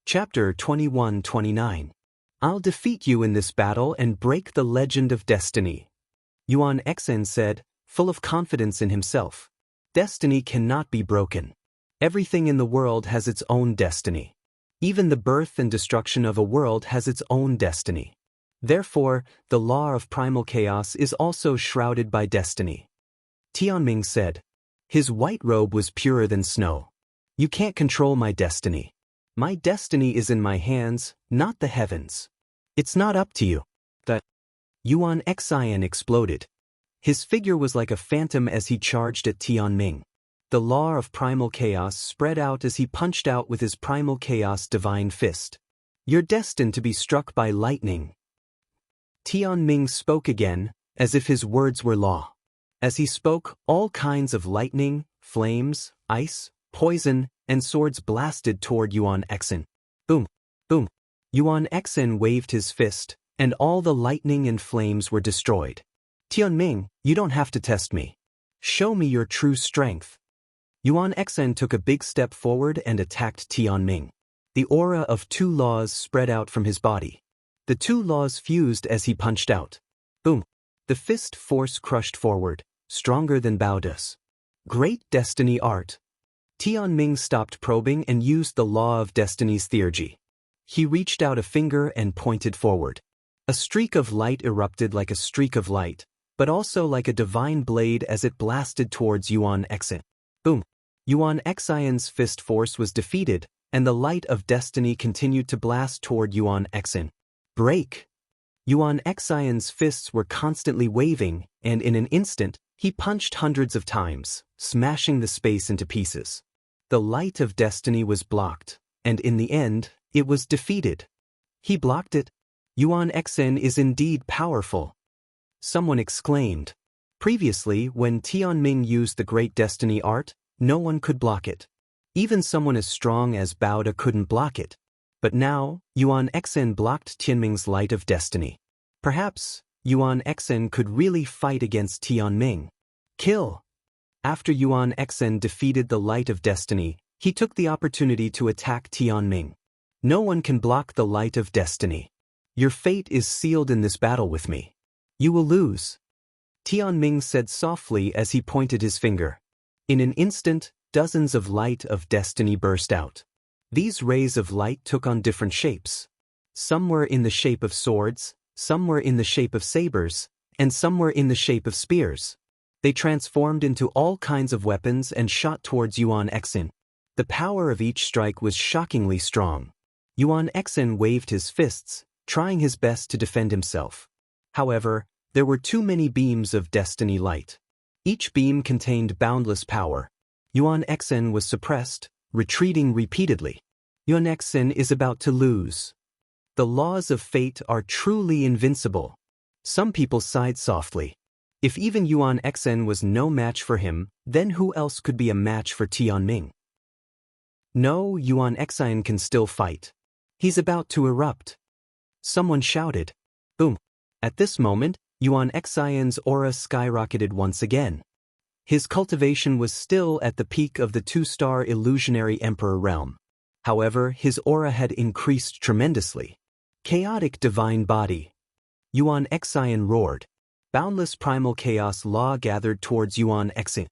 Chapter 21-29. I'll defeat you in this battle and break the legend of destiny. Yuan Xen said, full of confidence in himself. Destiny cannot be broken. Everything in the world has its own destiny. Even the birth and destruction of a world has its own destiny. Therefore, the law of primal chaos is also shrouded by destiny. Tianming said. His white robe was purer than snow. You can't control my destiny. My destiny is in my hands, not the heavens. It's not up to you. The Yuan Xian exploded. His figure was like a phantom as he charged at Tianming. The law of primal chaos spread out as he punched out with his primal chaos divine fist. You're destined to be struck by lightning. Tianming spoke again, as if his words were law. As he spoke, all kinds of lightning, flames, ice, poison, and swords blasted toward Yuan Xen. Boom, boom. Yuan Xen waved his fist, and all the lightning and flames were destroyed. Tianming, you don't have to test me. Show me your true strength. Yuan Xen took a big step forward and attacked Tianming. The aura of two laws spread out from his body. The two laws fused as he punched out. Boom. The fist force crushed forward, stronger than Bao does. Great destiny art. Tianming stopped probing and used the law of destiny's theurgy. He reached out a finger and pointed forward. A streak of light erupted like a streak of light, but also like a divine blade as it blasted towards Yuan Xen. Boom. Yuan Xian's fist force was defeated, and the light of destiny continued to blast toward Yuan Xen. Break. Yuan Xian's fists were constantly waving, and in an instant, he punched hundreds of times, smashing the space into pieces. The light of destiny was blocked, and in the end, it was defeated. He blocked it. Yuan Xen is indeed powerful. Someone exclaimed. Previously, when Tianming used the great destiny art, no one could block it. Even someone as strong as Bao De couldn't block it. But now, Yuan Xen blocked Tianming's light of destiny. Perhaps, Yuan Xen could really fight against Tianming. Kill! After Yuan Xen defeated the light of destiny, he took the opportunity to attack Tianming. No one can block the light of destiny. Your fate is sealed in this battle with me. You will lose. Tianming said softly as he pointed his finger. In an instant, dozens of light of destiny burst out. These rays of light took on different shapes. Some were in the shape of swords, some were in the shape of sabers, and some were in the shape of spears. They transformed into all kinds of weapons and shot towards Yuan Xen. The power of each strike was shockingly strong. Yuan Xen waved his fists, trying his best to defend himself. However, there were too many beams of destiny light. Each beam contained boundless power. Yuan Xen was suppressed, retreating repeatedly. Yuan Xen is about to lose. The laws of fate are truly invincible. Some people sighed softly. If even Yuan Xen was no match for him, then who else could be a match for Tianming? No, Yuan Xen can still fight. He's about to erupt. Someone shouted. Boom. At this moment, Yuan Xian's aura skyrocketed once again. His cultivation was still at the peak of the two-star illusionary emperor realm. However, his aura had increased tremendously. Chaotic divine body. Yuan Xian roared. Boundless primal chaos law gathered towards Yuan Xen.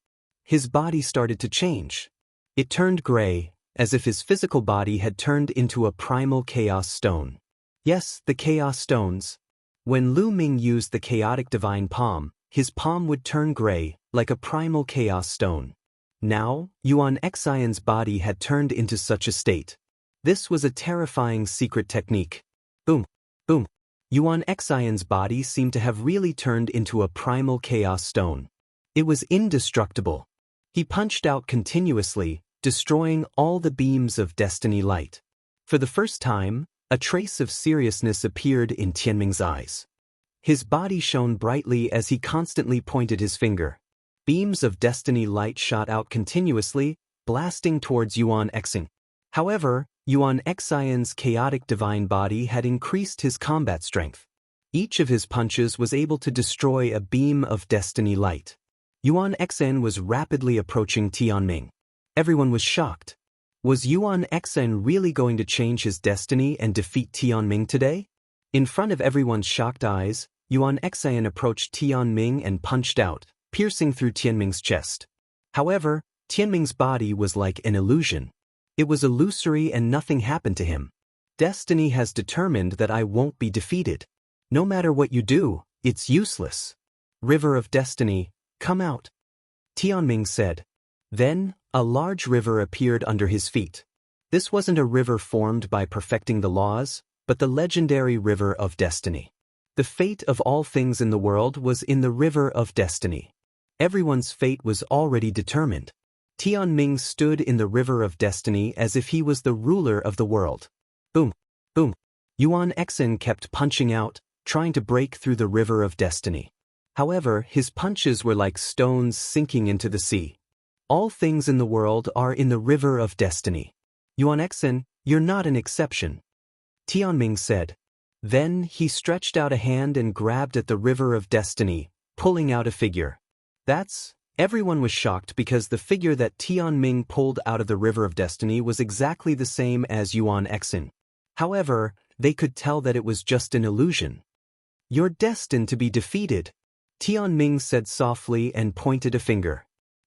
His body started to change. It turned gray, as if his physical body had turned into a primal chaos stone. Yes, the chaos stones. When Lu Ming used the chaotic divine palm, his palm would turn gray, like a primal chaos stone. Now, Yuan Xian's body had turned into such a state. This was a terrifying secret technique. Boom, boom. Yuan Xian's body seemed to have really turned into a primal chaos stone. It was indestructible. He punched out continuously, destroying all the beams of destiny light. For the first time, a trace of seriousness appeared in Tianming's eyes. His body shone brightly as he constantly pointed his finger. Beams of destiny light shot out continuously, blasting towards Yuan Xen. However, Yuan Xian's chaotic divine body had increased his combat strength. Each of his punches was able to destroy a beam of destiny light. Yuan Xen was rapidly approaching Tianming. Everyone was shocked. Was Yuan Xen really going to change his destiny and defeat Tianming today? In front of everyone's shocked eyes, Yuan Xen approached Tianming and punched out, piercing through Tianming's chest. However, Tianming's body was like an illusion. It was illusory and nothing happened to him. Destiny has determined that I won't be defeated. No matter what you do, it's useless. River of Destiny, come out. Tianming said. Then, a large river appeared under his feet. This wasn't a river formed by perfecting the laws, but the legendary River of Destiny. The fate of all things in the world was in the River of Destiny. Everyone's fate was already determined. Tianming stood in the River of Destiny as if he was the ruler of the world. Boom, boom. Yuan Xen kept punching out, trying to break through the River of Destiny. However, his punches were like stones sinking into the sea. All things in the world are in the River of Destiny. Yuan Xen, you're not an exception. Tianming said. Then he stretched out a hand and grabbed at the River of Destiny, pulling out a figure. Everyone was shocked because the figure that Tianming pulled out of the River of Destiny was exactly the same as Yuan Xen. However, they could tell that it was just an illusion. You're destined to be defeated, Tianming said softly and pointed a finger.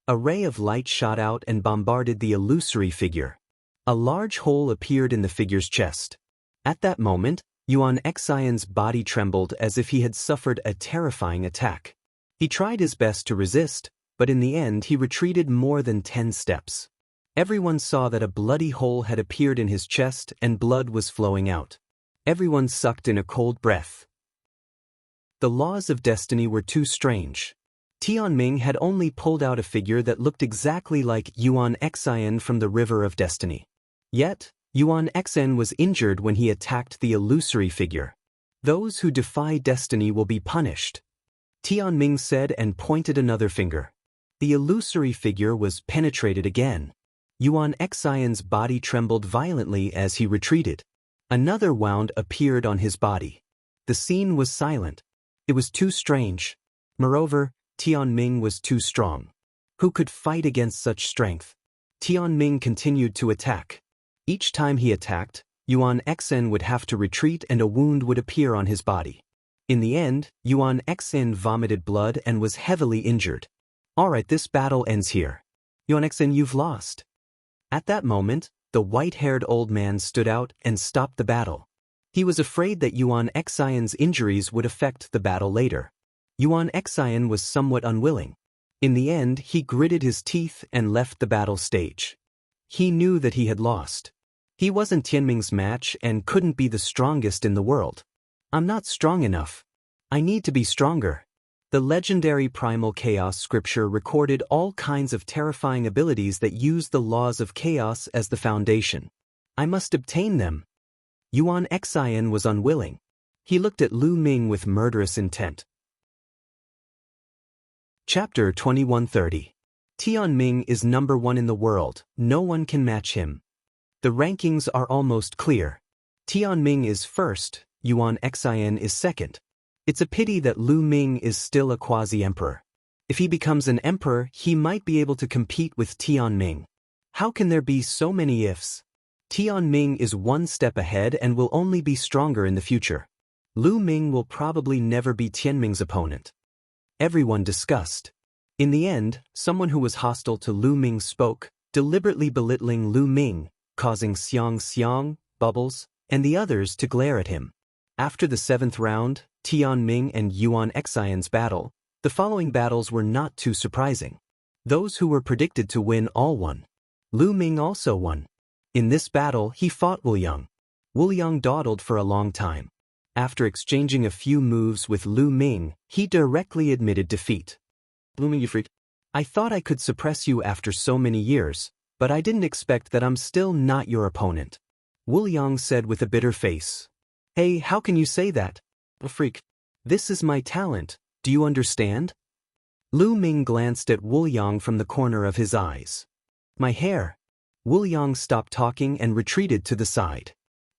A ray of light shot out and bombarded the illusory figure. A large hole appeared in the figure's chest. At that moment, Yuan Xen's body trembled as if he had suffered a terrifying attack. He tried his best to resist, but in the end he retreated more than 10 steps. Everyone saw that a bloody hole had appeared in his chest and blood was flowing out. Everyone sucked in a cold breath. The laws of destiny were too strange. Tianming had only pulled out a figure that looked exactly like Yuan Xen from the River of Destiny. Yet, Yuan Xen was injured when he attacked the illusory figure. Those who defy destiny will be punished, Tianming said and pointed another finger. The illusory figure was penetrated again. Yuan Xen's body trembled violently as he retreated. Another wound appeared on his body. The scene was silent. It was too strange. Moreover, Tianming was too strong. Who could fight against such strength? Tianming continued to attack. Each time he attacked, Yuan Xen would have to retreat and a wound would appear on his body. In the end, Yuan Xen vomited blood and was heavily injured. Alright, this battle ends here. Yuan Xen, you've lost. At that moment, the white-haired old man stood out and stopped the battle. He was afraid that Yuan Xen's injuries would affect the battle later. Yuan Xen was somewhat unwilling. In the end, he gritted his teeth and left the battle stage. He knew that he had lost. He wasn't Tianming's match and couldn't be the strongest in the world. I'm not strong enough. I need to be stronger. The legendary primal chaos scripture recorded all kinds of terrifying abilities that use the laws of chaos as the foundation. I must obtain them. Yuan Xen was unwilling. He looked at Lu Ming with murderous intent. Chapter 2130. Tianming is number 1 in the world. No one can match him. The rankings are almost clear. Tianming is first, Yuan Xen is second. It's a pity that Lu Ming is still a quasi-emperor. If he becomes an emperor, he might be able to compete with Tianming. How can there be so many ifs? Tianming is 1 step ahead and will only be stronger in the future. Lu Ming will probably never be Tianming's opponent. Everyone discussed. In the end, someone who was hostile to Lu Ming spoke, deliberately belittling Lu Ming, causing Xiang, Bubbles, and the others to glare at him. After the 7th round, Tianming and Yuan Xen's battle, the following battles were not too surprising. Those who were predicted to win all won. Lu Ming also won. In this battle, he fought Wuliang. Wuliang dawdled for a long time. After exchanging a few moves with Lu Ming, he directly admitted defeat. Lu Ming, you freak. I thought I could suppress you after so many years, but I didn't expect that I'm still not your opponent. Wuliang said with a bitter face. Hey, how can you say that? Freak. This is my talent, do you understand? Lu Ming glanced at Wuliang from the corner of his eyes. My hair. Wuliang stopped talking and retreated to the side.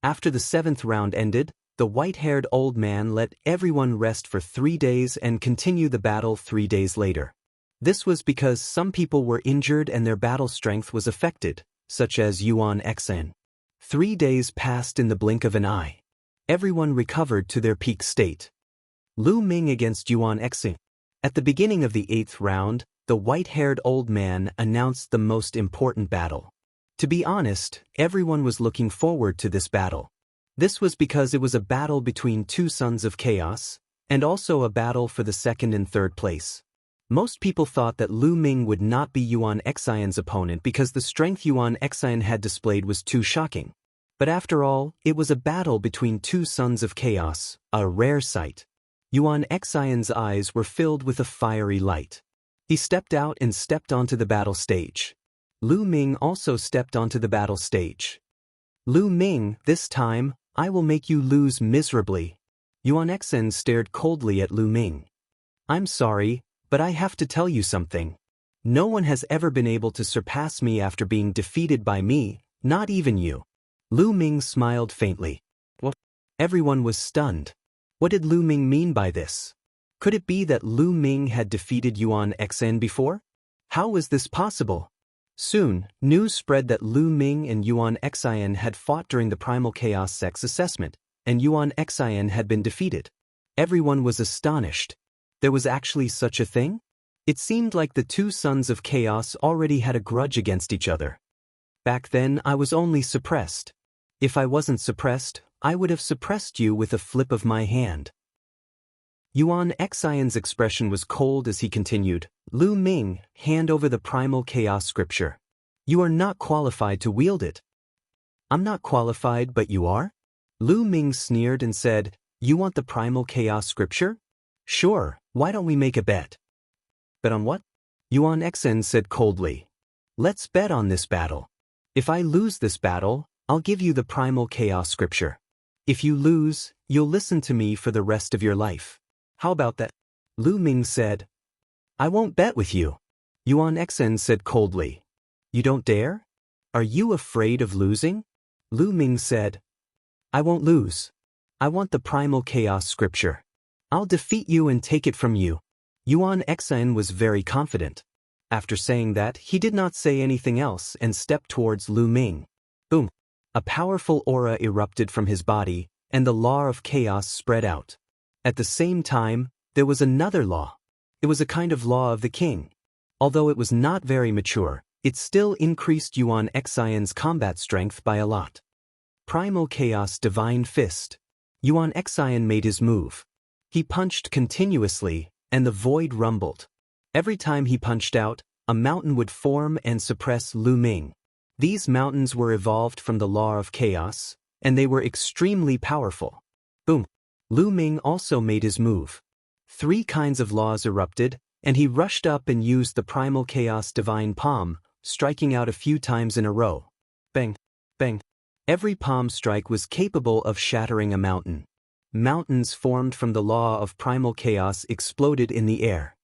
After the 7th round ended, the white-haired old man let everyone rest for 3 days and continue the battle 3 days later. This was because some people were injured and their battle strength was affected, such as Yuan Xn. 3 days passed in the blink of an eye. Everyone recovered to their peak state. Lu Ming against Yuan Xn. At the beginning of the 8th round, the white-haired old man announced the most important battle. To be honest, everyone was looking forward to this battle. This was because it was a battle between two sons of chaos, and also a battle for the 2nd and 3rd place. Most people thought that Lu Ming would not be Yuan Xin's opponent because the strength Yuan Xin had displayed was too shocking. But after all, it was a battle between two sons of chaos, a rare sight. Yuan Xin's eyes were filled with a fiery light. He stepped out and stepped onto the battle stage. Lu Ming also stepped onto the battle stage. Lu Ming, this time, I will make you lose miserably. Yuan Xen stared coldly at Lu Ming. I'm sorry, but I have to tell you something. No one has ever been able to surpass me after being defeated by me, not even you. Lu Ming smiled faintly. What? Everyone was stunned. What did Lu Ming mean by this? Could it be that Lu Ming had defeated Yuan Xen before? How was this possible? Soon, news spread that Lu Ming and Yuan Xin had fought during the Primal Chaos Sex assessment, and Yuan Xin had been defeated. Everyone was astonished. There was actually such a thing? It seemed like the two sons of chaos already had a grudge against each other. Back then, I was only suppressed. If I wasn't suppressed, I would have suppressed you with a flip of my hand. Yuan Xin's expression was cold as he continued, Lu Ming, hand over the Primal Chaos Scripture. You are not qualified to wield it. I'm not qualified, but you are? Lu Ming sneered and said, You want the Primal Chaos Scripture? Sure, why don't we make a bet? Bet on what? Yuan Xen said coldly. Let's bet on this battle. If I lose this battle, I'll give you the Primal Chaos Scripture. If you lose, you'll listen to me for the rest of your life. How about that? Lu Ming said. I won't bet with you. Yuan Xen said coldly. You don't dare? Are you afraid of losing? Lu Ming said. I won't lose. I want the Primal Chaos Scripture. I'll defeat you and take it from you. Yuan Xen was very confident. After saying that, he did not say anything else and stepped towards Lu Ming. Boom! A powerful aura erupted from his body, and the law of chaos spread out. At the same time, there was another law. It was a kind of law of the king. Although it was not very mature, it still increased Yuan Xin's combat strength by a lot. Primal Chaos Divine Fist. Yuan Xin made his move. He punched continuously, and the void rumbled. Every time he punched out, a mountain would form and suppress Lu Ming. These mountains were evolved from the law of chaos, and they were extremely powerful. Boom! Lu Ming also made his move. 3 kinds of laws erupted, and he rushed up and used the Primal Chaos Divine Palm, striking out a few times in a row. Bang! Bang! Every palm strike was capable of shattering a mountain. Mountains formed from the law of primal chaos exploded in the air.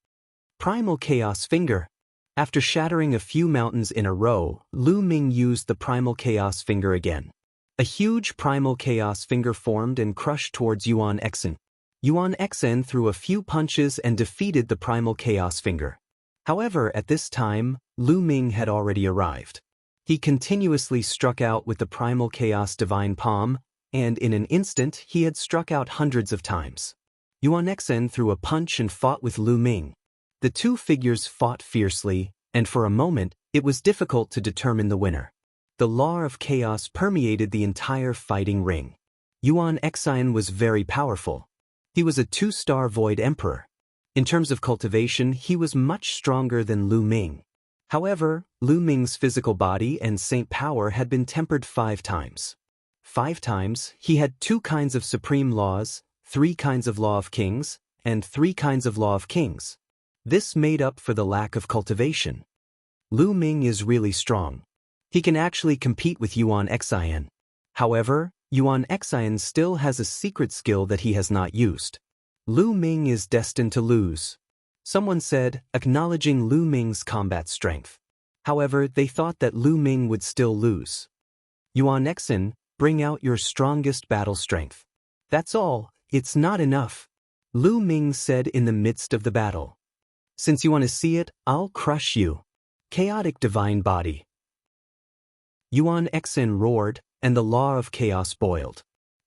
Primal Chaos Finger. After shattering a few mountains in a row, Lu Ming used the Primal Chaos Finger again. A huge Primal Chaos Finger formed and crushed towards Yuan Xen. Yuan Xen threw a few punches and defeated the Primal Chaos Finger. However, at this time, Lu Ming had already arrived. He continuously struck out with the Primal Chaos Divine Palm, and in an instant he had struck out hundreds of times. Yuan Xen threw a punch and fought with Lu Ming. The two figures fought fiercely, and for a moment, it was difficult to determine the winner. The law of chaos permeated the entire fighting ring. Yuan Xen was very powerful. He was a 2-star Void Emperor. In terms of cultivation, he was much stronger than Lu Ming. However, Lu Ming's physical body and saint power had been tempered 5 times. 5 times, he had 2 kinds of supreme laws, 3 kinds of law of kings, and 3 kinds of law of kings. This made up for the lack of cultivation. Lu Ming is really strong. He can actually compete with Yuan Xen. However, Yuan Xen still has a secret skill that he has not used. Lu Ming is destined to lose. Someone said, acknowledging Lu Ming's combat strength. However, they thought that Lu Ming would still lose. Yuan Xen, bring out your strongest battle strength. That's all, it's not enough. Lu Ming said in the midst of the battle. Since you want to see it, I'll crush you. Chaotic Divine Body. Yuan Xen roared, and the law of chaos boiled.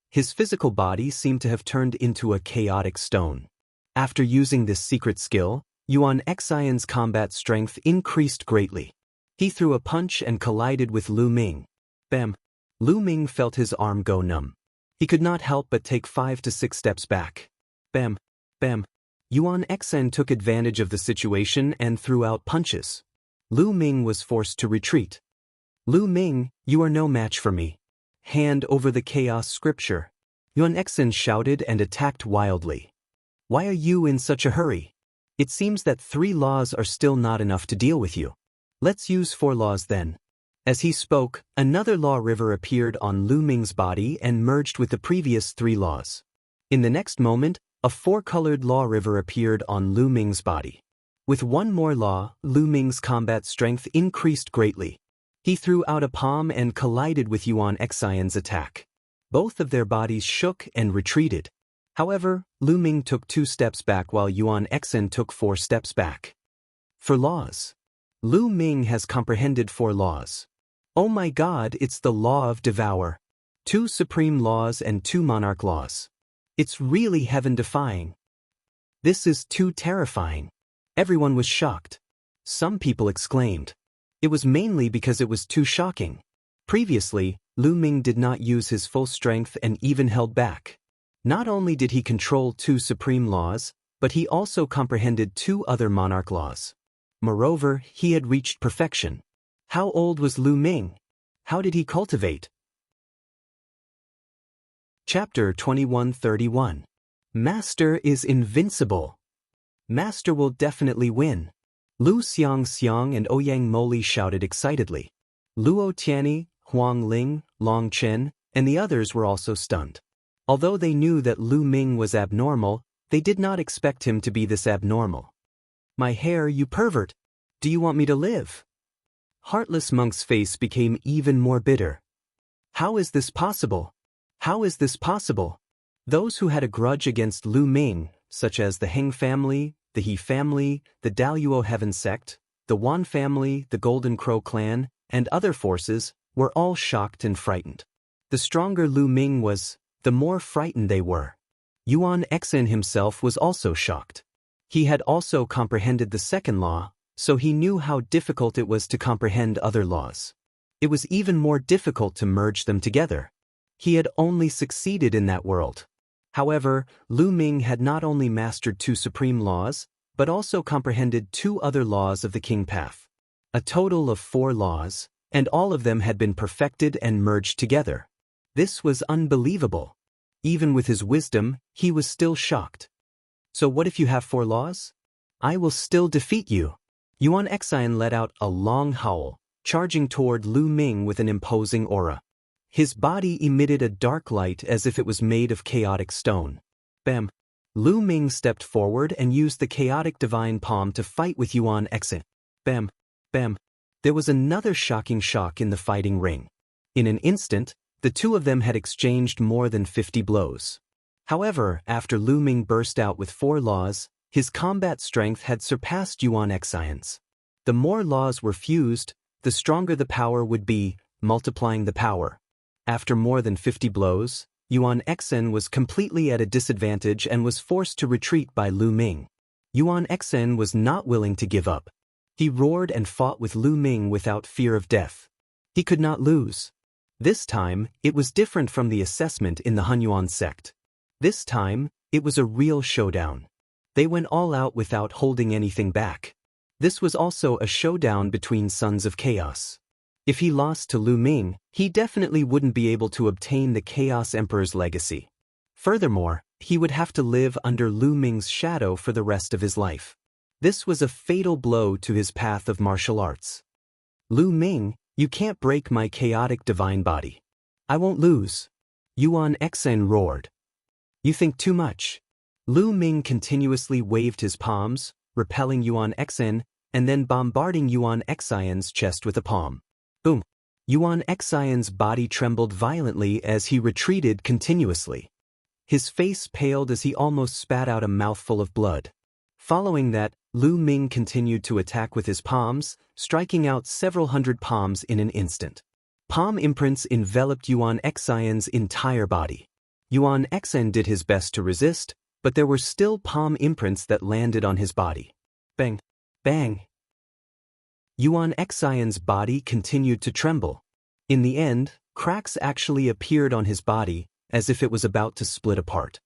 His physical body seemed to have turned into a chaotic stone. After using this secret skill, Yuan Xian's combat strength increased greatly. He threw a punch and collided with Lu Ming. Bam! Lu Ming felt his arm go numb. He could not help but take 5 to 6 steps back. Bam! Bam! Yuan Xen took advantage of the situation and threw out punches. Lu Ming was forced to retreat. Lu Ming, you are no match for me. Hand over the chaos scripture. Yuan Xen shouted and attacked wildly. Why are you in such a hurry? It seems that 3 laws are still not enough to deal with you. Let's use 4 laws then. As he spoke, another law river appeared on Lu Ming's body and merged with the previous 3 laws. In the next moment, a 4-colored law river appeared on Lu Ming's body. With one more law, Lu Ming's combat strength increased greatly. He threw out a palm and collided with Yuan Xian's attack. Both of their bodies shook and retreated. However, Lu Ming took 2 steps back while Yuan Xen took 4 steps back. For laws. Lu Ming has comprehended 4 laws. Oh my God, it's the law of devour. 2 supreme laws and 2 monarch laws. It's really heaven-defying. This is too terrifying. Everyone was shocked. Some people exclaimed. It was mainly because it was too shocking. Previously, Lu Ming did not use his full strength and even held back. Not only did he control 2 supreme laws, but he also comprehended 2 other monarch laws. Moreover, he had reached perfection. How old was Lu Ming? How did he cultivate? Chapter 2131. Master is invincible. Master will definitely win. Lu Xiang and Ouyang Moli shouted excitedly. Luo Tianyi, Huang Ling, Long Chen, and the others were also stunned. Although they knew that Lu Ming was abnormal, they did not expect him to be this abnormal. My hair, you pervert! Do you want me to live? Heartless Monk's face became even more bitter. How is this possible? How is this possible? Those who had a grudge against Lu Ming, such as the Heng family, the He family, the Daluo Heaven sect, the Wan family, the Golden Crow clan, and other forces, were all shocked and frightened. The stronger Lu Ming was, the more frightened they were. Yuan Xen himself was also shocked. He had also comprehended the second law, so he knew how difficult it was to comprehend other laws. It was even more difficult to merge them together. He had only succeeded in that world. However, Lu Ming had not only mastered 2 supreme laws, but also comprehended 2 other laws of the King Path. A total of 4 laws, and all of them had been perfected and merged together. This was unbelievable. Even with his wisdom, he was still shocked. So what if you have 4 laws? I will still defeat you. Yuan Xen let out a long howl, charging toward Lu Ming with an imposing aura. His body emitted a dark light as if it was made of chaotic stone. Bam! Lu Ming stepped forward and used the chaotic divine palm to fight with Yuan Xen. Bam! Bam! There was another shocking shock in the fighting ring. In an instant, the 2 of them had exchanged more than 50 blows. However, after Lu Ming burst out with 4 laws, his combat strength had surpassed Yuan Xen's. The more laws were fused, the stronger the power would be, multiplying the power. After more than 50 blows, Yuan Xen was completely at a disadvantage and was forced to retreat by Lu Ming. Yuan Xen was not willing to give up. He roared and fought with Lu Ming without fear of death. He could not lose. This time, it was different from the assessment in the Hunyuan sect. This time, it was a real showdown. They went all out without holding anything back. This was also a showdown between Sons of Chaos. If he lost to Lu Ming, he definitely wouldn't be able to obtain the Chaos Emperor's legacy. Furthermore, he would have to live under Lu Ming's shadow for the rest of his life. This was a fatal blow to his path of martial arts. Lu Ming, you can't break my chaotic divine body. I won't lose. Yuan Xen roared. You think too much. Lu Ming continuously waved his palms, repelling Yuan Xen, and then bombarding Yuan Xen's chest with a palm. Boom! Yuan Xen's body trembled violently as he retreated continuously. His face paled as he almost spat out a mouthful of blood. Following that, Lu Ming continued to attack with his palms, striking out several hundred palms in an instant. Palm imprints enveloped Yuan Xian's entire body. Yuan Xian did his best to resist, but there were still palm imprints that landed on his body. Bang! Bang! Yuan Xian's body continued to tremble. In the end, cracks actually appeared on his body, as if it was about to split apart.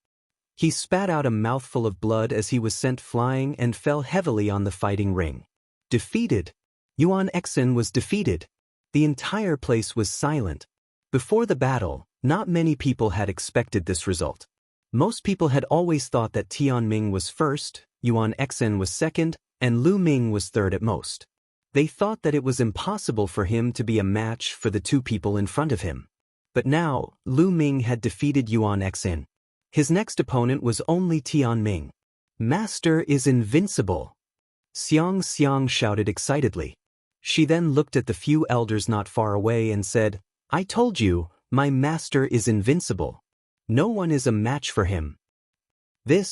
He spat out a mouthful of blood as he was sent flying and fell heavily on the fighting ring. Defeated! Yuan Xian was defeated. The entire place was silent. Before the battle, not many people had expected this result. Most people had always thought that Tian Ming was first, Yuan Xian was second, and Lu Ming was third at most. They thought that it was impossible for him to be a match for the two people in front of him. But now, Lu Ming had defeated Yuan Xian. His next opponent was only Tian Ming. Master is invincible! Xiang shouted excitedly. She then looked at the few elders not far away and said, I told you, my master is invincible. No one is a match for him. The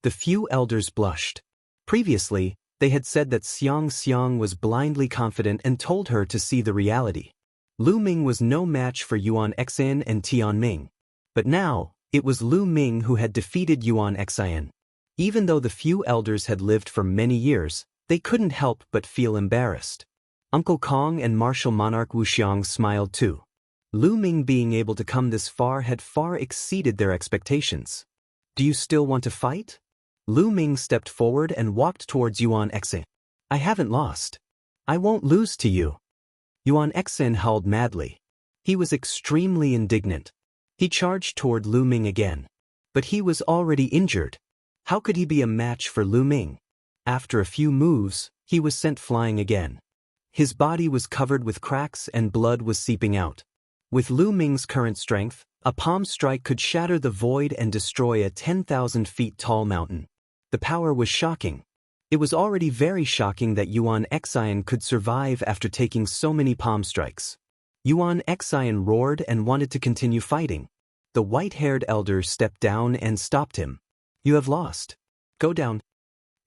few elders blushed. Previously, they had said that Xiang was blindly confident and told her to see the reality. Lu Ming was no match for Yuan Xian and Tian Ming. But now, it was Lu Ming who had defeated Yuan Xian. Even though the few elders had lived for many years, they couldn't help but feel embarrassed. Uncle Kong and martial monarch Wuxia smiled too. Lu Ming being able to come this far had far exceeded their expectations. Do you still want to fight? Lu Ming stepped forward and walked towards Yuan Xian. I haven't lost. I won't lose to you. Yuan Xian howled madly. He was extremely indignant. He charged toward Lu Ming again. But he was already injured. How could he be a match for Lu Ming? After a few moves, he was sent flying again. His body was covered with cracks and blood was seeping out. With Lu Ming's current strength, a palm strike could shatter the void and destroy a 10,000 feet tall mountain. The power was shocking. It was already very shocking that Yuan Xian could survive after taking so many palm strikes. Yuan Xian roared and wanted to continue fighting. The white-haired elder stepped down and stopped him. You have lost. Go down.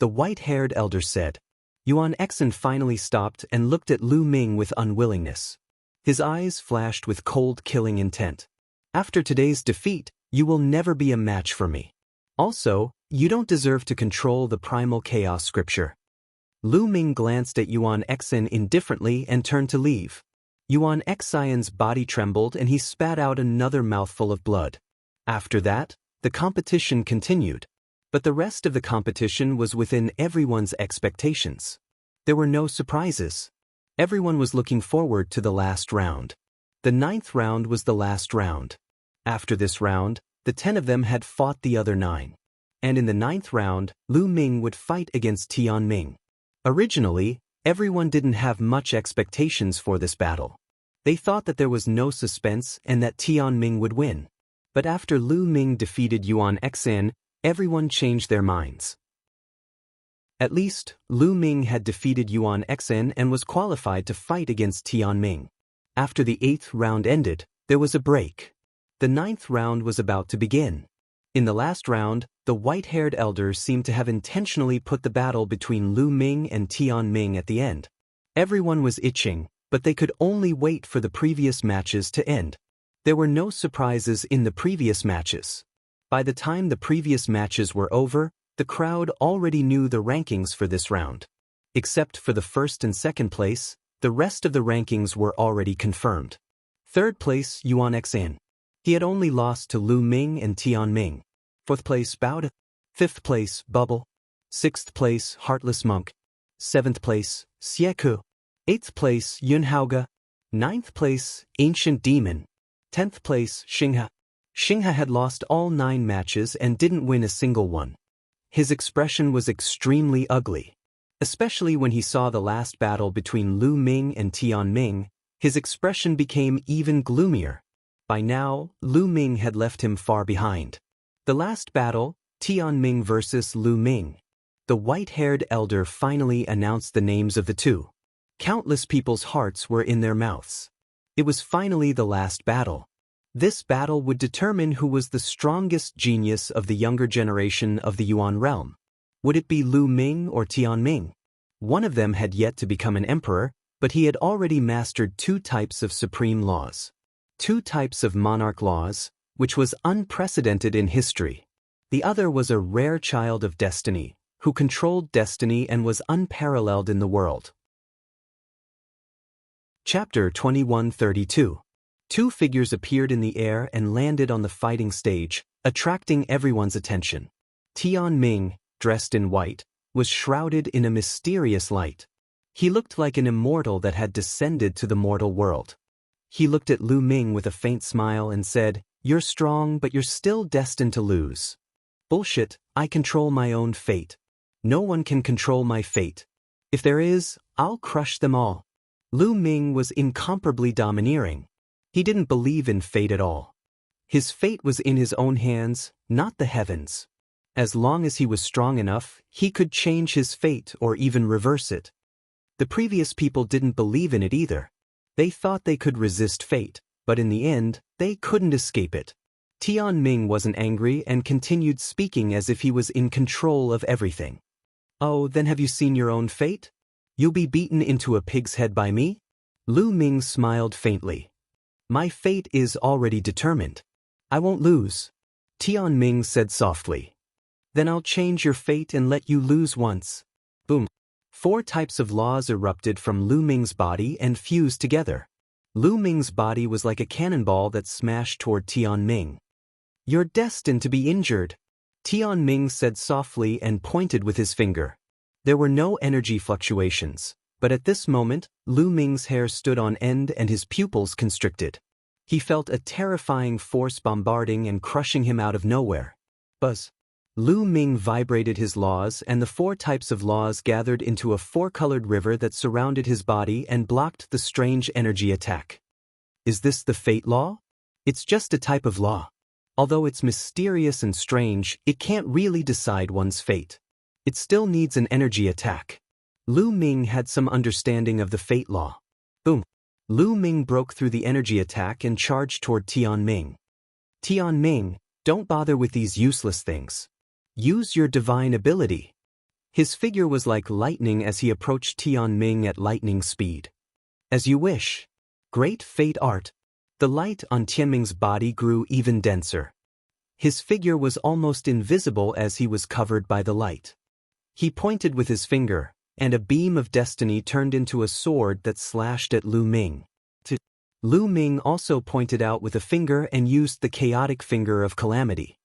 The white-haired elder said. Yuan Xian finally stopped and looked at Lu Ming with unwillingness. His eyes flashed with cold killing intent. After today's defeat, you will never be a match for me. Also, you don't deserve to control the primal chaos scripture. Lu Ming glanced at Yuan Xian indifferently and turned to leave. Yuan Xian's body trembled and he spat out another mouthful of blood. After that, the competition continued. But the rest of the competition was within everyone's expectations. There were no surprises. Everyone was looking forward to the last round. The 9th round was the last round. After this round, the 10 of them had fought the other 9. And in the 9th round, Lu Ming would fight against Tian Ming. Originally, everyone didn't have much expectations for this battle. They thought that there was no suspense and that Tian Ming would win. But after Lu Ming defeated Yuan Xian, everyone changed their minds. At least, Lu Ming had defeated Yuan Xian and was qualified to fight against Tian Ming. After the 8th round ended, there was a break. The 9th round was about to begin. In the last round, the white-haired elder seemed to have intentionally put the battle between Lu Ming and Tian Ming at the end. Everyone was itching, but they could only wait for the previous matches to end. There were no surprises in the previous matches. By the time the previous matches were over, the crowd already knew the rankings for this round. Except for the 1st and 2nd place, the rest of the rankings were already confirmed. 3rd place, Yuan Xian. He had only lost to Lu Ming and Tian Ming. 4th place, Bao. 5th place, Bubble. 6th place, Heartless Monk. 7th place, Xieku. 8th place, Yunhaoge. 9th place, Ancient Demon. 10th place, Xinghe. Xinghe had lost all 9 matches and didn't win a single one. His expression was extremely ugly. Especially when he saw the last battle between Lu Ming and Tian Ming, his expression became even gloomier. By now, Lu Ming had left him far behind. The last battle, Tian Ming versus Lu Ming. The white-haired elder finally announced the names of the two. Countless people's hearts were in their mouths. It was finally the last battle. This battle would determine who was the strongest genius of the younger generation of the Yuan realm. Would it be Lu Ming or Tian Ming? One of them had yet to become an emperor, but he had already mastered 2 types of supreme laws. 2 types of monarch laws, which was unprecedented in history. The other was a rare child of destiny, who controlled destiny and was unparalleled in the world. Chapter 2132. 2 figures appeared in the air and landed on the fighting stage, attracting everyone's attention. Tianming, dressed in white, was shrouded in a mysterious light. He looked like an immortal that had descended to the mortal world. He looked at Lu Ming with a faint smile and said, "You're strong, but you're still destined to lose." "Bullshit, I control my own fate. No one can control my fate. If there is, I'll crush them all." Lu Ming was incomparably domineering. He didn't believe in fate at all. His fate was in his own hands, not the heavens. As long as he was strong enough, he could change his fate or even reverse it. The previous people didn't believe in it either. They thought they could resist fate, but in the end, they couldn't escape it. Tianming wasn't angry and continued speaking as if he was in control of everything. "Oh, then have you seen your own fate? You'll be beaten into a pig's head by me?" Lu Ming smiled faintly. "My fate is already determined. I won't lose." Tianming said softly. "Then I'll change your fate and let you lose once." Boom. 4 types of laws erupted from Lu Ming's body and fused together. Lu Ming's body was like a cannonball that smashed toward Tianming. "You're destined to be injured," Tianming said softly and pointed with his finger. There were no energy fluctuations, but at this moment, Lu Ming's hair stood on end and his pupils constricted. He felt a terrifying force bombarding and crushing him out of nowhere. Buzz. Lu Ming vibrated his laws and the 4 types of laws gathered into a 4-colored river that surrounded his body and blocked the strange energy attack. Is this the fate law? It's just a type of law. Although it's mysterious and strange, it can't really decide one's fate. It still needs an energy attack. Lu Ming had some understanding of the fate law. Boom. Lu Ming broke through the energy attack and charged toward Tianming. "Tianming, don't bother with these useless things. Use your divine ability." His figure was like lightning as he approached Tianming at lightning speed. "As you wish." Great fate art. The light on Tianming's body grew even denser. His figure was almost invisible as he was covered by the light. He pointed with his finger, and a beam of destiny turned into a sword that slashed at Lu Ming. Lu Ming also pointed out with a finger and used the chaotic finger of calamity.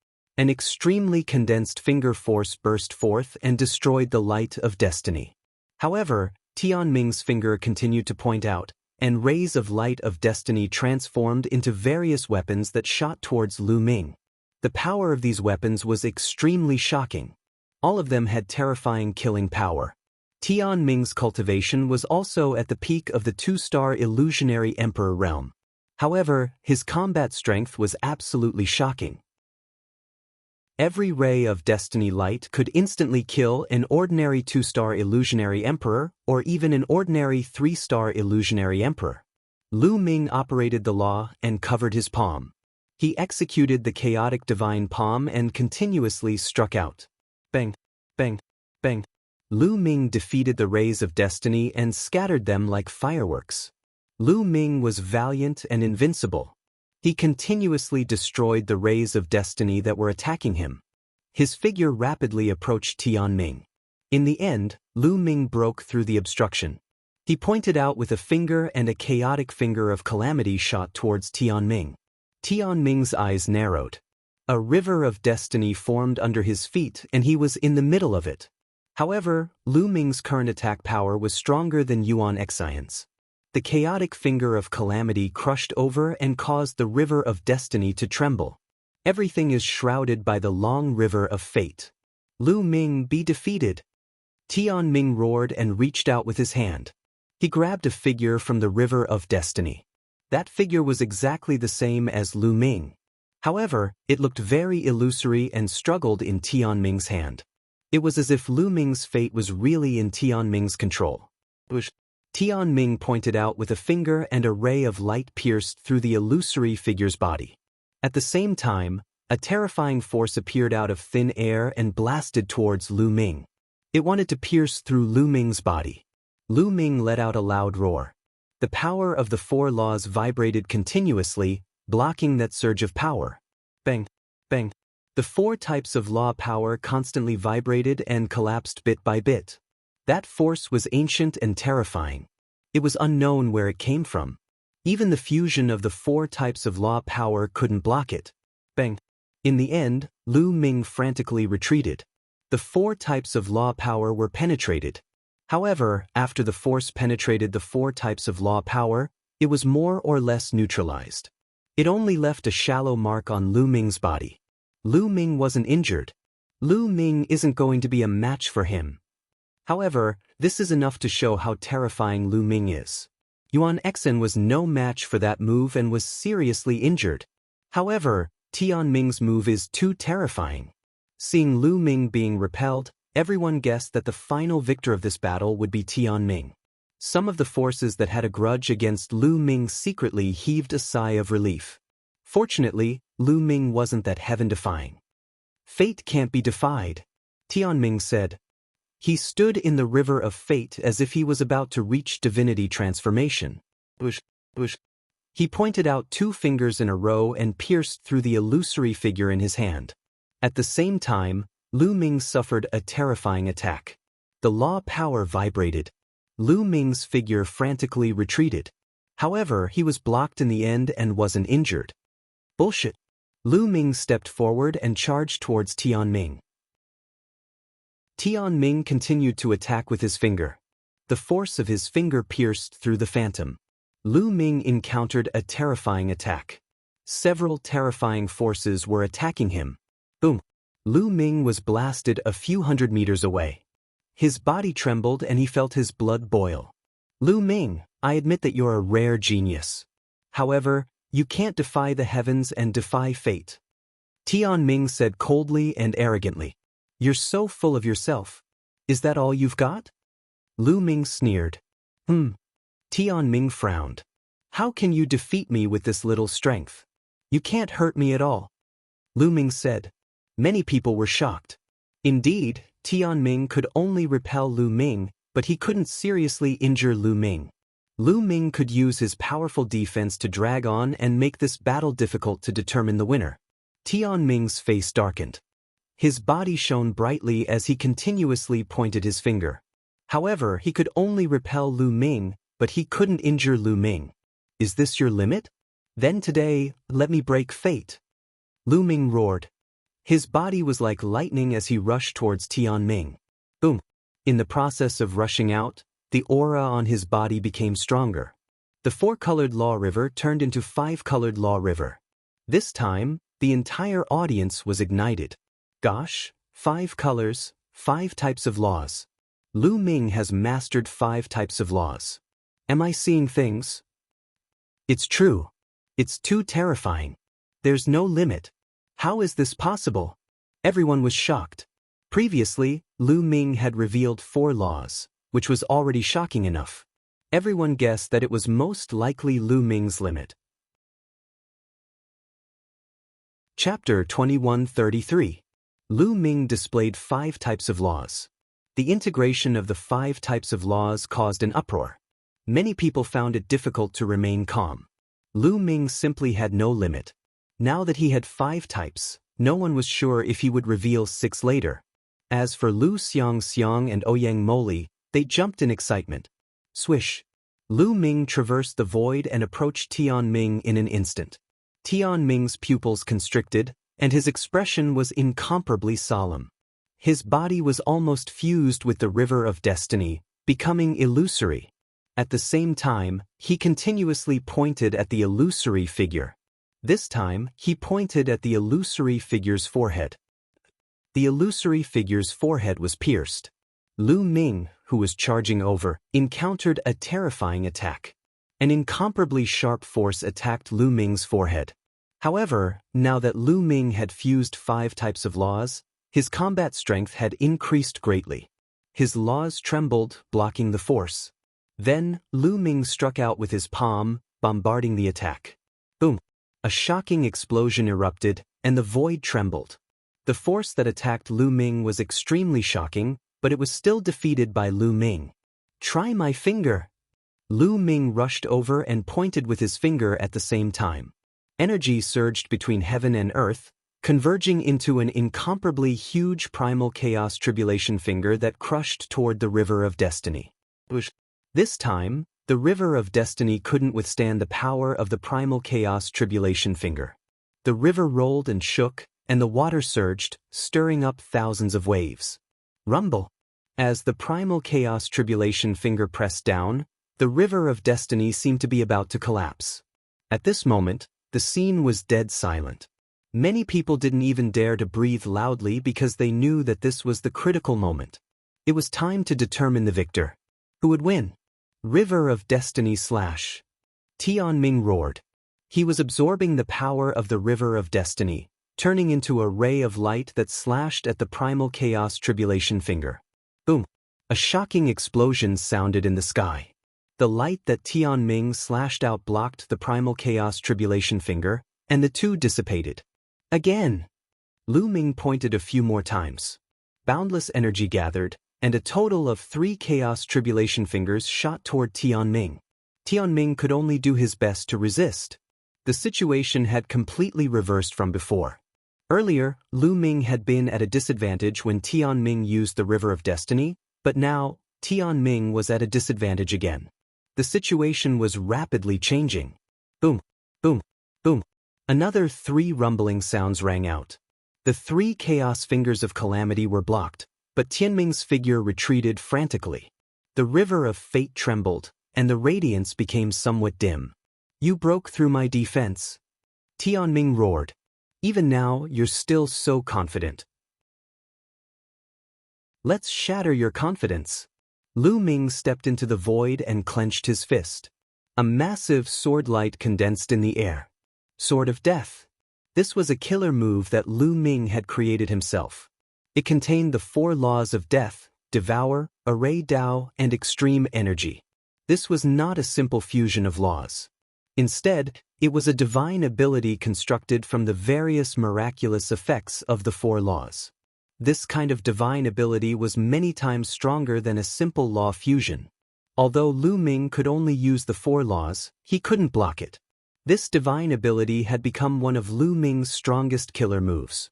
An extremely condensed finger force burst forth and destroyed the light of destiny. However, Tianming's finger continued to point out, and rays of light of destiny transformed into various weapons that shot towards Lu Ming. The power of these weapons was extremely shocking. All of them had terrifying killing power. Tianming's cultivation was also at the peak of the 2-star illusionary emperor realm. However, his combat strength was absolutely shocking. Every ray of destiny light could instantly kill an ordinary 2-star illusionary emperor or even an ordinary 3-star illusionary emperor. Lu Ming operated the law and covered his palm. He executed the chaotic divine palm and continuously struck out. Bang, bang, bang. Lu Ming defeated the rays of destiny and scattered them like fireworks. Lu Ming was valiant and invincible. He continuously destroyed the rays of destiny that were attacking him. His figure rapidly approached Tianming. In the end, Lu Ming broke through the obstruction. He pointed out with a finger and a chaotic finger of calamity shot towards Tianming. Tianming's eyes narrowed. A river of destiny formed under his feet and he was in the middle of it. However, Lu Ming's current attack power was stronger than Yuan Xian's. The chaotic finger of calamity crushed over and caused the river of destiny to tremble. Everything is shrouded by the long river of fate. Lu Ming be defeated. Tianming roared and reached out with his hand. He grabbed a figure from the river of destiny. That figure was exactly the same as Lu Ming. However, it looked very illusory and struggled in Tianming's hand. It was as if Lu Ming's fate was really in Tianming's control. Tianming pointed out with a finger and a ray of light pierced through the illusory figure's body. At the same time, a terrifying force appeared out of thin air and blasted towards Lu Ming. It wanted to pierce through Lu Ming's body. Lu Ming let out a loud roar. The power of the four laws vibrated continuously, blocking that surge of power. Bang! Bang! The four types of law power constantly vibrated and collapsed bit by bit. That force was ancient and terrifying. It was unknown where it came from. Even the fusion of the four types of law power couldn't block it. Bang! In the end, Lu Ming frantically retreated. The four types of law power were penetrated. However, after the force penetrated the four types of law power, it was more or less neutralized. It only left a shallow mark on Lu Ming's body. Lu Ming wasn't injured. Lu Ming isn't going to be a match for him. However, this is enough to show how terrifying Lu Ming is. Yuan Xen was no match for that move and was seriously injured. However, Tian Ming's move is too terrifying. Seeing Lu Ming being repelled, everyone guessed that the final victor of this battle would be Tian Ming. Some of the forces that had a grudge against Lu Ming secretly heaved a sigh of relief. Fortunately, Lu Ming wasn't that heaven-defying. Fate can't be defied, Tian Ming said. He stood in the river of fate as if he was about to reach divinity transformation. Bush. He pointed out two fingers in a row and pierced through the illusory figure in his hand. At the same time, Lu Ming suffered a terrifying attack. The law power vibrated. Lu Ming's figure frantically retreated. However, he was blocked in the end and wasn't injured. Bullshit. Lu Ming stepped forward and charged towards Tian Ming. Tian Ming continued to attack with his finger. The force of his finger pierced through the phantom. Lu Ming encountered a terrifying attack. Several terrifying forces were attacking him. Boom! Lu Ming was blasted a few hundred meters away. His body trembled and he felt his blood boil. Lu Ming, I admit that you're a rare genius. However, you can't defy the heavens and defy fate. Tian Ming said coldly and arrogantly. You're so full of yourself. Is that all you've got? Lu Ming sneered. Tian Ming frowned. How can you defeat me with this little strength? You can't hurt me at all. Lu Ming said. Many people were shocked. Indeed, Tian Ming could only repel Lu Ming, but he couldn't seriously injure Lu Ming. Lu Ming could use his powerful defense to drag on and make this battle difficult to determine the winner. Tian Ming's face darkened. His body shone brightly as he continuously pointed his finger. However, he could only repel Lu Ming, but he couldn't injure Lu Ming. Is this your limit? Then today, let me break fate. Lu Ming roared. His body was like lightning as he rushed towards Tian Ming. Boom! In the process of rushing out, the aura on his body became stronger. The four-colored law river turned into five-colored law river. This time, the entire audience was ignited. Gosh, 5 colors, 5 types of laws. Lu Ming has mastered 5 types of laws. Am I seeing things? It's true. It's too terrifying. There's no limit. How is this possible? Everyone was shocked. Previously, Lu Ming had revealed 4 laws, which was already shocking enough. Everyone guessed that it was most likely Lu Ming's limit. Chapter 2133. Lu Ming displayed 5 types of laws. The integration of the 5 types of laws caused an uproar. Many people found it difficult to remain calm. Lu Ming simply had no limit. Now that he had 5 types, no one was sure if he would reveal 6 later. As for Lu Xiang and Ouyang Moli, they jumped in excitement. Swish! Lu Ming traversed the void and approached Tian Ming in an instant. Tian Ming's pupils constricted, and his expression was incomparably solemn. His body was almost fused with the river of destiny, becoming illusory. At the same time, he continuously pointed at the illusory figure. This time, he pointed at the illusory figure's forehead. The illusory figure's forehead was pierced. Lu Ming, who was charging over, encountered a terrifying attack. An incomparably sharp force attacked Lu Ming's forehead. However, now that Lu Ming had fused 5 types of laws, his combat strength had increased greatly. His laws trembled, blocking the force. Then, Lu Ming struck out with his palm, bombarding the attack. Boom! A shocking explosion erupted, and the void trembled. The force that attacked Lu Ming was extremely shocking, but it was still defeated by Lu Ming. Try my finger. Lu Ming rushed over and pointed with his finger at the same time. Energy surged between heaven and earth, converging into an incomparably huge primal chaos tribulation finger that crushed toward the river of destiny. This time, the river of destiny couldn't withstand the power of the primal chaos tribulation finger. The river rolled and shook, and the water surged, stirring up thousands of waves. Rumble. As the primal chaos tribulation finger pressed down, the river of destiny seemed to be about to collapse. At this moment, the scene was dead silent. Many people didn't even dare to breathe loudly because they knew that this was the critical moment. It was time to determine the victor. Who would win? River of Destiny / Tianming roared. He was absorbing the power of the River of Destiny, turning into a ray of light that slashed at the primal chaos tribulation finger. Boom! A shocking explosion sounded in the sky. The light that Tianming slashed out blocked the primal chaos tribulation finger, and the two dissipated. Again! Lu Ming pointed a few more times. Boundless energy gathered, and a total of 3 chaos tribulation fingers shot toward Tianming. Tianming could only do his best to resist. The situation had completely reversed from before. Earlier, Lu Ming had been at a disadvantage when Tianming used the River of Destiny, but now, Tianming was at a disadvantage again. The situation was rapidly changing. Boom, boom, boom. Another 3 rumbling sounds rang out. The 3 chaos fingers of calamity were blocked, but Tianming's figure retreated frantically. The river of fate trembled, and the radiance became somewhat dim. You broke through my defense. Tianming roared. Even now, you're still so confident. Let's shatter your confidence. Lu Ming stepped into the void and clenched his fist. A massive sword light condensed in the air. Sword of Death. This was a killer move that Lu Ming had created himself. It contained the 4 laws of death, devour, array Dao, and extreme energy. This was not a simple fusion of laws. Instead, it was a divine ability constructed from the various miraculous effects of the 4 laws. This kind of divine ability was many times stronger than a simple law fusion. Although Lu Ming could only use the 4 laws, he couldn't block it. This divine ability had become one of Lu Ming's strongest killer moves.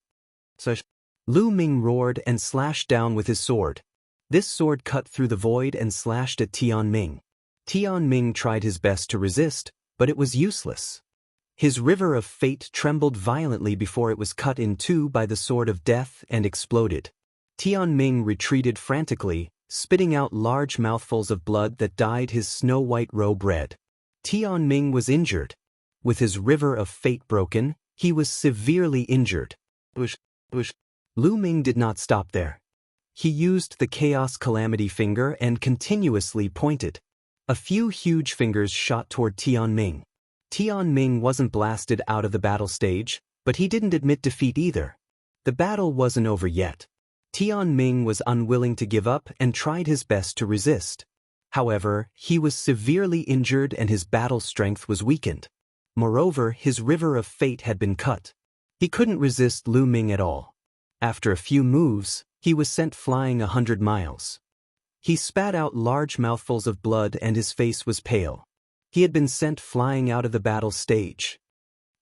Lu Ming roared and slashed down with his sword. This sword cut through the void and slashed at Tianming. Tianming tried his best to resist, but it was useless. His river of fate trembled violently before it was cut in 2 by the sword of death and exploded. Tianming retreated frantically, spitting out large mouthfuls of blood that dyed his snow-white robe red. Tianming was injured. With his river of fate broken, he was severely injured. Lu Ming did not stop there. He used the Chaos Calamity finger and continuously pointed. A few huge fingers shot toward Tianming. Tianming wasn't blasted out of the battle stage, but he didn't admit defeat either. The battle wasn't over yet. Tianming was unwilling to give up and tried his best to resist. However, he was severely injured and his battle strength was weakened. Moreover, his river of fate had been cut. He couldn't resist Lu Ming at all. After a few moves, he was sent flying 100 miles. He spat out large mouthfuls of blood and his face was pale. He had been sent flying out of the battle stage.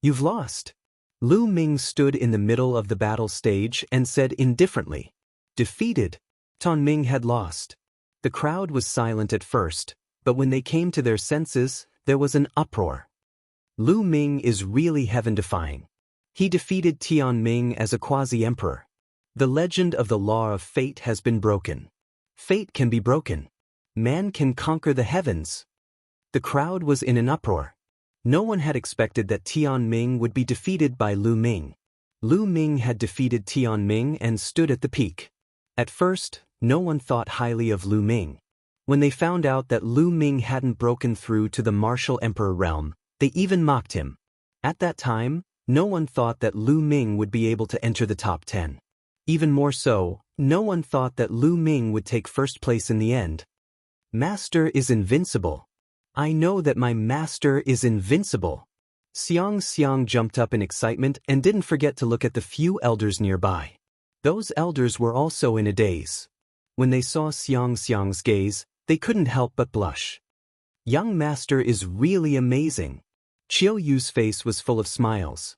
You've lost. Lu Ming stood in the middle of the battle stage and said indifferently. Defeated. Tianming had lost. The crowd was silent at first, but when they came to their senses, there was an uproar. Lu Ming is really heaven-defying. He defeated Tianming as a quasi-emperor. The legend of the law of fate has been broken. Fate can be broken. Man can conquer the heavens. The crowd was in an uproar. No one had expected that Tianming would be defeated by Lu Ming. Lu Ming had defeated Tianming and stood at the peak. At first, no one thought highly of Lu Ming. When they found out that Lu Ming hadn't broken through to the martial emperor realm, they even mocked him. At that time, no one thought that Lu Ming would be able to enter the top 10. Even more so, no one thought that Lu Ming would take first place in the end. Master is invincible. I know that my master is invincible. Xiang jumped up in excitement and didn't forget to look at the few elders nearby. Those elders were also in a daze. When they saw Xiang's gaze, They couldn't help but blush. Young master is really amazing. Qiu Yu's face was full of smiles.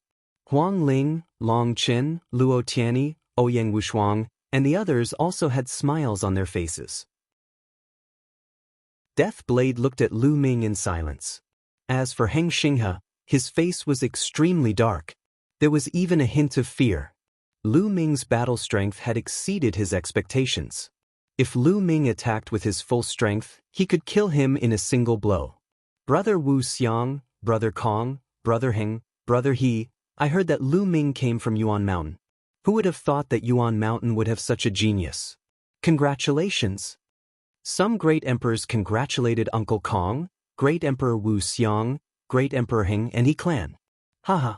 Huang Ling, Long Qin, Luo Tianyi, Ouyang Wushuang, and the others also had smiles on their faces. Death Blade looked at Lu Ming in silence. As for Heng Xinghe, his face was extremely dark. There was even a hint of fear. Lu Ming's battle strength had exceeded his expectations. If Lu Ming attacked with his full strength, he could kill him in a single blow. Brother Wu Xiang, Brother Kong, Brother Heng, Brother He, I heard that Lu Ming came from Yuan Mountain. Who would have thought that Yuan Mountain would have such a genius? Congratulations! Some great emperors congratulated Uncle Kong, Great Emperor Wu Xiang, Great Emperor Heng and He clan. Haha.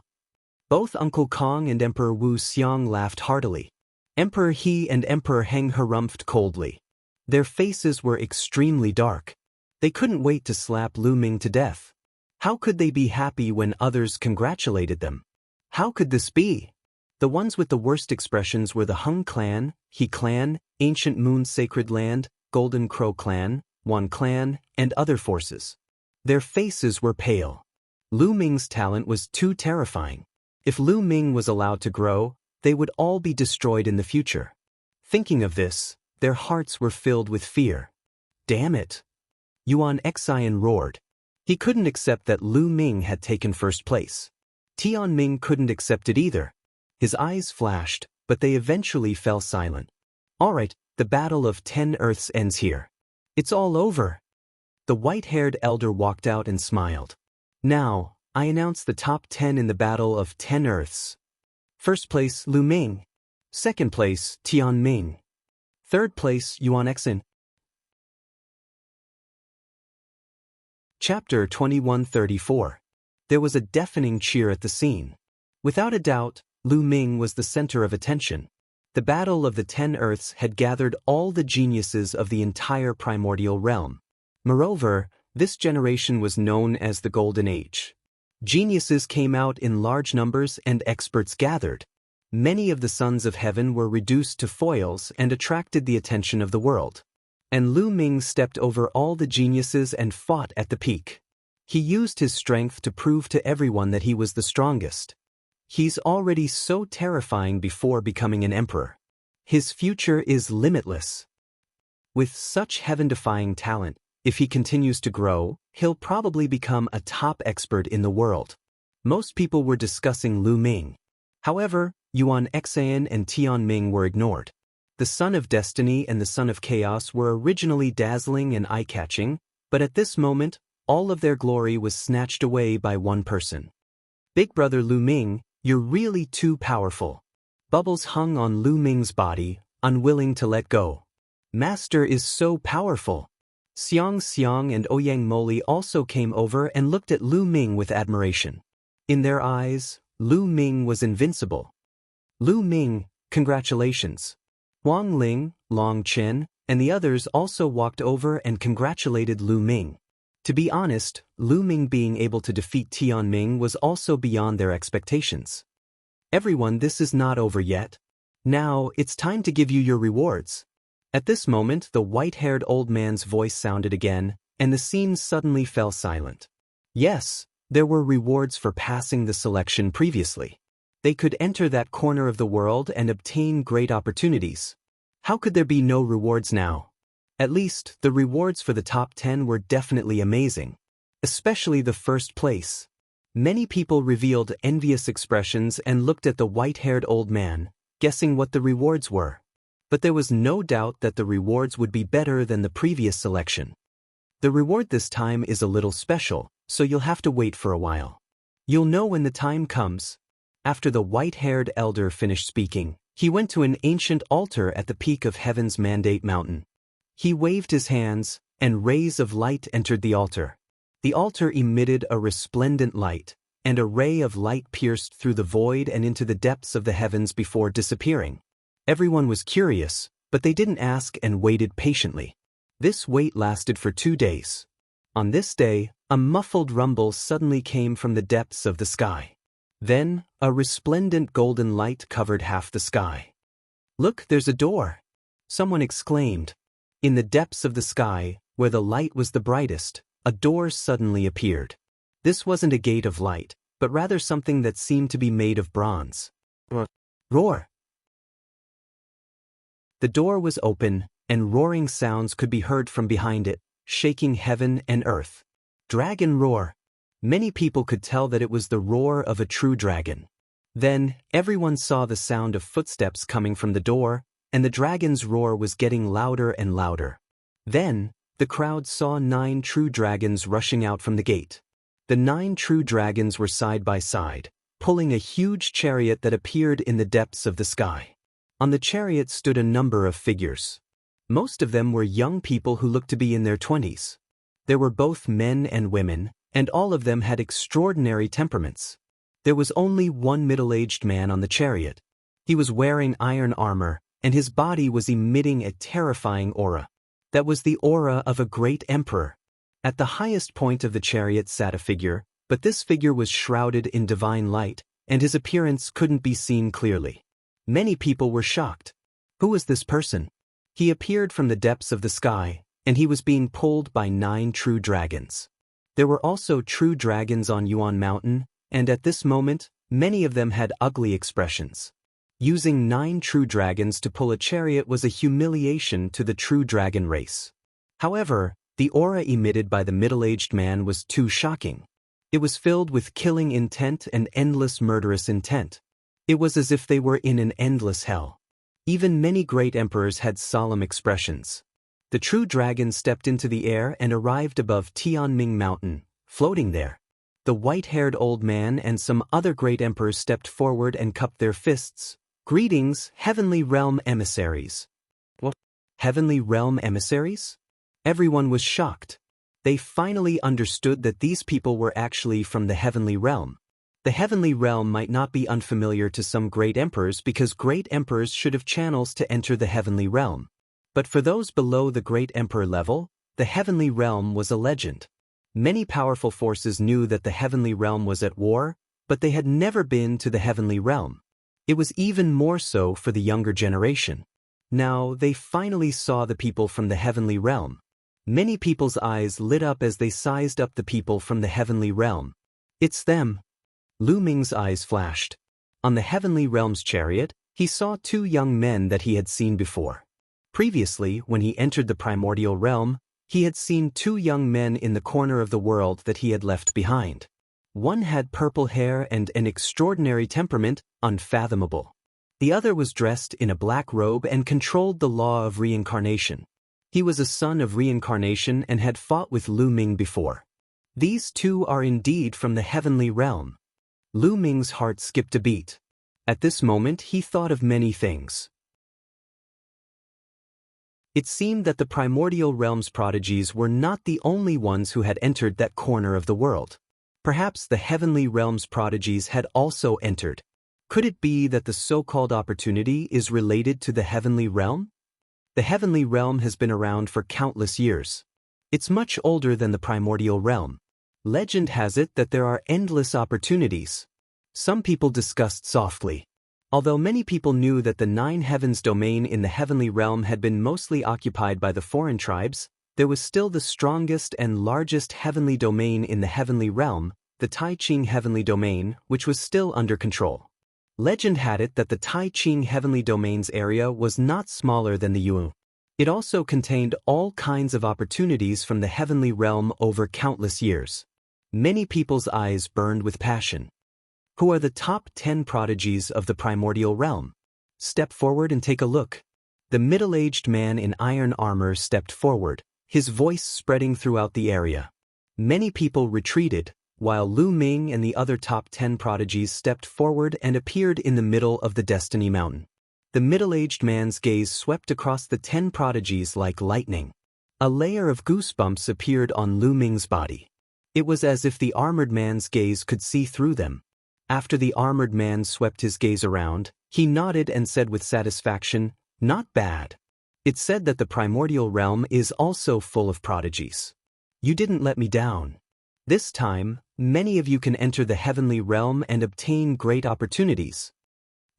Both Uncle Kong and Emperor Wu Xiang laughed heartily. Emperor He and Emperor Heng harumphed coldly. Their faces were extremely dark. They couldn't wait to slap Lu Ming to death. How could they be happy when others congratulated them? How could this be? The ones with the worst expressions were the Heng clan, He clan, Ancient Moon Sacred Land, Golden Crow clan, Wan clan, and other forces. Their faces were pale. Lu Ming's talent was too terrifying. If Lu Ming was allowed to grow, they would all be destroyed in the future. Thinking of this, their hearts were filled with fear. Damn it! Yuan Xian roared. He couldn't accept that Lu Ming had taken first place. Tian Ming couldn't accept it either. His eyes flashed, but they eventually fell silent. Alright, the Battle of 10 Earths ends here. It's all over. The white-haired elder walked out and smiled. Now, I announce the top 10 in the Battle of 10 Earths. First place, Lu Ming. Second place, Tian Ming. Third place, Yuan Xian. Chapter 2134. There was a deafening cheer at the scene. Without a doubt, Lu Ming was the center of attention. The Battle of the 10 Earths had gathered all the geniuses of the entire primordial realm. Moreover, this generation was known as the Golden Age. Geniuses came out in large numbers and experts gathered. Many of the sons of heaven were reduced to foils and attracted the attention of the world. And Lu Ming stepped over all the geniuses and fought at the peak. He used his strength to prove to everyone that he was the strongest. He's already so terrifying before becoming an emperor. His future is limitless. With such heaven-defying talent, if he continues to grow, he'll probably become a top expert in the world. Most people were discussing Lu Ming. However, Yuan Xian and Tian Ming were ignored. The Son of Destiny and the Son of Chaos were originally dazzling and eye-catching, but at this moment, all of their glory was snatched away by one person. Big Brother Lu Ming, you're really too powerful. Bubbles hung on Lu Ming's body, unwilling to let go. Master is so powerful. Xiang and Ouyang Moli also came over and looked at Lu Ming with admiration. In their eyes, Lu Ming was invincible. Lu Ming, congratulations. Huang Ling, Long Qin, and the others also walked over and congratulated Lu Ming. To be honest, Lu Ming being able to defeat Tian Ming was also beyond their expectations. Everyone, this is not over yet. Now, it's time to give you your rewards. At this moment, the white-haired old man's voice sounded again, and the scene suddenly fell silent. Yes, there were rewards for passing the selection previously. They could enter that corner of the world and obtain great opportunities. How could there be no rewards now? At least, the rewards for the top 10 were definitely amazing. Especially the first place. Many people revealed envious expressions and looked at the white-haired old man, guessing what the rewards were. But there was no doubt that the rewards would be better than the previous selection. The reward this time is a little special, so you'll have to wait for a while. You'll know when the time comes. After the white-haired elder finished speaking, he went to an ancient altar at the peak of Heaven's Mandate Mountain. He waved his hands, and rays of light entered the altar. The altar emitted a resplendent light, and a ray of light pierced through the void and into the depths of the heavens before disappearing. Everyone was curious, but they didn't ask and waited patiently. This wait lasted for 2 days. On this day, a muffled rumble suddenly came from the depths of the sky. Then, a resplendent golden light covered half the sky. "Look, there's a door!" someone exclaimed. In the depths of the sky, where the light was the brightest, a door suddenly appeared. This wasn't a gate of light, but rather something that seemed to be made of bronze. Roar! The door was open, and roaring sounds could be heard from behind it, shaking heaven and earth. Dragon roar! Many people could tell that it was the roar of a true dragon. Then, everyone saw the sound of footsteps coming from the door, and the dragon's roar was getting louder and louder. Then, the crowd saw 9 true dragons rushing out from the gate. The 9 true dragons were side by side, pulling a huge chariot that appeared in the depths of the sky. On the chariot stood a number of figures. Most of them were young people who looked to be in their 20s. There were both men and women, and all of them had extraordinary temperaments. There was only one middle-aged man on the chariot. He was wearing iron armor, and his body was emitting a terrifying aura. That was the aura of a great emperor. At the highest point of the chariot sat a figure, but this figure was shrouded in divine light, and his appearance couldn't be seen clearly. Many people were shocked. Who was this person? He appeared from the depths of the sky, and he was being pulled by 9 true dragons. There were also true dragons on Yuan Mountain, and at this moment, many of them had ugly expressions. Using 9 true dragons to pull a chariot was a humiliation to the true dragon race. However, the aura emitted by the middle-aged man was too shocking. It was filled with killing intent and endless murderous intent. It was as if they were in an endless hell. Even many great emperors had solemn expressions. The true dragon stepped into the air and arrived above Tianming Mountain, floating there. The white-haired old man and some other great emperors stepped forward and cupped their fists. Greetings, Heavenly Realm emissaries. What? Heavenly Realm emissaries? Everyone was shocked. They finally understood that these people were actually from the Heavenly Realm. The Heavenly Realm might not be unfamiliar to some great emperors because great emperors should have channels to enter the Heavenly Realm. But for those below the great emperor level, the Heavenly Realm was a legend. Many powerful forces knew that the Heavenly Realm was at war, but they had never been to the Heavenly Realm. It was even more so for the younger generation. Now, they finally saw the people from the Heavenly Realm. Many people's eyes lit up as they sized up the people from the Heavenly Realm. It's them. Lu Ming's eyes flashed. On the Heavenly Realm's chariot, he saw 2 young men that he had seen before. Previously, when he entered the primordial realm, he had seen 2 young men in the corner of the world that he had left behind. One had purple hair and an extraordinary temperament, unfathomable. The other was dressed in a black robe and controlled the law of reincarnation. He was a son of reincarnation and had fought with Lu Ming before. These 2 are indeed from the Heavenly Realm. Lu Ming's heart skipped a beat. At this moment he thought of many things. It seemed that the primordial realm's prodigies were not the only ones who had entered that corner of the world. Perhaps the Heavenly Realm's prodigies had also entered. Could it be that the so-called opportunity is related to the Heavenly Realm? The Heavenly Realm has been around for countless years. It's much older than the primordial realm. Legend has it that there are endless opportunities. Some people discussed softly. Although many people knew that the 9 heavens domain in the Heavenly Realm had been mostly occupied by the foreign tribes, there was still the strongest and largest heavenly domain in the Heavenly Realm, the Tai Ching Heavenly Domain, which was still under control. Legend had it that the Tai Ching Heavenly Domain's area was not smaller than the Jianghu. It also contained all kinds of opportunities from the Heavenly Realm over countless years. Many people's eyes burned with passion. Who are the top 10 prodigies of the primordial realm? Step forward and take a look. The middle-aged man in iron armor stepped forward, his voice spreading throughout the area. Many people retreated, while Lu Ming and the other top 10 prodigies stepped forward and appeared in the middle of the Destiny Mountain. The middle-aged man's gaze swept across the 10 prodigies like lightning. A layer of goosebumps appeared on Lu Ming's body. It was as if the armored man's gaze could see through them. After the armored man swept his gaze around, he nodded and said with satisfaction, "Not bad." It said that the primordial realm is also full of prodigies. You didn't let me down. This time, many of you can enter the heavenly realm and obtain great opportunities.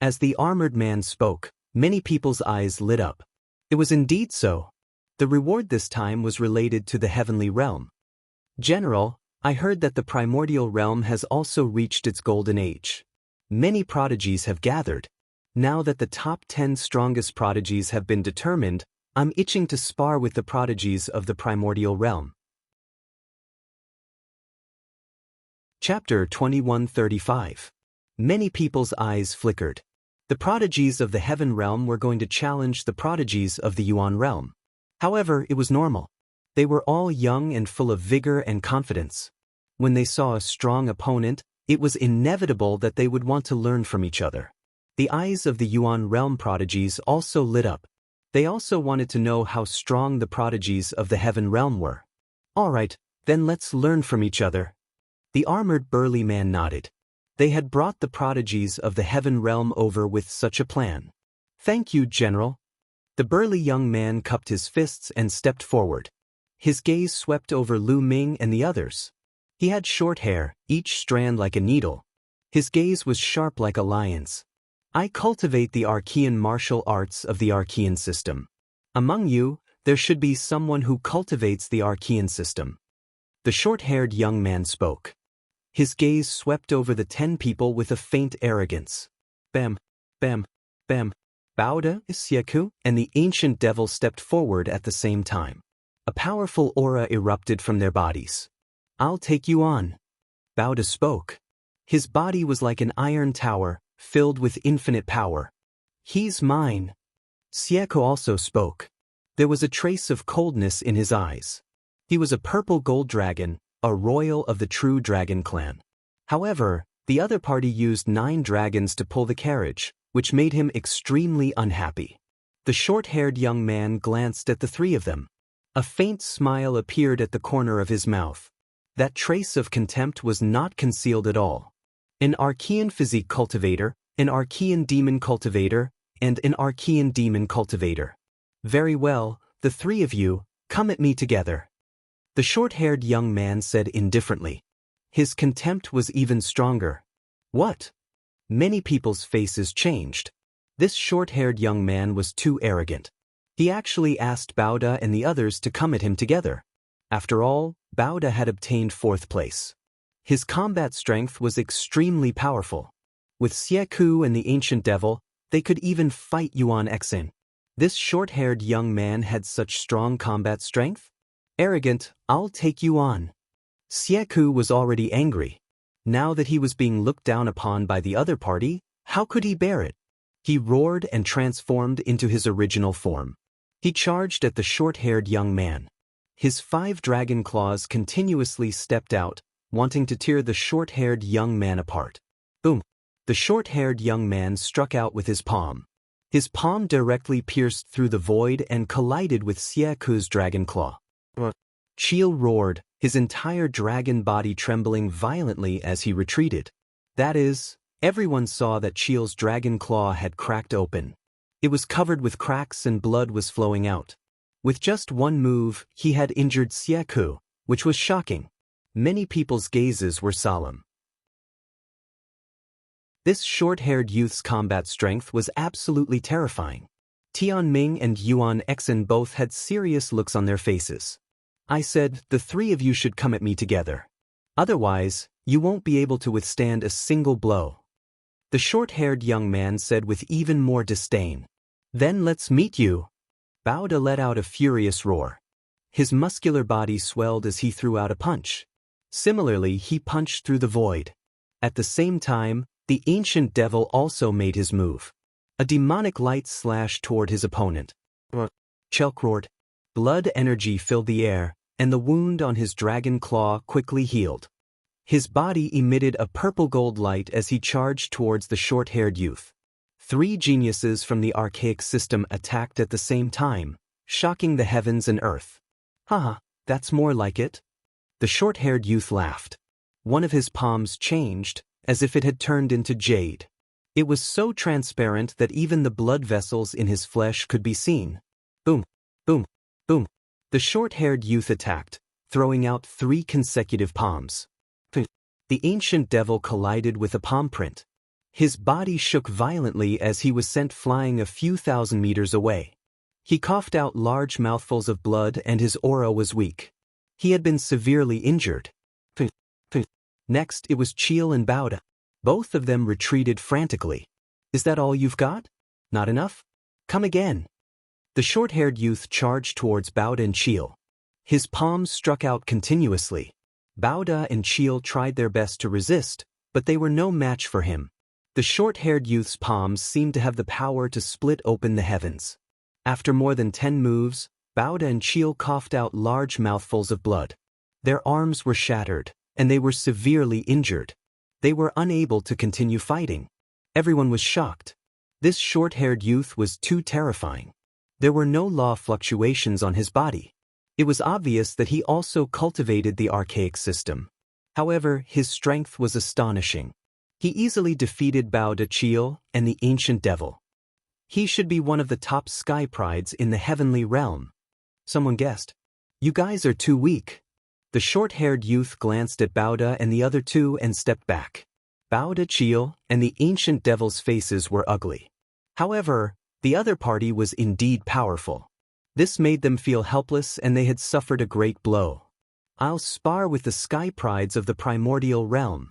As the armored man spoke, many people's eyes lit up. It was indeed so. The reward this time was related to the heavenly realm. General, I heard that the primordial realm has also reached its golden age. Many prodigies have gathered. Now that the top 10 strongest prodigies have been determined, I'm itching to spar with the prodigies of the primordial realm. Chapter 2135. Many people's eyes flickered. The prodigies of the heaven realm were going to challenge the prodigies of the Yuan realm. However, it was normal. They were all young and full of vigor and confidence. When they saw a strong opponent, it was inevitable that they would want to learn from each other. The eyes of the Yuan realm prodigies also lit up. They also wanted to know how strong the prodigies of the heaven realm were. All right, then let's learn from each other. The armored burly man nodded. They had brought the prodigies of the heaven realm over with such a plan. Thank you, General. The burly young man cupped his fists and stepped forward. His gaze swept over Lu Ming and the others. He had short hair, each strand like a needle. His gaze was sharp like a lion's. I cultivate the Archean martial arts of the Archean system. Among you, there should be someone who cultivates the Archean system. The short-haired young man spoke. His gaze swept over the 10 people with a faint arrogance. Bam, bam, bam. Baoda, Xiaku, and the ancient devil stepped forward at the same time. A powerful aura erupted from their bodies. I'll take you on. Baoda spoke. His body was like an iron tower, filled with infinite power. He's mine. Xiaku also spoke. There was a trace of coldness in his eyes. He was a purple gold dragon, a royal of the true dragon clan. However, the other party used 9 dragons to pull the carriage, which made him extremely unhappy. The short-haired young man glanced at the 3 of them. A faint smile appeared at the corner of his mouth. That trace of contempt was not concealed at all. An Archean physique cultivator, an Archean demon cultivator, and an Archean demon cultivator. Very well, the 3 of you, come at me together. The short-haired young man said indifferently. His contempt was even stronger. What? Many people's faces changed. This short-haired young man was too arrogant. He actually asked Baoda and the others to come at him together. After all, Baoda had obtained 4th place. His combat strength was extremely powerful. With Xiaku and the ancient devil, they could even fight Yuan Exin. This short-haired young man had such strong combat strength? Arrogant, I'll take you on. Xiaku was already angry. Now that he was being looked down upon by the other party, how could he bear it? He roared and transformed into his original form. He charged at the short-haired young man. His 5 dragon claws continuously stepped out, wanting to tear the short-haired young man apart. Boom! The short-haired young man struck out with his palm. His palm directly pierced through the void and collided with Xiaku's dragon claw. Chiel roared, his entire dragon body trembling violently as he retreated. That is, everyone saw that Chiel's dragon claw had cracked open. It was covered with cracks and blood was flowing out. With just one move, he had injured Xiaku, which was shocking. Many people's gazes were solemn. This short-haired youth's combat strength was absolutely terrifying. Tianming and Yuan Exin both had serious looks on their faces. I said, the 3 of you should come at me together. Otherwise, you won't be able to withstand a single blow. The short-haired young man said with even more disdain. Then let's meet you. Baoda let out a furious roar. His muscular body swelled as he threw out a punch. Similarly, he punched through the void. At the same time, the ancient devil also made his move. A demonic light slashed toward his opponent. Chelk roared. Blood energy filled the air, and the wound on his dragon claw quickly healed. His body emitted a purple gold light as he charged towards the short-haired youth. 3 geniuses from the archaic system attacked at the same time, shocking the heavens and earth. Haha, that's more like it. The short-haired youth laughed. One of his palms changed, as if it had turned into jade. It was so transparent that even the blood vessels in his flesh could be seen. Boom, boom, boom. The short-haired youth attacked, throwing out 3 consecutive palms. The ancient devil collided with a palm print. His body shook violently as he was sent flying a few thousand meters away. He coughed out large mouthfuls of blood and his aura was weak. He had been severely injured. Next, it was Chiel and Bauda. Both of them retreated frantically. Is that all you've got? Not enough? Come again. The short-haired youth charged towards Bauda and Chiel. His palms struck out continuously. Bauda and Chiel tried their best to resist, but they were no match for him. The short-haired youth's palms seemed to have the power to split open the heavens. After more than 10 moves, Bauda and Chiel coughed out large mouthfuls of blood. Their arms were shattered, and they were severely injured. They were unable to continue fighting. Everyone was shocked. This short-haired youth was too terrifying. There were no law fluctuations on his body. It was obvious that he also cultivated the archaic system. However, his strength was astonishing. He easily defeated Bauda Chiel and the ancient devil. He should be one of the top sky prides in the heavenly realm. Someone guessed. You guys are too weak. The short-haired youth glanced at Bauda and the other two and stepped back. Bauda Chiel and the ancient devil's faces were ugly. However, the other party was indeed powerful. This made them feel helpless and they had suffered a great blow. I'll spar with the sky prides of the primordial realm.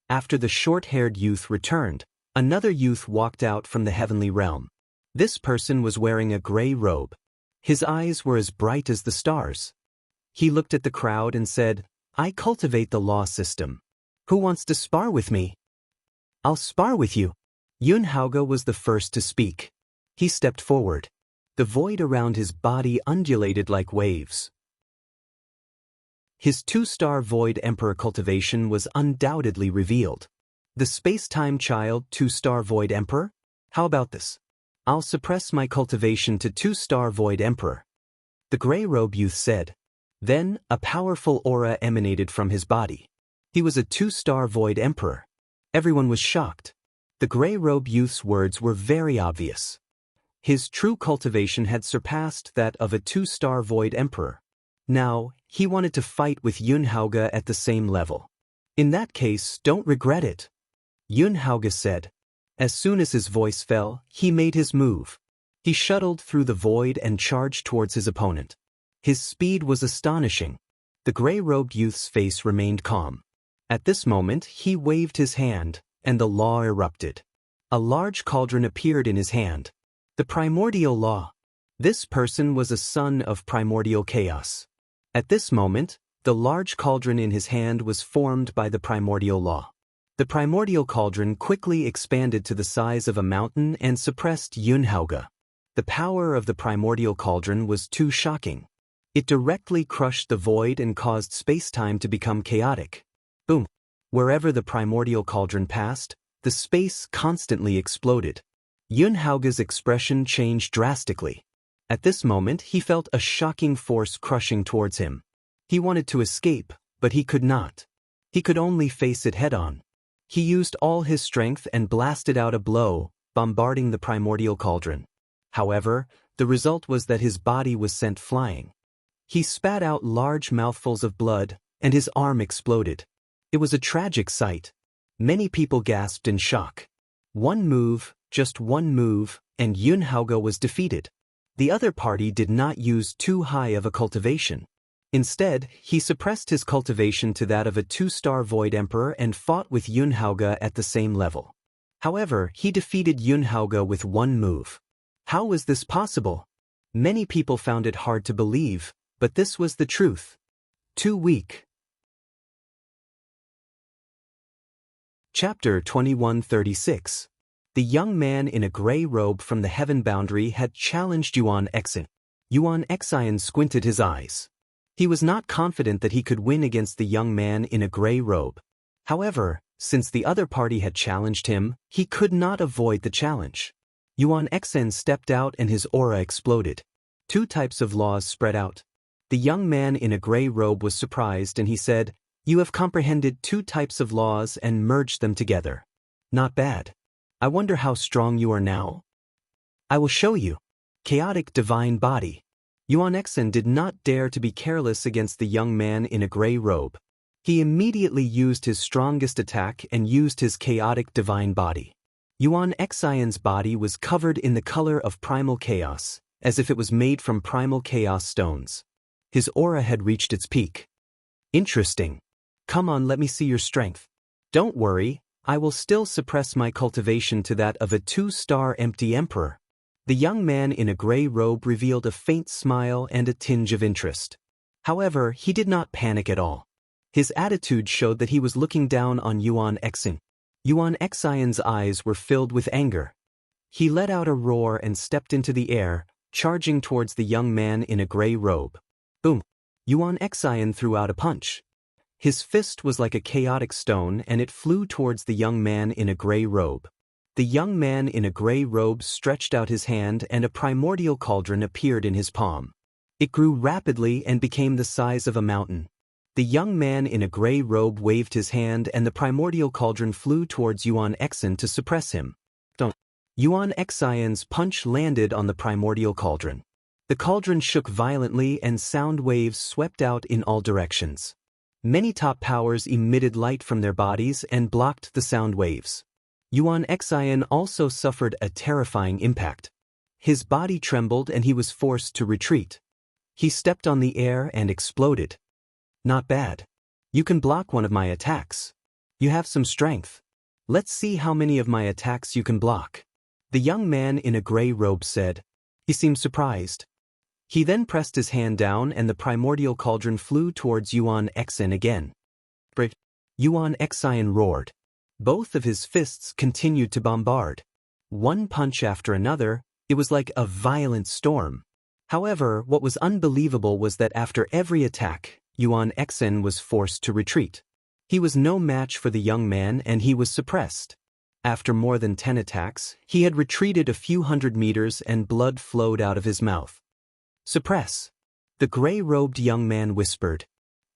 After the short-haired youth returned, another youth walked out from the heavenly realm. This person was wearing a gray robe. His eyes were as bright as the stars. He looked at the crowd and said, I cultivate the law system. Who wants to spar with me? I'll spar with you. Yunhauge was the first to speak. He stepped forward. The void around his body undulated like waves. His 2-star Void Emperor cultivation was undoubtedly revealed. The space-time child 2-star Void Emperor? How about this? I'll suppress my cultivation to 2-star Void Emperor. The gray robe youth said. Then, a powerful aura emanated from his body. He was a 2-star Void Emperor. Everyone was shocked. The gray robe youth's words were very obvious. His true cultivation had surpassed that of a 2-star Void Emperor. Now, he wanted to fight with Yunhauge at the same level. In that case, don't regret it. Yunhauge said. As soon as his voice fell, he made his move. He shuttled through the void and charged towards his opponent. His speed was astonishing. The gray-robed youth's face remained calm. At this moment, he waved his hand, and the law erupted. A large cauldron appeared in his hand. The primordial law. This person was a son of primordial chaos. At this moment, the large cauldron in his hand was formed by the primordial law. The primordial cauldron quickly expanded to the size of a mountain and suppressed Yunhauge. The power of the primordial cauldron was too shocking. It directly crushed the void and caused space-time to become chaotic. Boom! Wherever the primordial cauldron passed, the space constantly exploded. Yunhauge's expression changed drastically. At this moment, he felt a shocking force crushing towards him. He wanted to escape, but he could not. He could only face it head-on. He used all his strength and blasted out a blow, bombarding the primordial cauldron. However, the result was that his body was sent flying. He spat out large mouthfuls of blood, and his arm exploded. It was a tragic sight. Many people gasped in shock. One move, just one move, and Yunhauge was defeated. The other party did not use too high of a cultivation. Instead, he suppressed his cultivation to that of a 2-star Void Emperor and fought with Yunhauge at the same level. However, he defeated Yunhauge with one move. How was this possible? Many people found it hard to believe, but this was the truth. Too weak. Chapter 2136. The young man in a gray robe from the heaven boundary had challenged Yuan Exin. Yuan Exin squinted his eyes. He was not confident that he could win against the young man in a gray robe. However, since the other party had challenged him, he could not avoid the challenge. Yuan Exin stepped out and his aura exploded. 2 types of laws spread out. The young man in a gray robe was surprised and he said, "You have comprehended 2 types of laws and merged them together. Not bad. I wonder how strong you are now. I will show you." Chaotic divine body. Yuan Exin did not dare to be careless against the young man in a gray robe. He immediately used his strongest attack and used his chaotic divine body. Yuan Exin's body was covered in the color of primal chaos, as if it was made from primal chaos stones. His aura had reached its peak. Interesting. Come on, let me see your strength. Don't worry, I will still suppress my cultivation to that of a 2-star empty emperor. The young man in a gray robe revealed a faint smile and a tinge of interest. However, he did not panic at all. His attitude showed that he was looking down on Yuan Xing. Yuan Xion's eyes were filled with anger. He let out a roar and stepped into the air, charging towards the young man in a gray robe. Boom! Yuan Xion threw out a punch. His fist was like a chaotic stone and it flew towards the young man in a gray robe. The young man in a gray robe stretched out his hand and a primordial cauldron appeared in his palm. It grew rapidly and became the size of a mountain. The young man in a gray robe waved his hand and the primordial cauldron flew towards Yuan Xion to suppress him. Yuan Xion's punch landed on the primordial cauldron. The cauldron shook violently and sound waves swept out in all directions. Many top powers emitted light from their bodies and blocked the sound waves. Yuan Xion also suffered a terrifying impact. His body trembled and he was forced to retreat. He stepped on the air and exploded. Not bad. You can block one of my attacks. You have some strength. Let's see how many of my attacks you can block. The young man in a gray robe said. He seemed surprised. He then pressed his hand down and the primordial cauldron flew towards Yuan Xion again. Yuan Xion roared. Both of his fists continued to bombard. One punch after another, it was like a violent storm. However, what was unbelievable was that after every attack, Yuan Xion was forced to retreat. He was no match for the young man and he was suppressed. After more than 10 attacks, he had retreated a few hundred meters and blood flowed out of his mouth. Suppress. The gray-robed young man whispered.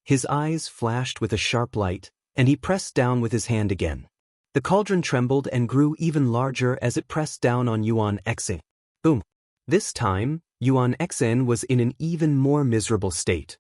His eyes flashed with a sharp light, and he pressed down with his hand again. The cauldron trembled and grew even larger as it pressed down on Yuan Xion. Boom. This time, Yuan Xion was in an even more miserable state.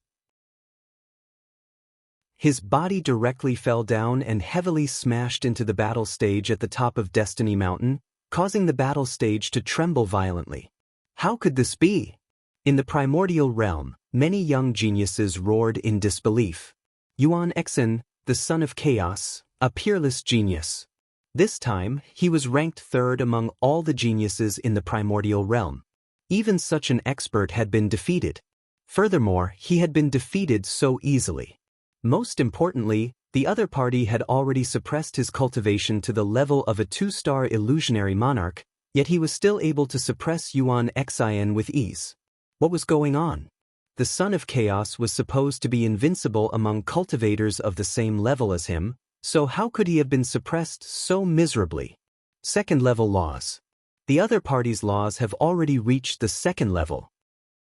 His body directly fell down and heavily smashed into the battle stage at the top of Destiny Mountain, causing the battle stage to tremble violently. How could this be? In the primordial realm, many young geniuses roared in disbelief. Yuan Xion, the son of chaos, a peerless genius. This time, he was ranked third among all the geniuses in the primordial realm. Even such an expert had been defeated. Furthermore, he had been defeated so easily. Most importantly, the other party had already suppressed his cultivation to the level of a 2-star illusionary monarch, yet he was still able to suppress Yuan Xion with ease. What was going on? The son of chaos was supposed to be invincible among cultivators of the same level as him, so how could he have been suppressed so miserably? Second-level laws. The other party's laws have already reached the second level.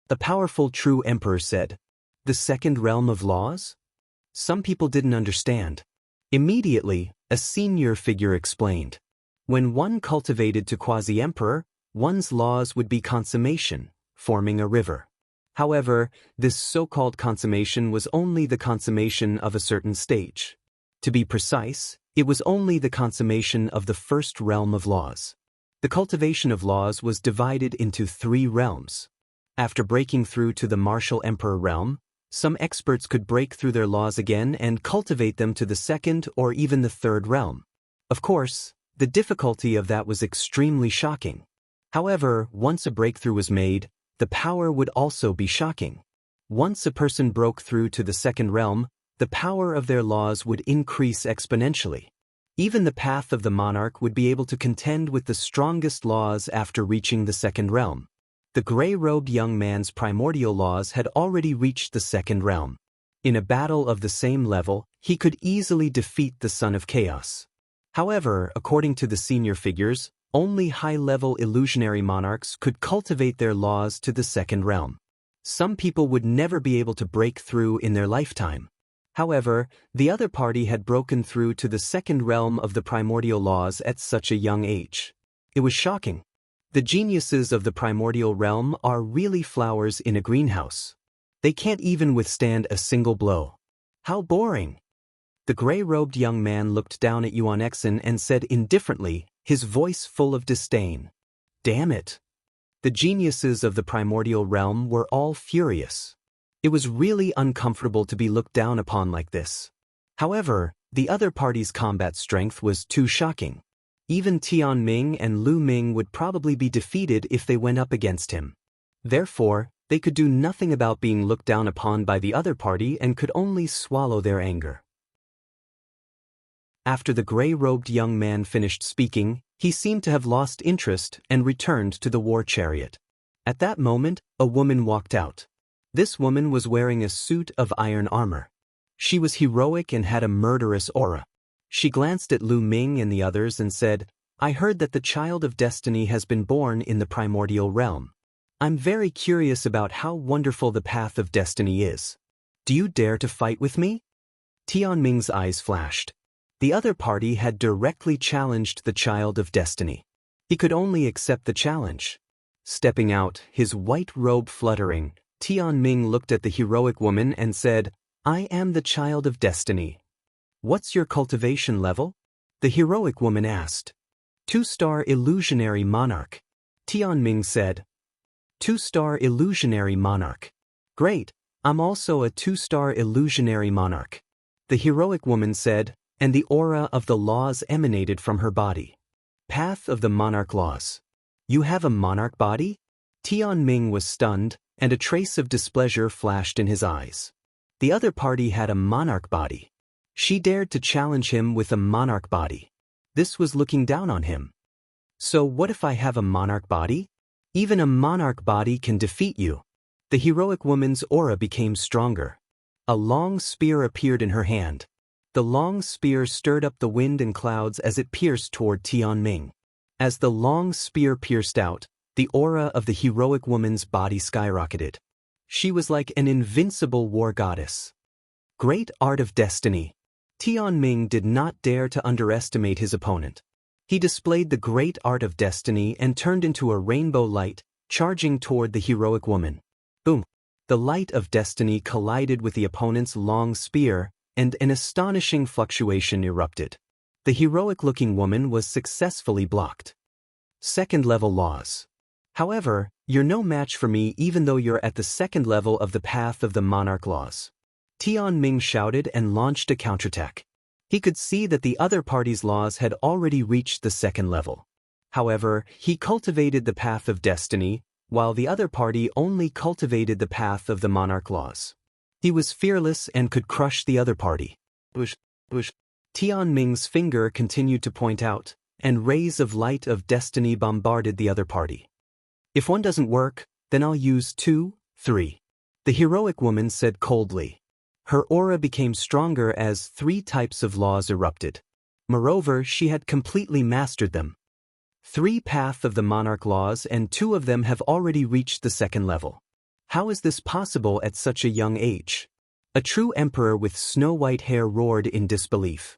The powerful true emperor said. The second realm of laws? Some people didn't understand. Immediately, a senior figure explained. When one cultivated to quasi-emperor, one's laws would be consummation, forming a river. However, this so-called consummation was only the consummation of a certain stage. To be precise, it was only the consummation of the first realm of laws. The cultivation of laws was divided into 3 realms. After breaking through to the martial emperor realm, some experts could break through their laws again and cultivate them to the second or even the third realm. Of course, the difficulty of that was extremely shocking. However, once a breakthrough was made, the power would also be shocking. Once a person broke through to the second realm, the power of their laws would increase exponentially. Even the path of the monarch would be able to contend with the strongest laws after reaching the second realm. The gray-robed young man's primordial laws had already reached the second realm. In a battle of the same level, he could easily defeat the son of chaos. However, according to the senior figures, only high-level illusionary monarchs could cultivate their laws to the second realm. Some people would never be able to break through in their lifetime. However, the other party had broken through to the second realm of the primordial laws at such a young age. It was shocking. The geniuses of the primordial realm are really flowers in a greenhouse. They can't even withstand a single blow. How boring! The gray-robed young man looked down at Yuan Xion and said indifferently, his voice full of disdain. Damn it! The geniuses of the primordial realm were all furious. It was really uncomfortable to be looked down upon like this. However, the other party's combat strength was too shocking. Even Tian Ming and Lu Ming would probably be defeated if they went up against him. Therefore, they could do nothing about being looked down upon by the other party and could only swallow their anger. After the gray-robed young man finished speaking, he seemed to have lost interest and returned to the war chariot. At that moment, a woman walked out. This woman was wearing a suit of iron armor. She was heroic and had a murderous aura. She glanced at Lu Ming and the others and said, "I heard that the child of destiny has been born in the primordial realm. I'm very curious about how wonderful the path of destiny is. Do you dare to fight with me?" Tian Ming's eyes flashed. The other party had directly challenged the child of destiny. He could only accept the challenge. Stepping out, his white robe fluttering, Tian Ming looked at the heroic woman and said, "I am the child of destiny. What's your cultivation level?" The heroic woman asked. 2-star illusionary monarch. Tian Ming said, 2-star illusionary monarch. Great, I'm also a 2-star illusionary monarch. The heroic woman said, and the aura of the laws emanated from her body. Path of the monarch laws. You have a monarch body? Tian Ming was stunned, and a trace of displeasure flashed in his eyes. The other party had a monarch body. She dared to challenge him with a monarch body. This was looking down on him. So what if I have a monarch body? Even a monarch body can defeat you. The heroic woman's aura became stronger. A long spear appeared in her hand. The long spear stirred up the wind and clouds as it pierced toward Tian Ming. As the long spear pierced out, the aura of the heroic woman's body skyrocketed. She was like an invincible war goddess. Great art of destiny. Tian Ming did not dare to underestimate his opponent. He displayed the great art of destiny and turned into a rainbow light, charging toward the heroic woman. Boom! The light of destiny collided with the opponent's long spear, and an astonishing fluctuation erupted. The heroic-looking woman was successfully blocked. Second-level laws. However, you're no match for me even though you're at the second level of the path of the monarch laws. Tian Ming shouted and launched a counterattack. He could see that the other party's laws had already reached the second level. However, he cultivated the path of destiny, while the other party only cultivated the path of the monarch laws. He was fearless and could crush the other party. Bush. Tian Ming's finger continued to point out, and rays of light of destiny bombarded the other party. If one doesn't work, then I'll use 2, 3. The heroic woman said coldly. Her aura became stronger as 3 types of laws erupted. Moreover, she had completely mastered them. 3 path of the monarch laws and 2 of them have already reached the second level. How is this possible at such a young age? A true emperor with snow-white hair roared in disbelief.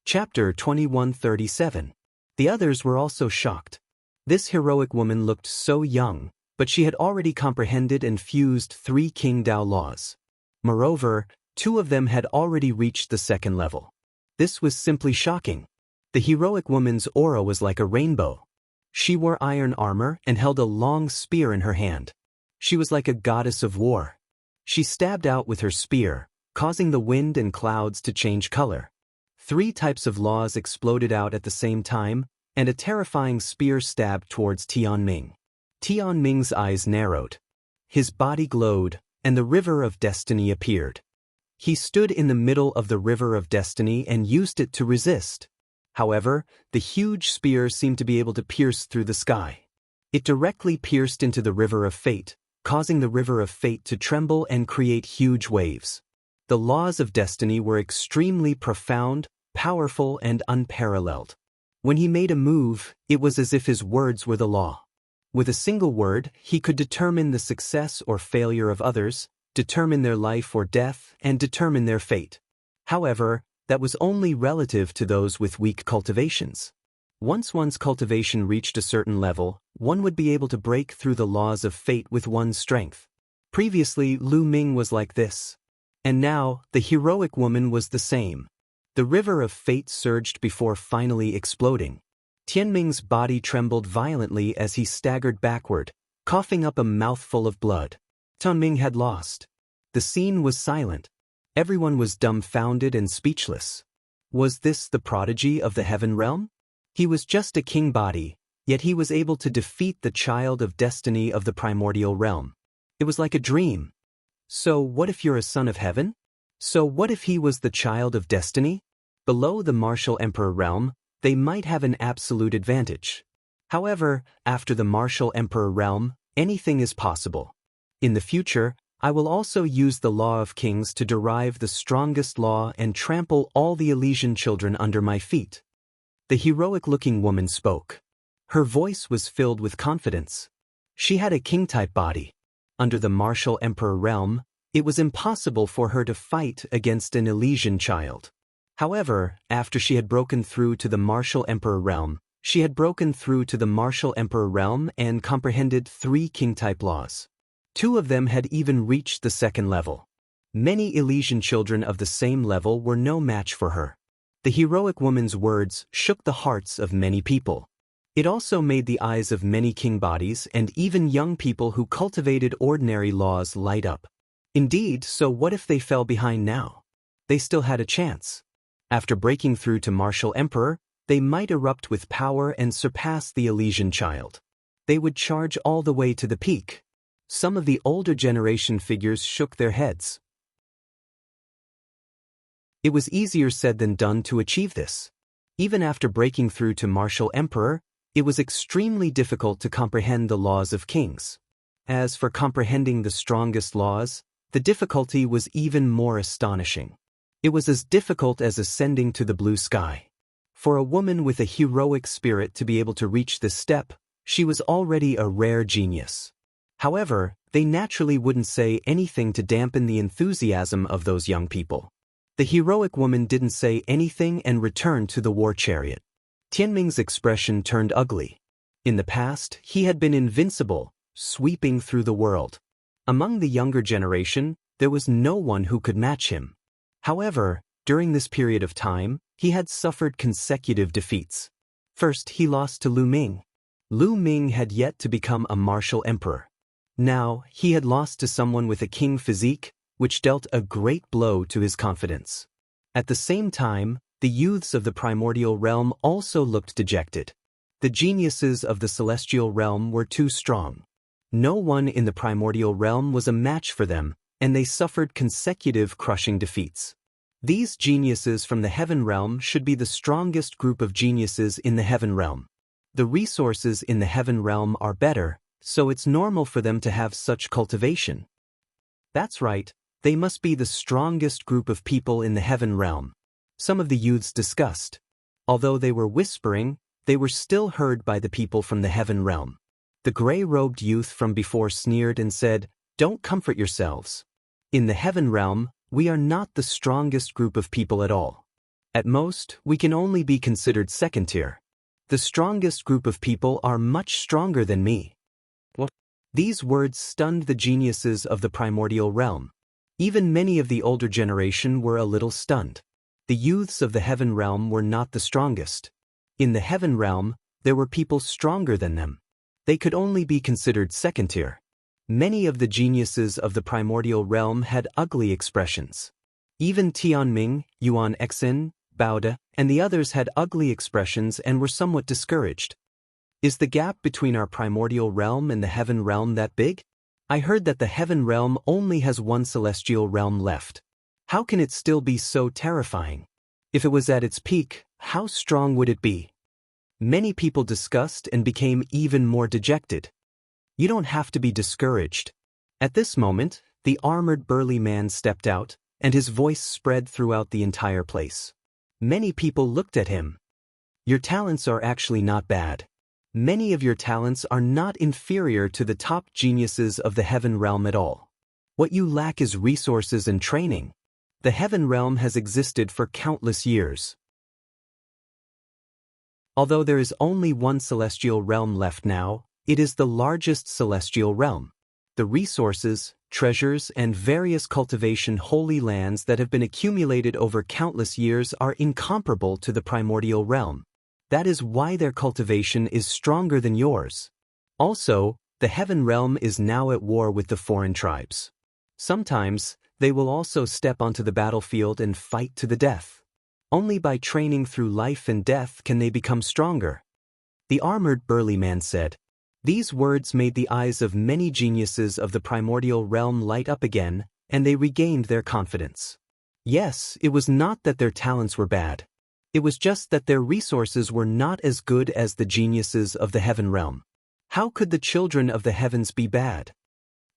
Chapter 2137. The others were also shocked. This heroic woman looked so young, but she had already comprehended and fused 3 King Dao laws. Moreover, 2 of them had already reached the second level. This was simply shocking. The heroic woman's aura was like a rainbow. She wore iron armor and held a long spear in her hand. She was like a goddess of war. She stabbed out with her spear, causing the wind and clouds to change color. 3 types of laws exploded out at the same time, and a terrifying spear stabbed towards Tian Ming. Tian Ming's eyes narrowed. His body glowed, and the river of destiny appeared. He stood in the middle of the river of destiny and used it to resist. However, the huge spear seemed to be able to pierce through the sky. It directly pierced into the river of fate, causing the river of fate to tremble and create huge waves. The laws of destiny were extremely profound, powerful, and unparalleled. When he made a move, it was as if his words were the law. With a single word, he could determine the success or failure of others, determine their life or death, and determine their fate. However, that was only relative to those with weak cultivations. Once one's cultivation reached a certain level, one would be able to break through the laws of fate with one's strength. Previously, Lu Ming was like this. And now, the heroic woman was the same. The river of fate surged before finally exploding. Tianming's body trembled violently as he staggered backward, coughing up a mouthful of blood. Tianming had lost. The scene was silent. Everyone was dumbfounded and speechless. Was this the prodigy of the heaven realm? He was just a king body, yet he was able to defeat the child of destiny of the primordial realm. It was like a dream. So what if you're a son of heaven? So what if he was the child of destiny? Below the martial emperor realm, they might have an absolute advantage. However, after the martial emperor realm, anything is possible. In the future, I will also use the law of kings to derive the strongest law and trample all the Elysian children under my feet. The heroic-looking woman spoke. Her voice was filled with confidence. She had a king-type body. Under the martial emperor realm, it was impossible for her to fight against an Elysian child. However, after she had broken through to the martial emperor realm, she had broken through to the martial emperor realm and comprehended 3 king-type laws. 2 of them had even reached the 2nd level. Many Elysian children of the same level were no match for her. The heroic woman's words shook the hearts of many people. It also made the eyes of many king bodies and even young people who cultivated ordinary laws light up. Indeed, so what if they fell behind now? They still had a chance. After breaking through to martial emperor, they might erupt with power and surpass the Elysian child. They would charge all the way to the peak. Some of the older generation figures shook their heads. It was easier said than done to achieve this. Even after breaking through to martial emperor, it was extremely difficult to comprehend the laws of kings. As for comprehending the strongest laws, the difficulty was even more astonishing. It was as difficult as ascending to the blue sky. For a woman with a heroic spirit to be able to reach this step, she was already a rare genius. However, they naturally wouldn't say anything to dampen the enthusiasm of those young people. The heroic woman didn't say anything and returned to the war chariot. Tianming's expression turned ugly. In the past, he had been invincible, sweeping through the world. Among the younger generation, there was no one who could match him. However, during this period of time, he had suffered consecutive defeats. First, he lost to Lu Ming. Lu Ming had yet to become a martial emperor. Now, he had lost to someone with a king physique, which dealt a great blow to his confidence. At the same time, the youths of the primordial realm also looked dejected. The geniuses of the celestial realm were too strong. No one in the primordial realm was a match for them, and they suffered consecutive crushing defeats. These geniuses from the heaven realm should be the strongest group of geniuses in the heaven realm. The resources in the heaven realm are better, so it's normal for them to have such cultivation. That's right, they must be the strongest group of people in the heaven realm. Some of the youths discussed. Although they were whispering, they were still heard by the people from the heaven realm. The gray-robed youth from before sneered and said, "Don't comfort yourselves. In the heaven realm, we are not the strongest group of people at all. At most, we can only be considered second tier. The strongest group of people are much stronger than me." What? These words stunned the geniuses of the primordial realm. Even many of the older generation were a little stunned. The youths of the heaven realm were not the strongest. In the heaven realm, there were people stronger than them. They could only be considered second tier. Many of the geniuses of the primordial realm had ugly expressions. Even Tianming, Yuan Exin, Baoda, and the others had ugly expressions and were somewhat discouraged. Is the gap between our primordial realm and the heaven realm that big? I heard that the heaven realm only has one celestial realm left. How can it still be so terrifying? If it was at its peak, how strong would it be? Many people discussed and became even more dejected. You don't have to be discouraged. At this moment, the armored burly man stepped out, and his voice spread throughout the entire place. Many people looked at him. Your talents are actually not bad. Many of your talents are not inferior to the top geniuses of the heaven realm at all. What you lack is resources and training. The heaven realm has existed for countless years. Although there is only one celestial realm left now, it is the largest celestial realm. The resources, treasures, and various cultivation holy lands that have been accumulated over countless years are incomparable to the primordial realm. That is why their cultivation is stronger than yours. Also, the heaven realm is now at war with the foreign tribes. Sometimes, they will also step onto the battlefield and fight to the death. Only by training through life and death can they become stronger. The armored burly man said. These words made the eyes of many geniuses of the primordial realm light up again, and they regained their confidence. Yes, it was not that their talents were bad. It was just that their resources were not as good as the geniuses of the heaven realm. How could the children of the heavens be bad?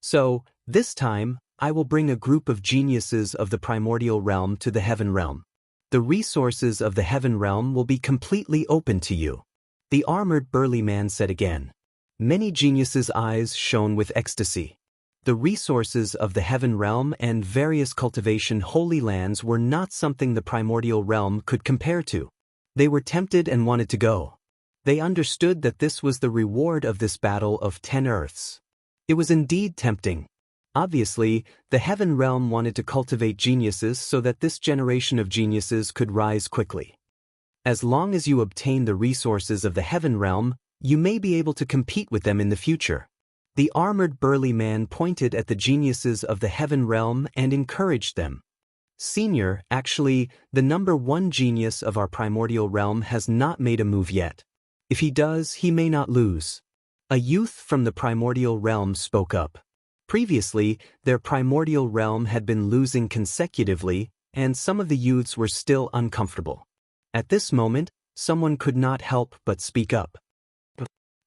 So, this time, I will bring a group of geniuses of the primordial realm to the heaven realm. The resources of the heaven realm will be completely open to you. The armored burly man said again. Many geniuses' eyes shone with ecstasy. The resources of the heaven realm and various cultivation holy lands were not something the primordial realm could compare to. They were tempted and wanted to go. They understood that this was the reward of this battle of 10 earths. It was indeed tempting. Obviously, the heaven realm wanted to cultivate geniuses so that this generation of geniuses could rise quickly. As long as you obtain the resources of the heaven realm, you may be able to compete with them in the future. The armored burly man pointed at the geniuses of the heaven realm and encouraged them. Senior, actually, the number one genius of our primordial realm has not made a move yet. If he does, he may not lose. A youth from the primordial realm spoke up. Previously, their primordial realm had been losing consecutively, and some of the youths were still uncomfortable. At this moment, someone could not help but speak up.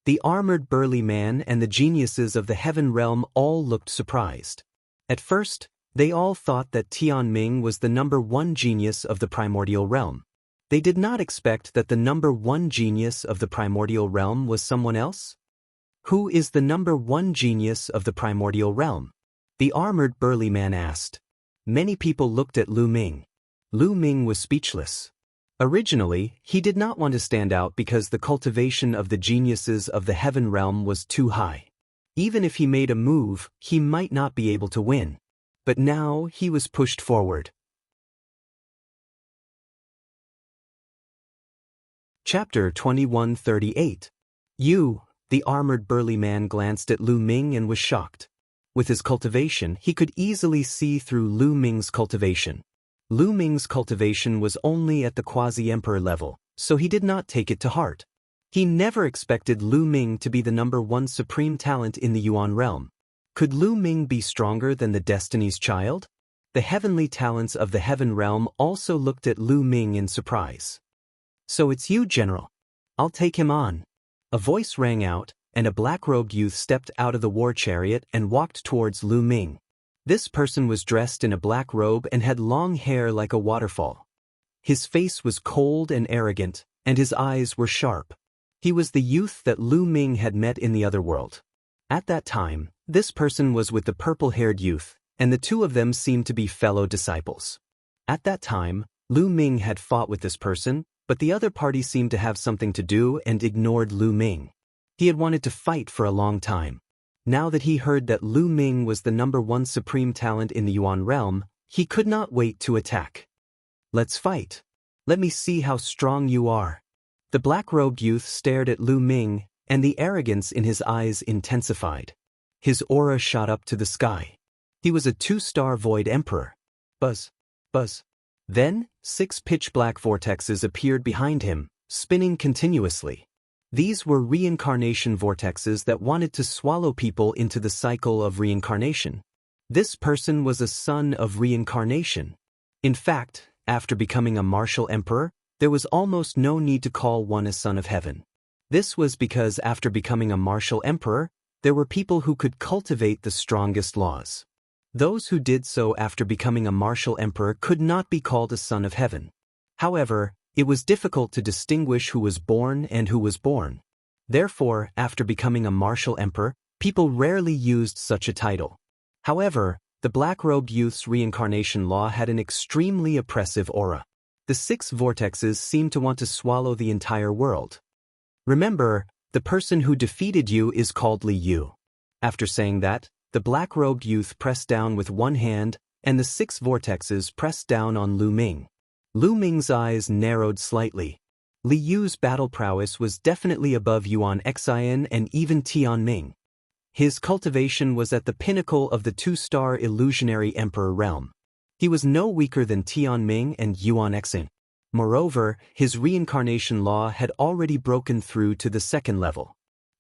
The armored burly man and the geniuses of the heaven realm all looked surprised. At first, they all thought that Tianming was the number one genius of the primordial realm. They did not expect that the number one genius of the primordial realm was someone else. Who is the number one genius of the primordial realm? The armored burly man asked. Many people looked at Lu Ming. Lu Ming was speechless. Originally, he did not want to stand out because the cultivation of the geniuses of the heaven realm was too high. Even if he made a move, he might not be able to win. But now he was pushed forward. Chapter 2138. The armored burly man glanced at Lu Ming and was shocked. With his cultivation, he could easily see through Lu Ming's cultivation. Lu Ming's cultivation was only at the quasi-emperor level, so he did not take it to heart. He never expected Lu Ming to be the number one supreme talent in the Yuan realm. Could Lu Ming be stronger than the Destiny's Child? The heavenly talents of the heaven realm also looked at Lu Ming in surprise. So it's you, General. I'll take him on. A voice rang out, and a black-robed youth stepped out of the war chariot and walked towards Lu Ming. This person was dressed in a black robe and had long hair like a waterfall. His face was cold and arrogant, and his eyes were sharp. He was the youth that Lu Ming had met in the other world. At that time, this person was with the purple-haired youth, and the two of them seemed to be fellow disciples. At that time, Lu Ming had fought with this person, but the other party seemed to have something to do and ignored Lu Ming. He had wanted to fight for a long time. Now that he heard that Lu Ming was the number one supreme talent in the Yuan realm, he could not wait to attack. Let's fight. Let me see how strong you are. The black-robed youth stared at Lu Ming, and the arrogance in his eyes intensified. His aura shot up to the sky. He was a 2-star void emperor. Buzz, buzz. Then, 6 pitch-black vortexes appeared behind him, spinning continuously. These were reincarnation vortexes that wanted to swallow people into the cycle of reincarnation. This person was a son of reincarnation. In fact, after becoming a martial emperor, there was almost no need to call one a son of heaven. This was because after becoming a martial emperor, there were people who could cultivate the strongest laws. Those who did so after becoming a martial emperor could not be called a son of heaven. However, it was difficult to distinguish who was born and who was born. Therefore, after becoming a martial emperor, people rarely used such a title. However, the black-robed youth's reincarnation law had an extremely oppressive aura. The 6 vortexes seemed to want to swallow the entire world. Remember, the person who defeated you is called Li Yu. After saying that, the The black-robed youth pressed down with one hand, and the 6 vortexes pressed down on Lu Ming. Lu Ming's eyes narrowed slightly. Li Yu's battle prowess was definitely above Yuan Xian and even Tian Ming. His cultivation was at the pinnacle of the 2-star illusionary emperor realm. He was no weaker than Tian Ming and Yuan Xian. Moreover, his reincarnation law had already broken through to the 2nd level.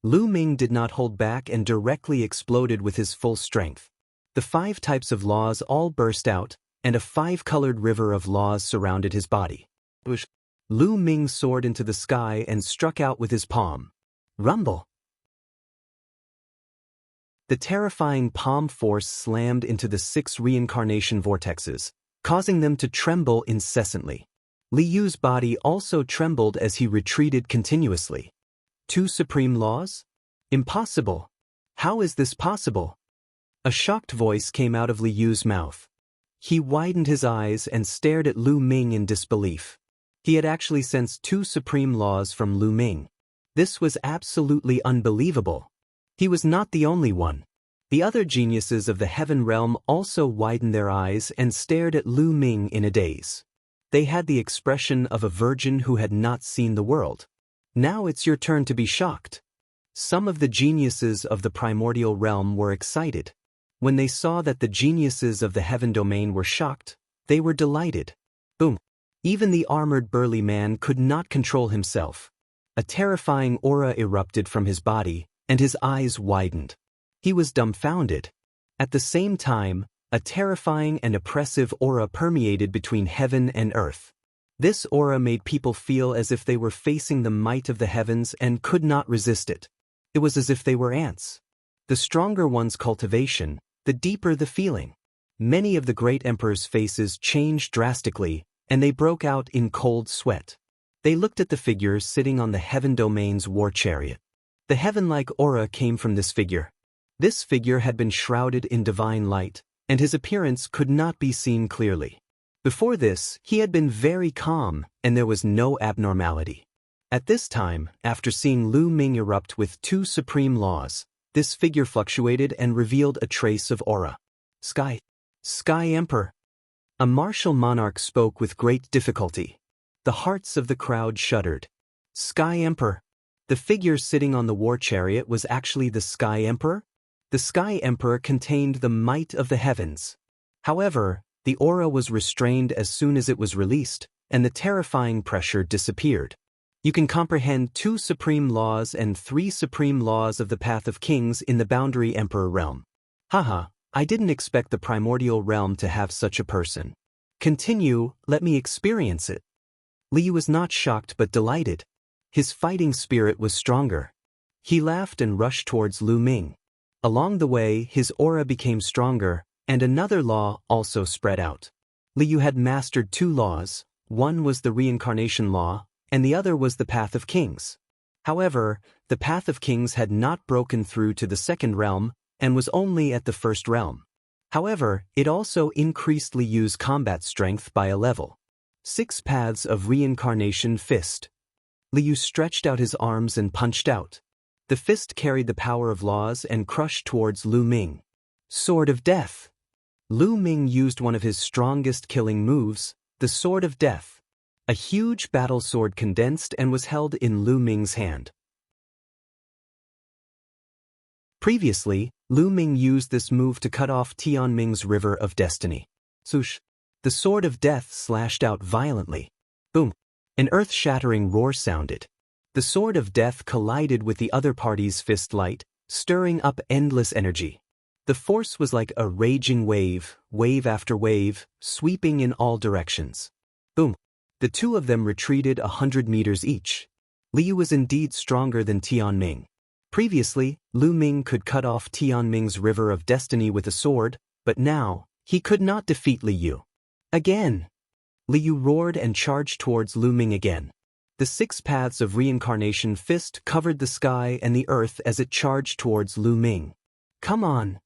Lu Ming did not hold back and directly exploded with his full strength. The 5 types of laws all burst out, and a 5-colored river of laws surrounded his body. Lu Ming soared into the sky and struck out with his palm. Rumble! The terrifying palm force slammed into the 6 reincarnation vortexes, causing them to tremble incessantly. Li Yu's body also trembled as he retreated continuously. 2 supreme laws? Impossible! How is this possible? A shocked voice came out of Li Yu's mouth. He widened his eyes and stared at Lu Ming in disbelief. He had actually sensed 2 supreme laws from Lu Ming. This was absolutely unbelievable. He was not the only one. The other geniuses of the heaven realm also widened their eyes and stared at Lu Ming in a daze. They had the expression of a virgin who had not seen the world. Now it's your turn to be shocked. Some of the geniuses of the primordial realm were excited. When they saw that the geniuses of the heaven domain were shocked, they were delighted. Boom! Even the armored burly man could not control himself. A terrifying aura erupted from his body, and his eyes widened. He was dumbfounded. At the same time, a terrifying and oppressive aura permeated between heaven and earth. This aura made people feel as if they were facing the might of the heavens and could not resist it. It was as if they were ants. The stronger one's cultivation, the deeper the feeling. Many of the great emperor's faces changed drastically, and they broke out in cold sweat. They looked at the figure sitting on the heaven domain's war chariot. The heaven-like aura came from this figure. This figure had been shrouded in divine light, and his appearance could not be seen clearly. Before this, he had been very calm, and there was no abnormality. At this time, after seeing Lu Ming erupt with 2 supreme laws, this figure fluctuated and revealed a trace of aura. Sky Emperor. A martial monarch spoke with great difficulty. The hearts of the crowd shuddered. Sky Emperor. The figure sitting on the war chariot was actually the Sky Emperor? The Sky Emperor contained the might of the heavens. However, the aura was restrained as soon as it was released, and the terrifying pressure disappeared. You can comprehend 2 supreme laws and 3 supreme laws of the Path of Kings in the Boundary Emperor realm. Haha, I didn't expect the primordial realm to have such a person. Continue, let me experience it. Li was not shocked but delighted. His fighting spirit was stronger. He laughed and rushed towards Lu Ming. Along the way, his aura became stronger, and another law also spread out. Li Yu had mastered 2 laws. One was the reincarnation law, and the other was the Path of Kings. However, the Path of Kings had not broken through to the 2nd realm, and was only at the 1st realm. However, it also increased Li Yu's combat strength by a level. 6 paths of reincarnation fist. Li Yu stretched out his arms and punched out. The fist carried the power of laws and crushed towards Lu Ming. Sword of Death. Lu Ming used one of his strongest killing moves, the Sword of Death. A huge battle sword condensed and was held in Lu Ming's hand. Previously, Lu Ming used this move to cut off Tian Ming's River of Destiny. Swoosh! The Sword of Death slashed out violently. Boom! An earth-shattering roar sounded. The Sword of Death collided with the other party's fist light, stirring up endless energy. The force was like a raging wave, wave after wave, sweeping in all directions. Boom! The 2 of them retreated 100 meters each. Li Yu was indeed stronger than Tian Ming. Previously, Lu Ming could cut off Tian Ming's River of Destiny with a sword, but now, he could not defeat Li Yu. Again! Li Yu roared and charged towards Lu Ming again. The 6 paths of reincarnation fist covered the sky and the earth as it charged towards Lu Ming. Come on!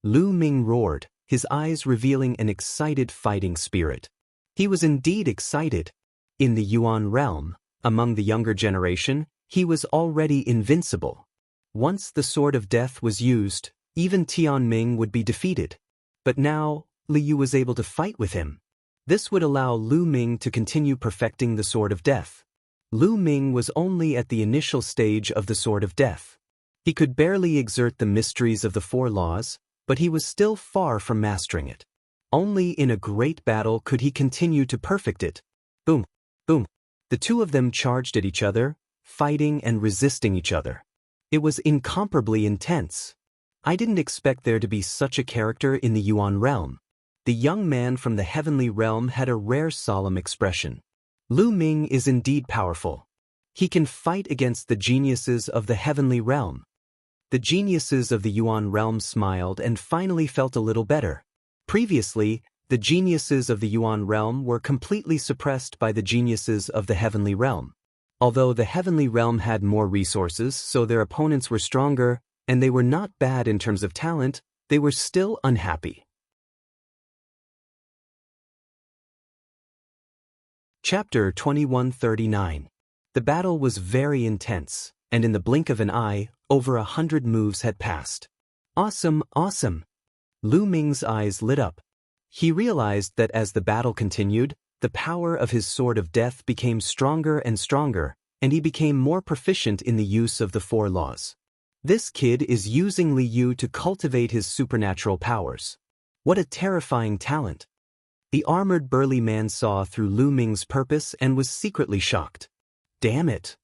Lu Ming roared, his eyes revealing an excited fighting spirit. He was indeed excited. In the Yuan realm, among the younger generation, he was already invincible. Once the Sword of Death was used, Even Tian Ming would be defeated. But now, Li Yu was able to fight with him. This would allow Lu Ming to continue perfecting the Sword of Death. Lu Ming was only at the initial stage of the Sword of Death. He could barely exert the mysteries of the Four Laws, but he was still far from mastering it. Only in a great battle could he continue to perfect it. Boom, boom. The two of them charged at each other, fighting and resisting each other. It was incomparably intense. I didn't expect there to be such a character in the Yuan realm. The young man from the heavenly realm had a rare solemn expression. Lu Ming is indeed powerful. He can fight against the geniuses of the heavenly realm. The geniuses of the Yuan realm smiled and finally felt a little better. Previously, the geniuses of the Yuan realm were completely suppressed by the geniuses of the heavenly realm. Although the heavenly realm had more resources, so their opponents were stronger, and they were not bad in terms of talent, they were still unhappy. Chapter 2139. The battle was very intense, and in the blink of an eye, over 100 moves had passed. Awesome, awesome! Lu Ming's eyes lit up. He realized that as the battle continued, the power of his Sword of Death became stronger and stronger, and he became more proficient in the use of the Four Laws. This kid is using Li Yu to cultivate his supernatural powers. What a terrifying talent! The armored burly man saw through Lu Ming's purpose and was secretly shocked. Damn it!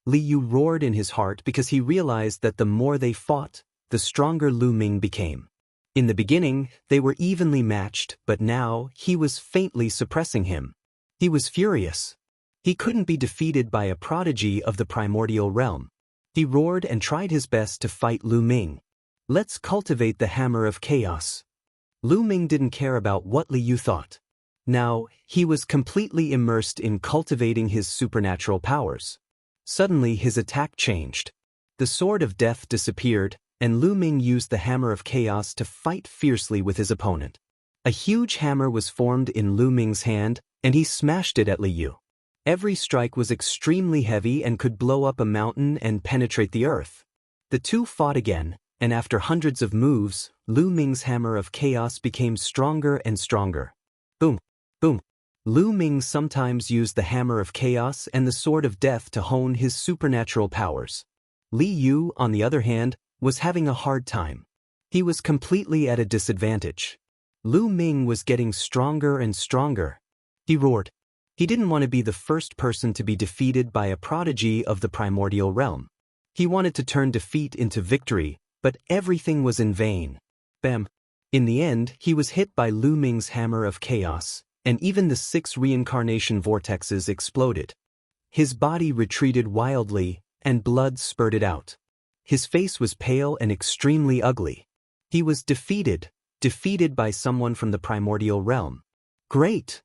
Li Yu roared in his heart because he realized that the more they fought, the stronger Lu Ming became. In the beginning, they were evenly matched, but now he was faintly suppressing him. He was furious. He couldn't be defeated by a prodigy of the primordial realm. He roared and tried his best to fight Lu Ming. Let's cultivate the hammer of chaos. Lu Ming didn't care about what Li Yu thought. Now, he was completely immersed in cultivating his supernatural powers. Suddenly his attack changed. The Sword of Death disappeared, and Lu Ming used the Hammer of Chaos to fight fiercely with his opponent. A huge hammer was formed in Lu Ming's hand, and he smashed it at Li Yu. Every strike was extremely heavy and could blow up a mountain and penetrate the earth. The two fought again, and after hundreds of moves, Lu Ming's Hammer of Chaos became stronger and stronger. Boom, boom. Lu Ming sometimes used the Hammer of Chaos and the Sword of Death to hone his supernatural powers. Li Yu, on the other hand, was having a hard time. He was completely at a disadvantage. Lu Ming was getting stronger and stronger. He roared. He didn't want to be the first person to be defeated by a prodigy of the primordial realm. He wanted to turn defeat into victory, but everything was in vain. Bam! In the end, he was hit by Lu Ming's Hammer of Chaos, and even the 6 reincarnation vortexes exploded. His body retreated wildly, and blood spurted out. His face was pale and extremely ugly. He was defeated by someone from the primordial realm. Great!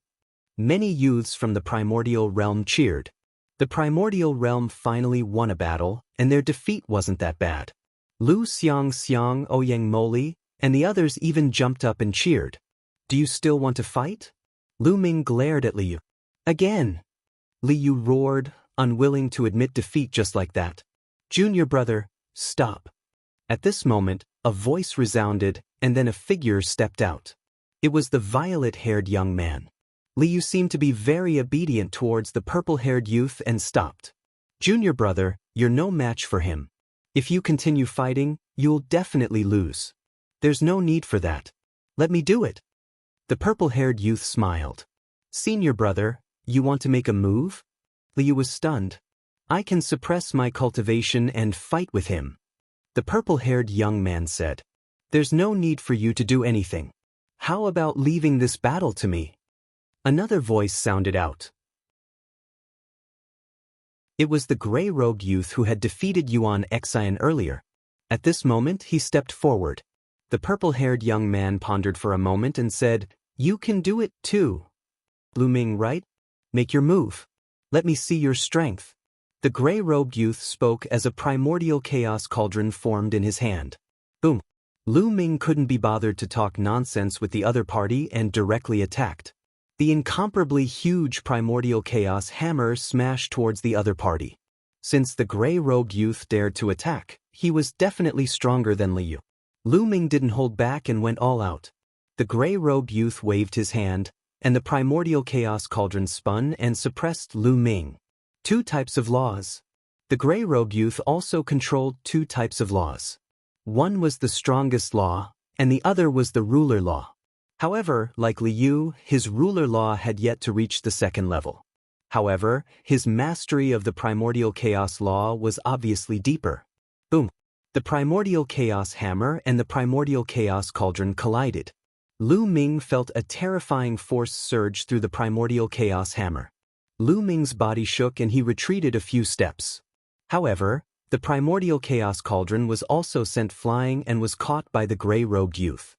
Many youths from the primordial realm cheered. The primordial realm finally won a battle, and their defeat wasn't that bad. Lu Xiang, Ouyang Moli, and the others even jumped up and cheered. Do you still want to fight? Lu Ming glared at Li Yu. Again! Li Yu roared, unwilling to admit defeat just like that. Junior brother, stop. At this moment, a voice resounded, and then a figure stepped out. It was the violet-haired young man. Li Yu seemed to be very obedient towards the purple-haired youth and stopped. Junior brother, you're no match for him. If you continue fighting, you'll definitely lose. There's no need for that. Let me do it. The purple-haired youth smiled. Senior brother, you want to make a move? Li Yu was stunned. I can suppress my cultivation and fight with him. The purple-haired young man said. There's no need for you to do anything. How about leaving this battle to me? Another voice sounded out. It was the gray-robed youth who had defeated Yuan Xian earlier. At this moment, he stepped forward. The purple-haired young man pondered for a moment and said, You can do it too. Lu Ming, right? Make your move. Let me see your strength. The gray-robed youth spoke as a primordial chaos cauldron formed in his hand. Boom. Lu Ming couldn't be bothered to talk nonsense with the other party and directly attacked. The incomparably huge primordial chaos hammer smashed towards the other party. Since the gray-robed youth dared to attack, he was definitely stronger than Li Yu. Lu Ming didn't hold back and went all out. The gray-robed youth waved his hand, and the primordial chaos cauldron spun and suppressed Lu Ming. 2 types of laws. The gray-robed youth also controlled 2 types of laws. One was the strongest law, and the other was the ruler law. However, like Liu, his ruler law had yet to reach the 2nd level. However, his mastery of the primordial chaos law was obviously deeper. Boom! The primordial chaos hammer and the primordial chaos cauldron collided. Lu Ming felt a terrifying force surge through the primordial chaos hammer. Lu Ming's body shook and he retreated a few steps. However, the primordial chaos cauldron was also sent flying and was caught by the gray-robed youth.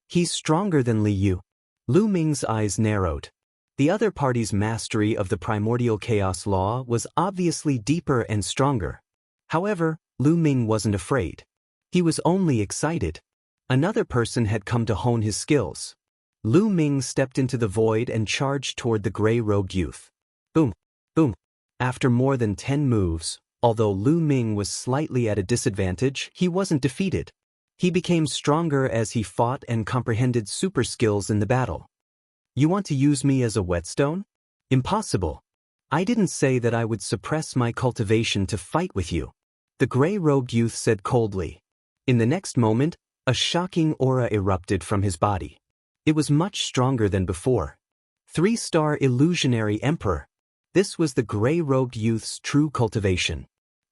He's stronger than Liu. Lu Ming's eyes narrowed. The other party's mastery of the primordial chaos law was obviously deeper and stronger. However, Lu Ming wasn't afraid. He was only excited. Another person had come to hone his skills. Lu Ming stepped into the void and charged toward the gray-robed youth. Boom! Boom! After more than 10 moves, although Lu Ming was slightly at a disadvantage, he wasn't defeated. He became stronger as he fought and comprehended super skills in the battle. You want to use me as a whetstone? Impossible. I didn't say that I would suppress my cultivation to fight with you, the gray-robed youth said coldly. In the next moment, a shocking aura erupted from his body. It was much stronger than before. 3-star illusionary emperor. This was the gray-robed youth's true cultivation.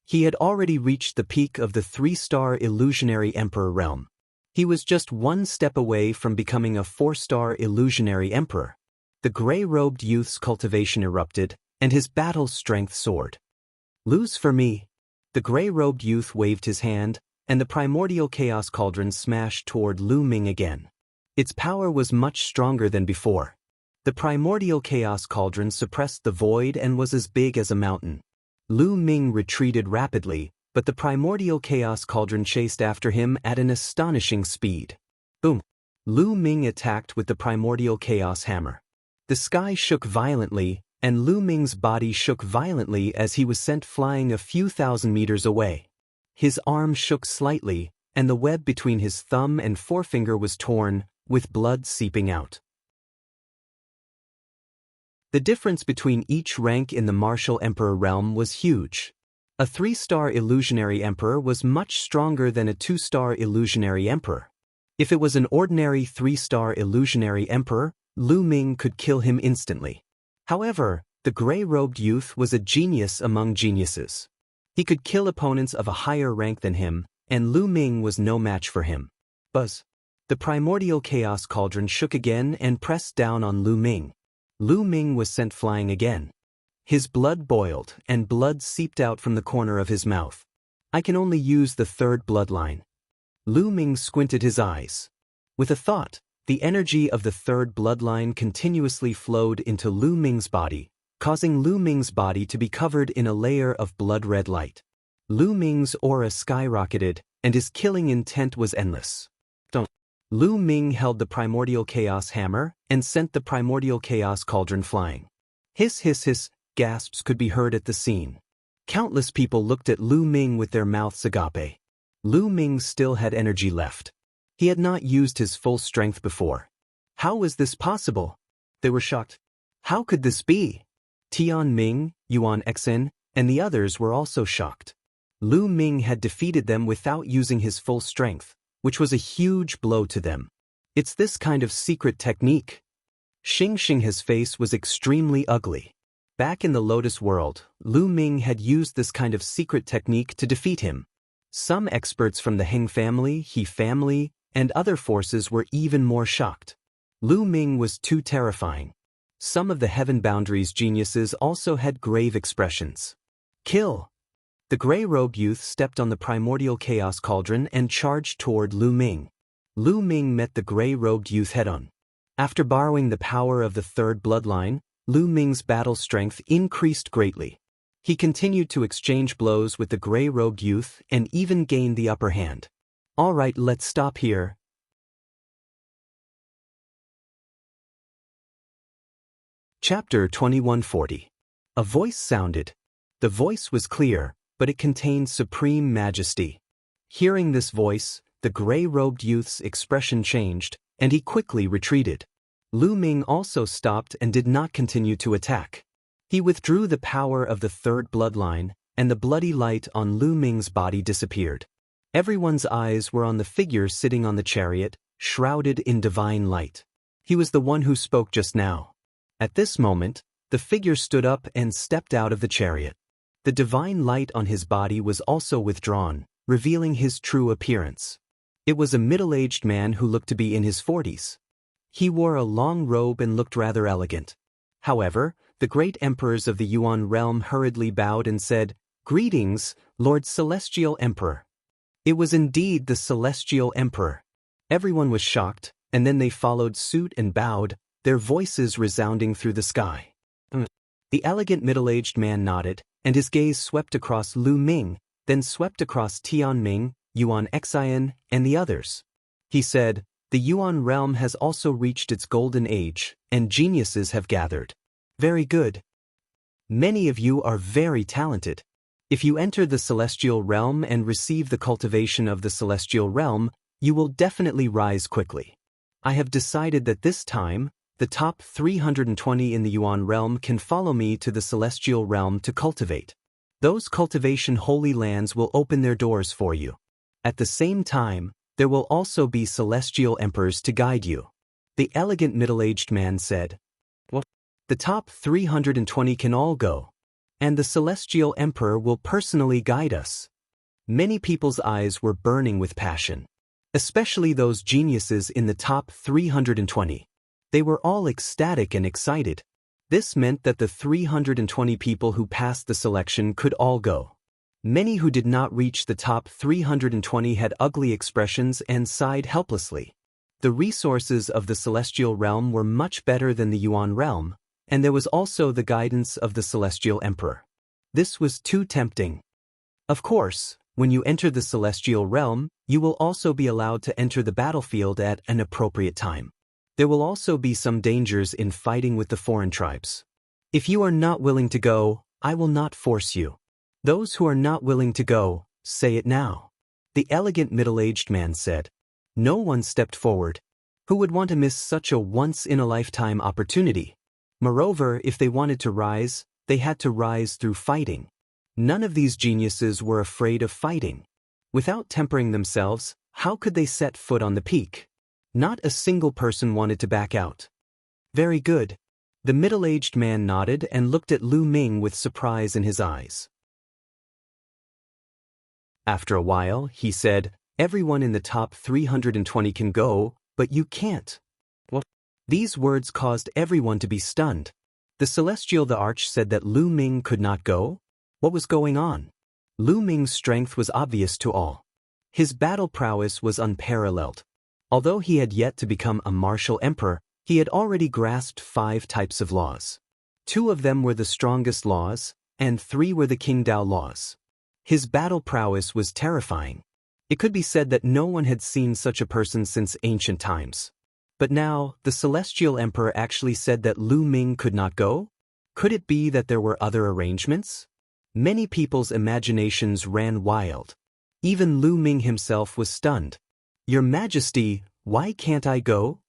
He had already reached the peak of the 3-star illusionary emperor realm. He was just 1 step away from becoming a 4-star illusionary emperor. The gray-robed youth's cultivation erupted, and his battle strength soared. Lose for me. The gray-robed youth waved his hand, and the primordial chaos cauldron smashed toward Lu Ming again. Its power was much stronger than before. The primordial chaos cauldron suppressed the void and was as big as a mountain. Lu Ming retreated rapidly, but the primordial chaos cauldron chased after him at an astonishing speed. Boom! Lu Ming attacked with the primordial chaos hammer. The sky shook violently, and Lu Ming's body shook violently as he was sent flying a few thousand meters away. His arm shook slightly, and the web between his thumb and forefinger was torn, with blood seeping out. The difference between each rank in the martial emperor realm was huge. A 3-star illusionary emperor was much stronger than a 2-star illusionary emperor. If it was an ordinary 3-star illusionary emperor, Lu Ming could kill him instantly. However, the gray-robed youth was a genius among geniuses. He could kill opponents of a higher rank than him, and Lu Ming was no match for him. Buzz! The primordial chaos cauldron shook again and pressed down on Lu Ming. Lu Ming was sent flying again. His blood boiled, and blood seeped out from the corner of his mouth. I can only use the 3rd bloodline. Lu Ming squinted his eyes. With a thought, the energy of the 3rd bloodline continuously flowed into Lu Ming's body, causing Lu Ming's body to be covered in a layer of blood-red light. Lu Ming's aura skyrocketed, and his killing intent was endless. Lu Ming held the primordial chaos hammer and sent the primordial chaos cauldron flying. Hiss hiss hiss, gasps could be heard at the scene. Countless people looked at Lu Ming with their mouths agape. Lu Ming still had energy left. He had not used his full strength before. How was this possible? They were shocked. How could this be? Tian Ming, Yuan Xen, and the others were also shocked. Lu Ming had defeated them without using his full strength, which was a huge blow to them. It's this kind of secret technique. Xing's face was extremely ugly. Back in the Lotus world, Lu Ming had used this kind of secret technique to defeat him. Some experts from the Heng family, He family, and other forces were even more shocked. Lu Ming was too terrifying. Some of the Heaven Boundaries geniuses also had grave expressions. Kill! The gray-robed youth stepped on the primordial chaos cauldron and charged toward Lu Ming. Lu Ming met the gray-robed youth head-on. After borrowing the power of the 3rd bloodline, Lu Ming's battle strength increased greatly. He continued to exchange blows with the gray-robed youth and even gained the upper hand. All right, let's stop here. Chapter 2140. A voice sounded. The voice was clear, but it contained supreme majesty. Hearing this voice, the gray-robed youth's expression changed, and he quickly retreated. Lu Ming also stopped and did not continue to attack. He withdrew the power of the third bloodline, and the bloody light on Lu Ming's body disappeared. Everyone's eyes were on the figure sitting on the chariot, shrouded in divine light. He was the one who spoke just now. At this moment, the figure stood up and stepped out of the chariot. The divine light on his body was also withdrawn, revealing his true appearance. It was a middle-aged man who looked to be in his 40s. He wore a long robe and looked rather elegant. However, the great emperors of the Yuan realm hurriedly bowed and said, "Greetings, Lord Celestial Emperor." It was indeed the Celestial Emperor. Everyone was shocked, and then they followed suit and bowed, their voices resounding through the sky. The elegant middle-aged man nodded, and his gaze swept across Lu Ming, then swept across Tianming, Yuan Xian, and the others. He said, "The Yuan realm has also reached its golden age, and geniuses have gathered. Very good. Many of you are very talented. If you enter the celestial realm and receive the cultivation of the celestial realm, you will definitely rise quickly. I have decided that this time, the top 320 in the Yuan realm can follow me to the celestial realm to cultivate. Those cultivation holy lands will open their doors for you. At the same time, there will also be celestial emperors to guide you." The elegant middle-aged man said, "What? The top 320 can all go, and the celestial emperor will personally guide us." Many people's eyes were burning with passion, especially those geniuses in the top 320. They were all ecstatic and excited. This meant that the 320 people who passed the selection could all go. Many who did not reach the top 320 had ugly expressions and sighed helplessly. The resources of the celestial realm were much better than the Yuan realm, and there was also the guidance of the celestial emperor. This was too tempting. Of course, when you enter the celestial realm, you will also be allowed to enter the battlefield at an appropriate time. There will also be some dangers in fighting with the foreign tribes. If you are not willing to go, I will not force you. Those who are not willing to go, say it now." The elegant middle-aged man said. No one stepped forward. Who would want to miss such a once-in-a-lifetime opportunity? Moreover, if they wanted to rise, they had to rise through fighting. None of these geniuses were afraid of fighting. Without tempering themselves, how could they set foot on the peak? Not a single person wanted to back out. Very good. The middle-aged man nodded and looked at Lu Ming with surprise in his eyes. After a while, he said, "Everyone in the top 320 can go, but you can't." What? These words caused everyone to be stunned. The Celestial the Arch said that Lu Ming could not go? What was going on? Lu Ming's strength was obvious to all. His battle prowess was unparalleled. Although he had yet to become a martial emperor, he had already grasped 5 types of laws. 2 of them were the strongest laws, and 3 were the Qingdao laws. His battle prowess was terrifying. It could be said that no one had seen such a person since ancient times. But now, the Celestial Emperor actually said that Lu Ming could not go? Could it be that there were other arrangements? Many people's imaginations ran wild. Even Lu Ming himself was stunned. "Your Majesty, why can't I go?"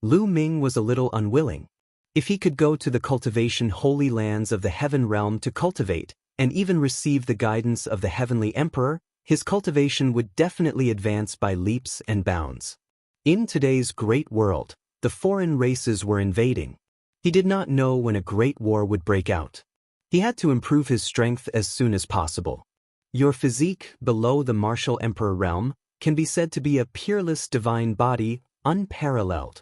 Lu Ming was a little unwilling. If he could go to the cultivation holy lands of the heaven realm to cultivate, and even receive the guidance of the heavenly emperor, his cultivation would definitely advance by leaps and bounds. In today's great world, the foreign races were invading. He did not know when a great war would break out. He had to improve his strength as soon as possible. Your physique, below the martial emperor realm, can be said to be a peerless divine body, unparalleled.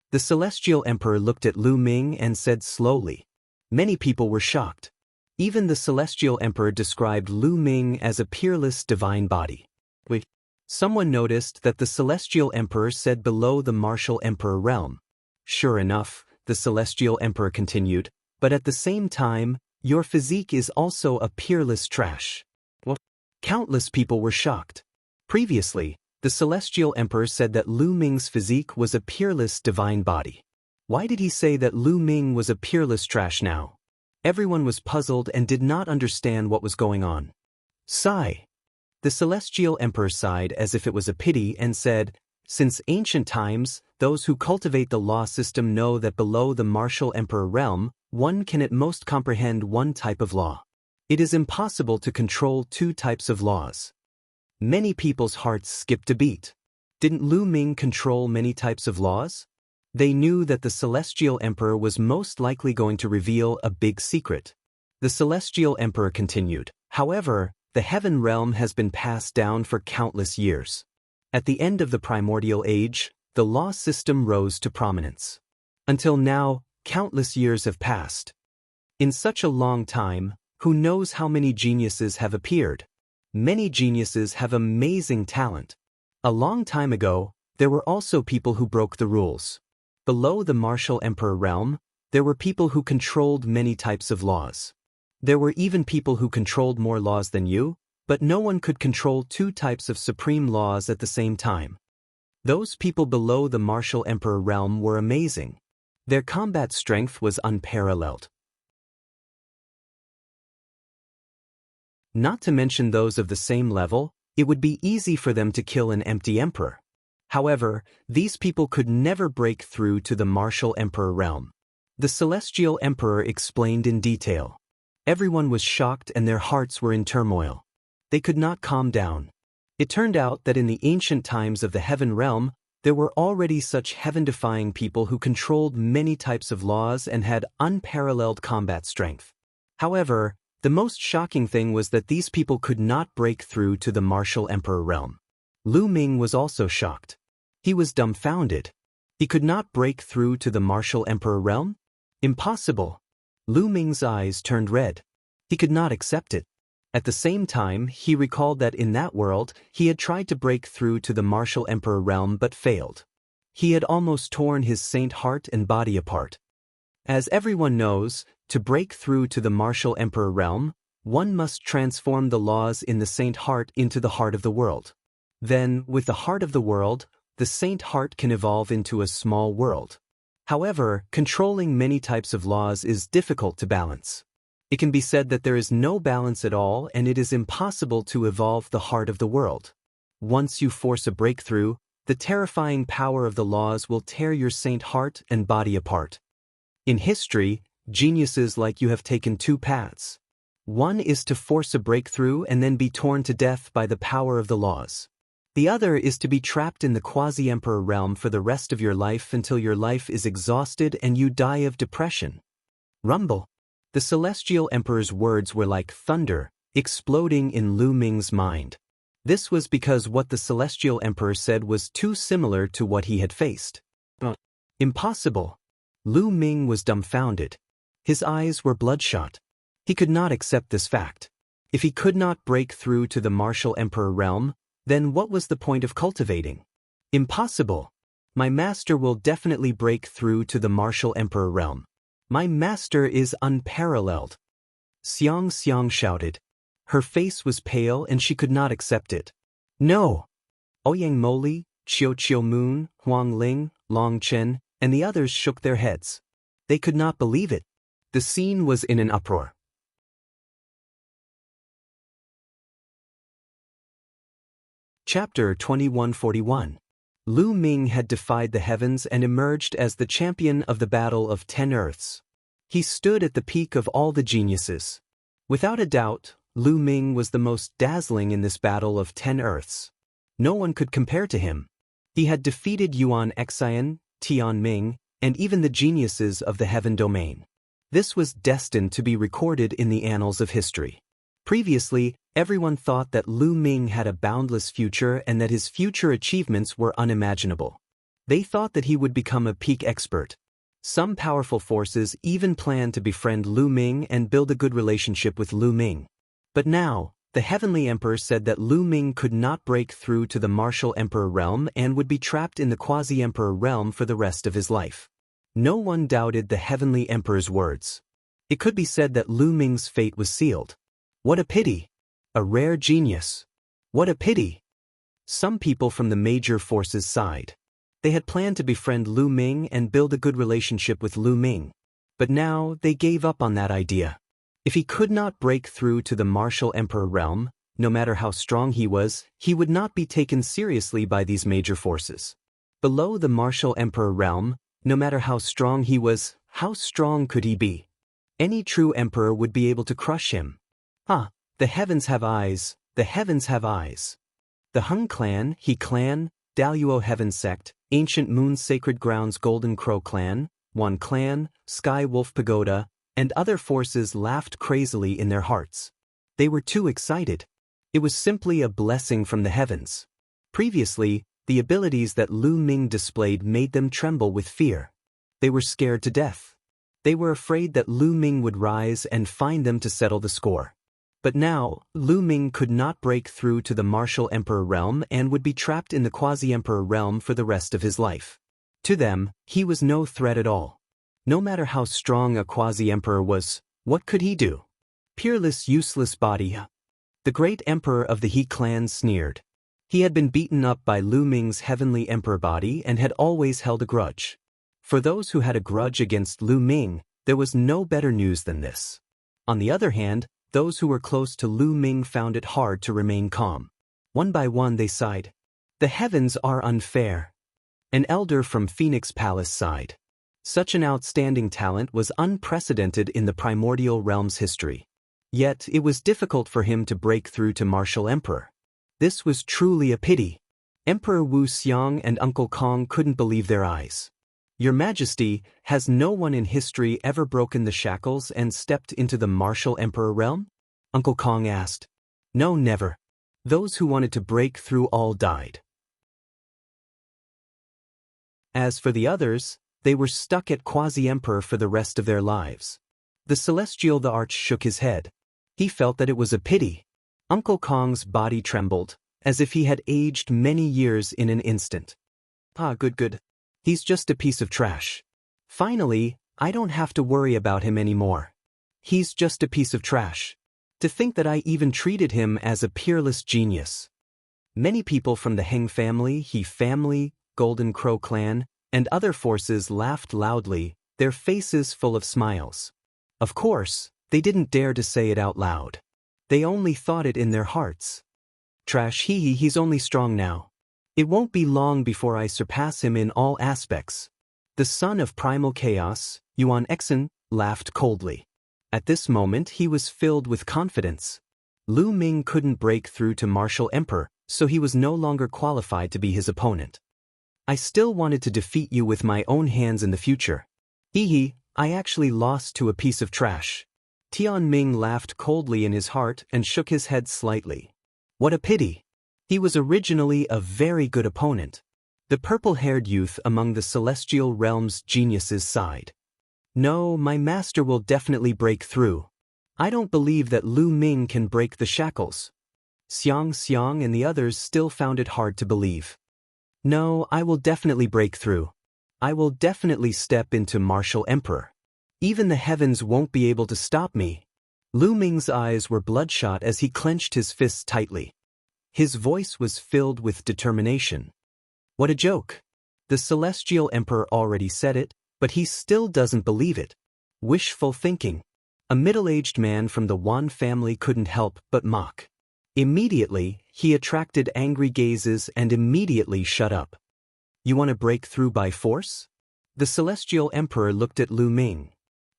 The Celestial Emperor looked at Lu Ming and said slowly. Many people were shocked. Even the Celestial Emperor described Lu Ming as a peerless divine body. Wait. Someone noticed that the Celestial Emperor said below the martial emperor realm. Sure enough, the Celestial Emperor continued, but at the same time, your physique is also a peerless trash. What? Countless people were shocked. Previously, the Celestial Emperor said that Lu Ming's physique was a peerless divine body. Why did he say that Lu Ming was a peerless trash now? Everyone was puzzled and did not understand what was going on. Sigh. The celestial emperor sighed as if it was a pity and said, "Since ancient times, those who cultivate the law system know that below the martial emperor realm, one can at most comprehend one type of law. It is impossible to control two types of laws." Many people's hearts skipped a beat. Didn't Lu Ming control many types of laws? They knew that the celestial emperor was most likely going to reveal a big secret. The celestial emperor continued, "However, the heaven realm has been passed down for countless years. At the end of the primordial age, the law system rose to prominence. Until now, countless years have passed. In such a long time, who knows how many geniuses have appeared? Many geniuses have amazing talent. A long time ago, there were also people who broke the rules. Below the martial emperor realm, there were people who controlled many types of laws. There were even people who controlled more laws than you, but no one could control two types of supreme laws at the same time. Those people below the martial emperor realm were amazing. Their combat strength was unparalleled. Not to mention those of the same level, it would be easy for them to kill an empty emperor. However, these people could never break through to the martial emperor realm. The celestial emperor explained in detail. Everyone was shocked and their hearts were in turmoil. They could not calm down. It turned out that in the ancient times of the heaven realm, there were already such heaven-defying people who controlled many types of laws and had unparalleled combat strength. However, the most shocking thing was that these people could not break through to the martial emperor realm. Lu Ming was also shocked. He was dumbfounded. He could not break through to the martial emperor realm? Impossible. Lu Ming's eyes turned red. He could not accept it. At the same time, he recalled that in that world, he had tried to break through to the martial emperor realm but failed. He had almost torn his saint heart and body apart. As everyone knows, to break through to the martial emperor realm, one must transform the laws in the saint heart into the heart of the world. Then, with the heart of the world, the saint heart can evolve into a small world. However, controlling many types of laws is difficult to balance. It can be said that there is no balance at all and it is impossible to evolve the heart of the world. Once you force a breakthrough, the terrifying power of the laws will tear your saint heart and body apart. In history, geniuses like you have taken two paths. One is to force a breakthrough and then be torn to death by the power of the laws. The other is to be trapped in the quasi-emperor realm for the rest of your life until your life is exhausted and you die of depression. Rumble. The celestial emperor's words were like thunder, exploding in Lu Ming's mind. This was because what the celestial emperor said was too similar to what he had faced. Impossible. Lu Ming was dumbfounded. His eyes were bloodshot. He could not accept this fact. If he could not break through to the martial emperor realm, then what was the point of cultivating? Impossible. My master will definitely break through to the martial emperor realm. My master is unparalleled. Xiang shouted. Her face was pale and she could not accept it. No! Ouyang Moli, Chiu Moon, Huang Ling, Long Chen, and the others shook their heads. They could not believe it. The scene was in an uproar. Chapter 2141. Lu Ming had defied the heavens and emerged as the champion of the Battle of 10 Earths. He stood at the peak of all the geniuses. Without a doubt, Lu Ming was the most dazzling in this Battle of 10 Earths. No one could compare to him. He had defeated Yuan Xian, Tian Ming, and even the geniuses of the heaven domain. This was destined to be recorded in the annals of history. Previously, everyone thought that Lu Ming had a boundless future and that his future achievements were unimaginable. They thought that he would become a peak expert. Some powerful forces even planned to befriend Lu Ming and build a good relationship with Lu Ming. But now, the Heavenly Emperor said that Lu Ming could not break through to the martial emperor realm and would be trapped in the quasi-emperor realm for the rest of his life. No one doubted the Heavenly Emperor's words. It could be said that Lu Ming's fate was sealed. What a pity! A rare genius. What a pity! Some people from the major forces sighed. They had planned to befriend Lu Ming and build a good relationship with Lu Ming. But now they gave up on that idea. If he could not break through to the martial emperor realm, no matter how strong he would not be taken seriously by these major forces. Below the martial emperor realm, no matter how strong he was, how strong could he be? Any true emperor would be able to crush him. Ah, the heavens have eyes, the heavens have eyes. The Hung clan, He clan, Daluo Heaven sect, Ancient Moon Sacred Grounds Golden Crow clan, One clan, Sky Wolf Pagoda, and other forces laughed crazily in their hearts. They were too excited. It was simply a blessing from the heavens. Previously, the abilities that Lu Ming displayed made them tremble with fear. They were scared to death. They were afraid that Lu Ming would rise and find them to settle the score. But now, Lu Ming could not break through to the martial emperor realm and would be trapped in the quasi-emperor realm for the rest of his life. To them, he was no threat at all. No matter how strong a quasi-emperor was, what could he do? Peerless, useless body. The great emperor of the He clan sneered. He had been beaten up by Lu Ming's heavenly emperor body and had always held a grudge. For those who had a grudge against Lu Ming, there was no better news than this. On the other hand, those who were close to Lu Ming found it hard to remain calm. One by one they sighed. The heavens are unfair. An elder from Phoenix Palace sighed. Such an outstanding talent was unprecedented in the primordial realm's history. Yet it was difficult for him to break through to martial emperor. This was truly a pity. Emperor Wu Xiang and Uncle Kong couldn't believe their eyes. Your Majesty, has no one in history ever broken the shackles and stepped into the martial emperor realm? Uncle Kong asked. No, never. Those who wanted to break through all died. As for the others, they were stuck at quasi-emperor for the rest of their lives. The Celestial the Arch shook his head. He felt that it was a pity. Uncle Kong's body trembled, as if he had aged many years in an instant. Ah, good. He's just a piece of trash. Finally, I don't have to worry about him anymore. He's just a piece of trash. To think that I even treated him as a peerless genius. Many people from the Heng family, He family, Golden Crow clan, and other forces laughed loudly, their faces full of smiles. Of course, they didn't dare to say it out loud. They only thought it in their hearts. Trash, he's only strong now. It won't be long before I surpass him in all aspects. The son of primal chaos, Yuan Exen, laughed coldly. At this moment he was filled with confidence. Lu Ming couldn't break through to martial emperor, so he was no longer qualified to be his opponent. I still wanted to defeat you with my own hands in the future. I actually lost to a piece of trash. Tian Ming laughed coldly in his heart and shook his head slightly. What a pity. He was originally a very good opponent. The purple-haired youth among the celestial realm's geniuses sighed. No, my master will definitely break through. I don't believe that Lu Ming can break the shackles. Xiang and the others still found it hard to believe. No, I will definitely break through. I will definitely step into martial emperor. Even the heavens won't be able to stop me. Lu Ming's eyes were bloodshot as he clenched his fists tightly. His voice was filled with determination. What a joke. The celestial emperor already said it, but he still doesn't believe it. Wishful thinking. A middle-aged man from the Wan family couldn't help but mock. Immediately, he attracted angry gazes and immediately shut up. You want to break through by force? The celestial emperor looked at Lu Ming.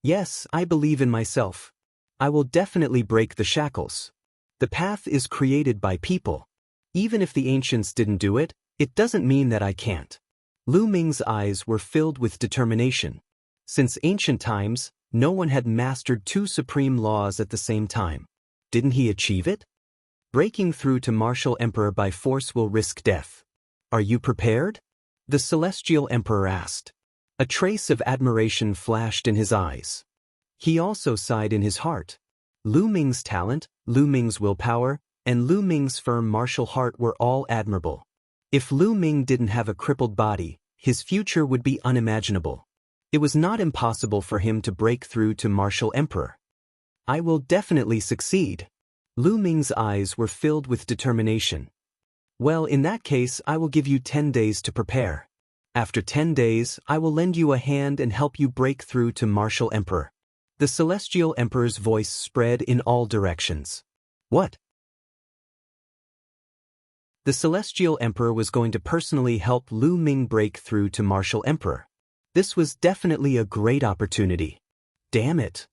Yes, I believe in myself. I will definitely break the shackles. The path is created by people. Even if the ancients didn't do it, it doesn't mean that I can't. Lu Ming's eyes were filled with determination. Since ancient times, no one had mastered two supreme laws at the same time. Didn't he achieve it? Breaking through to martial emperor by force will risk death. Are you prepared? The celestial emperor asked. A trace of admiration flashed in his eyes. He also sighed in his heart. Lu Ming's talent, Lu Ming's willpower, and Lu Ming's firm martial heart were all admirable. If Lu Ming didn't have a crippled body, his future would be unimaginable. It was not impossible for him to break through to martial emperor. I will definitely succeed. Lu Ming's eyes were filled with determination. Well, in that case, I will give you 10 days to prepare. After 10 days, I will lend you a hand and help you break through to martial emperor. The celestial emperor's voice spread in all directions. What? The Celestial Emperor was going to personally help Lu Ming break through to Martial Emperor. This was definitely a great opportunity. Damn it.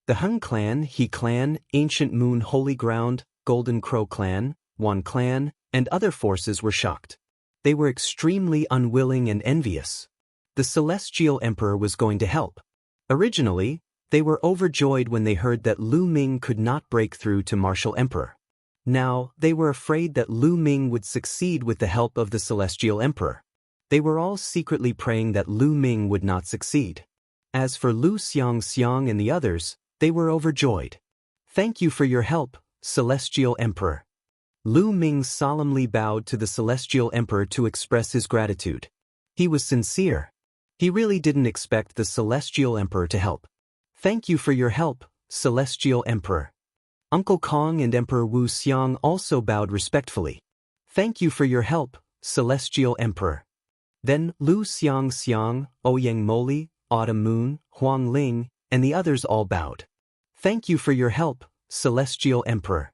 The Hung Clan, He Clan, Ancient Moon Holy Ground, Golden Crow Clan, Wan Clan, and other forces were shocked. They were extremely unwilling and envious. The Celestial Emperor was going to help. Originally, they were overjoyed when they heard that Lu Ming could not break through to Martial Emperor. Now, they were afraid that Lu Ming would succeed with the help of the Celestial Emperor. They were all secretly praying that Lu Ming would not succeed. As for Lu Xiang and the others, they were overjoyed. Thank you for your help, Celestial Emperor. Lu Ming solemnly bowed to the Celestial Emperor to express his gratitude. He was sincere. He really didn't expect the Celestial Emperor to help. Thank you for your help, Celestial Emperor. Uncle Kong and Emperor Wu Xiang also bowed respectfully. Thank you for your help, Celestial Emperor. Then Lu Xiang, Ouyang Moli, Autumn Moon, Huang Ling, and the others all bowed. Thank you for your help, Celestial Emperor.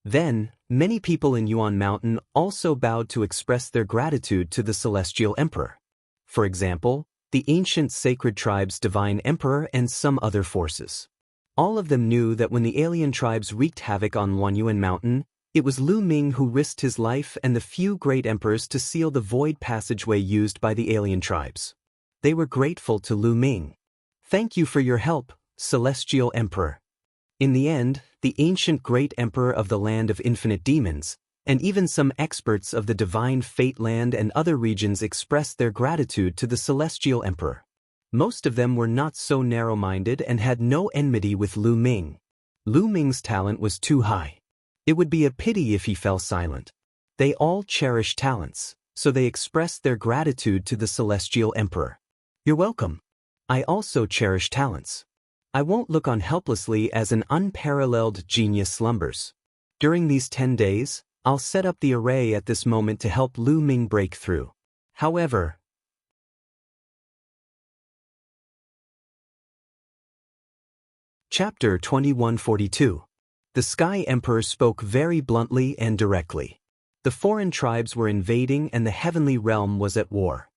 Then, many people in Yuan Mountain also bowed to express their gratitude to the Celestial Emperor. For example, the ancient sacred tribe's divine emperor and some other forces. All of them knew that when the alien tribes wreaked havoc on Yuan Mountain, it was Lu Ming who risked his life and the few great emperors to seal the void passageway used by the alien tribes. They were grateful to Lu Ming. Thank you for your help, Celestial Emperor. In the end, the ancient great emperor of the land of infinite demons, and even some experts of the divine fate land and other regions expressed their gratitude to the Celestial Emperor. Most of them were not so narrow-minded and had no enmity with Lu Ming. Lu Ming's talent was too high. It would be a pity if he fell silent. They all cherished talents, so they expressed their gratitude to the Celestial Emperor. You're welcome. I also cherish talents. I won't look on helplessly as an unparalleled genius slumbers. During these 10 days, I'll set up the array at this moment to help Lu Ming break through. However, Chapter 2142. The Sky Emperor spoke very bluntly and directly. The foreign tribes were invading and the heavenly realm was at war.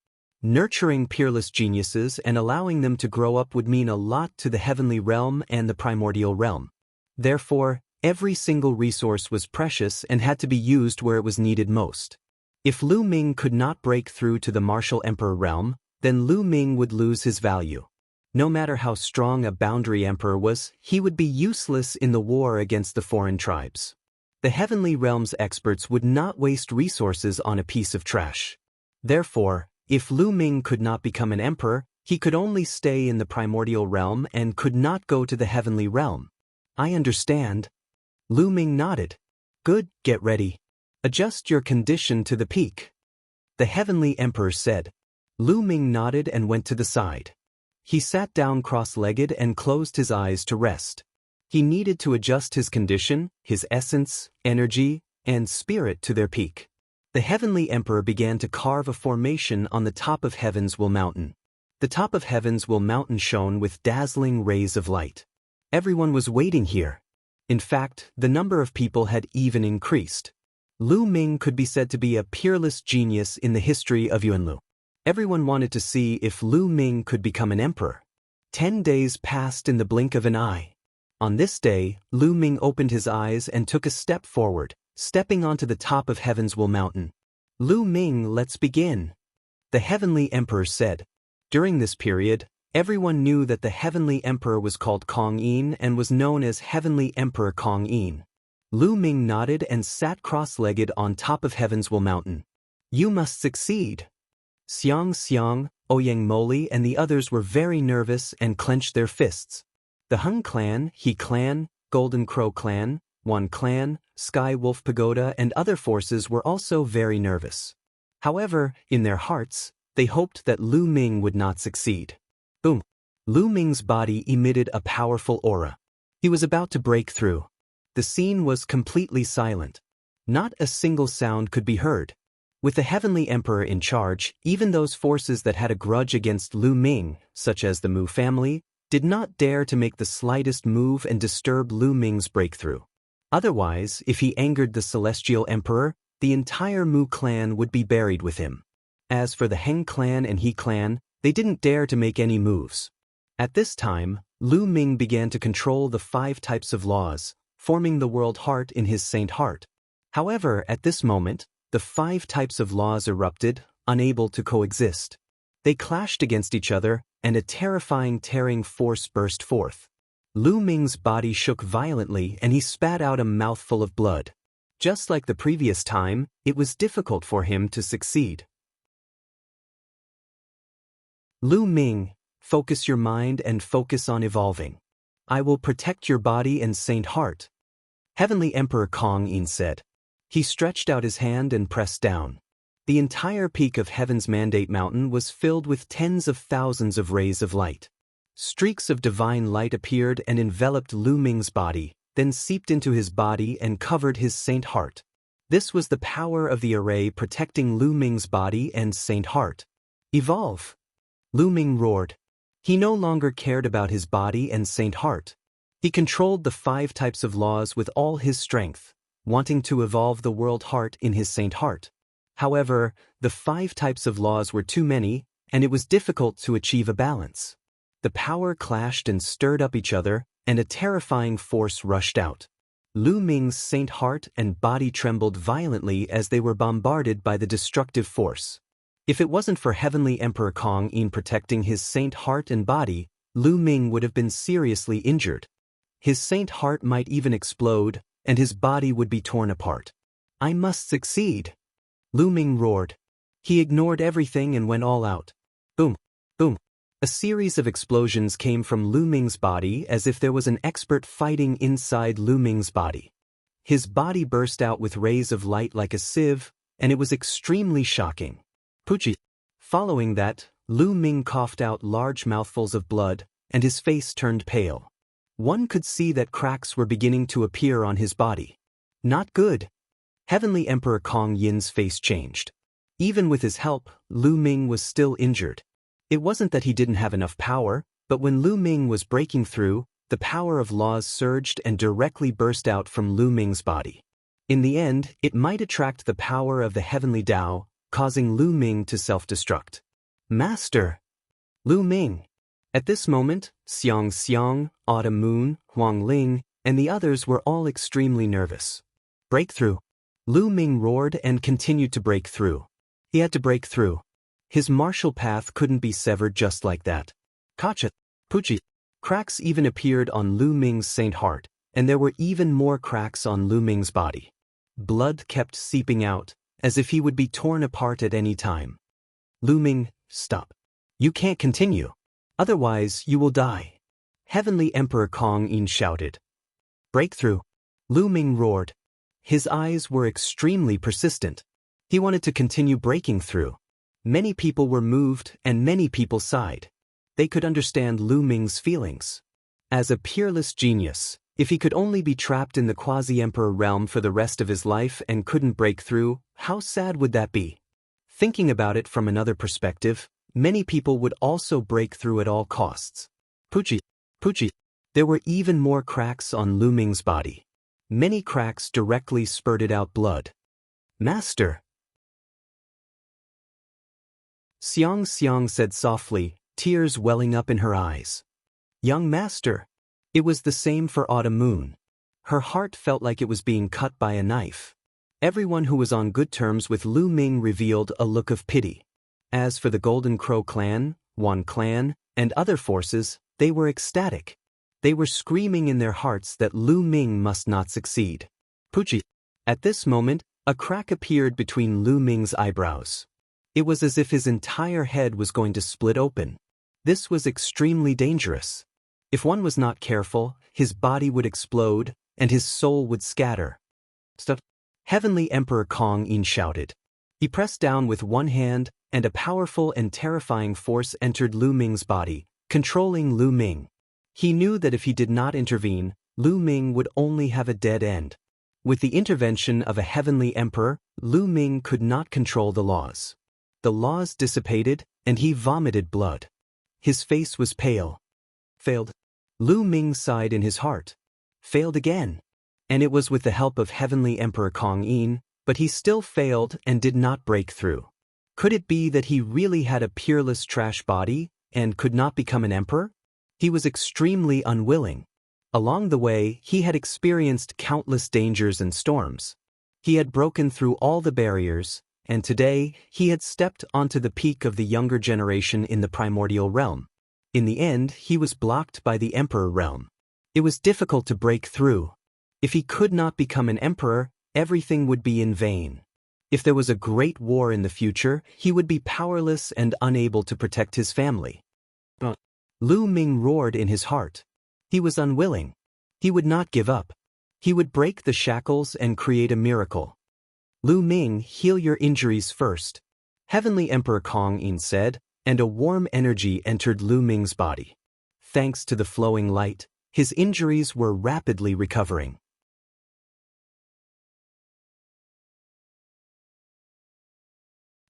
Nurturing peerless geniuses and allowing them to grow up would mean a lot to the heavenly realm and the primordial realm. Therefore, every single resource was precious and had to be used where it was needed most. If Lu Ming could not break through to the Martial Emperor realm, then Lu Ming would lose his value. No matter how strong a boundary emperor was, he would be useless in the war against the foreign tribes. The heavenly realm's experts would not waste resources on a piece of trash. Therefore, if Lu Ming could not become an emperor, he could only stay in the primordial realm and could not go to the heavenly realm. I understand. Lu Ming nodded. Good, get ready. Adjust your condition to the peak. The heavenly emperor said. Lu Ming nodded and went to the side. He sat down cross-legged and closed his eyes to rest. He needed to adjust his condition, his essence, energy, and spirit to their peak. The heavenly emperor began to carve a formation on the top of Heavensville Mountain. The top of Heavensville Mountain shone with dazzling rays of light. Everyone was waiting here. In fact, the number of people had even increased. Lu Ming could be said to be a peerless genius in the history of Yuanlu. Everyone wanted to see if Lu Ming could become an emperor. 10 days passed in the blink of an eye. On this day, Lu Ming opened his eyes and took a step forward, stepping onto the top of Heavensville Mountain. Lu Ming, let's begin. The heavenly emperor said. During this period, everyone knew that the heavenly emperor was called Kong Yin and was known as Heavenly Emperor Kong Yin. Lu Ming nodded and sat cross-legged on top of Heavensville Mountain. You must succeed. Xiang, Ouyang Moli and the others were very nervous and clenched their fists. The Hung Clan, He Clan, Golden Crow Clan, Wan Clan, Sky Wolf Pagoda and other forces were also very nervous. However, in their hearts, they hoped that Lu Ming would not succeed. Boom! Lu Ming's body emitted a powerful aura. He was about to break through. The scene was completely silent. Not a single sound could be heard. With the Heavenly Emperor in charge, even those forces that had a grudge against Lu Ming, such as the Mu family, did not dare to make the slightest move and disturb Lu Ming's breakthrough. Otherwise, if he angered the Celestial Emperor, the entire Mu clan would be buried with him. As for the Heng clan and He clan, they didn't dare to make any moves. At this time, Lu Ming began to control the 5 types of laws, forming the world heart in his saint heart. However, at this moment, the 5 types of laws erupted, unable to coexist. They clashed against each other, and a terrifying tearing force burst forth. Lu Ming's body shook violently and he spat out a mouthful of blood. Just like the previous time, it was difficult for him to succeed. Lu Ming, focus your mind and focus on evolving. I will protect your body and saint heart. Heavenly Emperor Kong Yin said. He stretched out his hand and pressed down. The entire peak of Heaven's Mandate Mountain was filled with tens of thousands of rays of light. Streaks of divine light appeared and enveloped Lu Ming's body, then seeped into his body and covered his saint heart. This was the power of the array protecting Lu Ming's body and saint heart. Evolve! Lu Ming roared. He no longer cared about his body and saint heart. He controlled the 5 types of laws with all his strength, wanting to evolve the world heart in his saint heart. However, the 5 types of laws were too many, and it was difficult to achieve a balance. The power clashed and stirred up each other, and a terrifying force rushed out. Lu Ming's saint heart and body trembled violently as they were bombarded by the destructive force. If it wasn't for Heavenly Emperor Kong Yin protecting his saint heart and body, Lu Ming would have been seriously injured. His saint heart might even explode, and his body would be torn apart. I must succeed! Lu Ming roared. He ignored everything and went all out. Boom! Boom! A series of explosions came from Lu Ming's body as if there was an expert fighting inside Lu Ming's body. His body burst out with rays of light like a sieve, and it was extremely shocking. Puchi. Following that, Lu Ming coughed out large mouthfuls of blood, and his face turned pale. One could see that cracks were beginning to appear on his body. Not good. Heavenly Emperor Kong Yin's face changed. Even with his help, Lu Ming was still injured. It wasn't that he didn't have enough power, but when Lu Ming was breaking through, the power of laws surged and directly burst out from Lu Ming's body. In the end, it might attract the power of the heavenly Tao, causing Lu Ming to self-destruct. Master! Lu Ming! At this moment, Xiang Xiang, Autumn Moon, Huang Ling, and the others were all extremely nervous. Breakthrough! Lu Ming roared and continued to break through. He had to break through. His martial path couldn't be severed just like that. Kacha! Puchi! Cracks even appeared on Lu Ming's saint heart, and there were even more cracks on Lu Ming's body. Blood kept seeping out, as if he would be torn apart at any time. Lu Ming, stop. You can't continue. Otherwise, you will die. Heavenly Emperor Kong Yin shouted. Breakthrough! Lu Ming roared. His eyes were extremely persistent. He wanted to continue breaking through. Many people were moved and many people sighed. They could understand Lu Ming's feelings. As a peerless genius, if he could only be trapped in the quasi-emperor realm for the rest of his life and couldn't break through, how sad would that be? Thinking about it from another perspective, many people would also break through at all costs. Puchi! There were even more cracks on Lu Ming's body. Many cracks directly spurted out blood. Master! Xiang Xiang said softly, tears welling up in her eyes. Young master! It was the same for Autumn Moon. Her heart felt like it was being cut by a knife. Everyone who was on good terms with Lu Ming revealed a look of pity. As for the Golden Crow clan, Wan clan, and other forces, they were ecstatic. They were screaming in their hearts that Lu Ming must not succeed. Puchi! At this moment, a crack appeared between Lu Ming's eyebrows. It was as if his entire head was going to split open. This was extremely dangerous. If one was not careful, his body would explode, and his soul would scatter. Stop! Heavenly Emperor Kong Yin shouted. He pressed down with one hand, and a powerful and terrifying force entered Lu Ming's body, controlling Lu Ming. He knew that if he did not intervene, Lu Ming would only have a dead end. With the intervention of a heavenly emperor, Lu Ming could not control the laws. The laws dissipated, and he vomited blood. His face was pale. Failed. Lu Ming sighed in his heart. Failed again. And it was with the help of Heavenly Emperor Kong Yin, But he still failed and did not break through. Could it be that he really had a peerless trash body and could not become an emperor? He was extremely unwilling. Along the way, he had experienced countless dangers and storms. He had broken through all the barriers, and today he had stepped onto the peak of the younger generation in the primordial realm. In the end, he was blocked by the emperor realm. It was difficult to break through. If he could not become an emperor, everything would be in vain. If there was a great war in the future, he would be powerless and unable to protect his family. Lu Ming roared in his heart. He was unwilling. He would not give up. He would break the shackles and create a miracle. Lu Ming, heal your injuries first, Heavenly Emperor Kong Yin said, and a warm energy entered Lu Ming's body. Thanks to the flowing light, his injuries were rapidly recovering.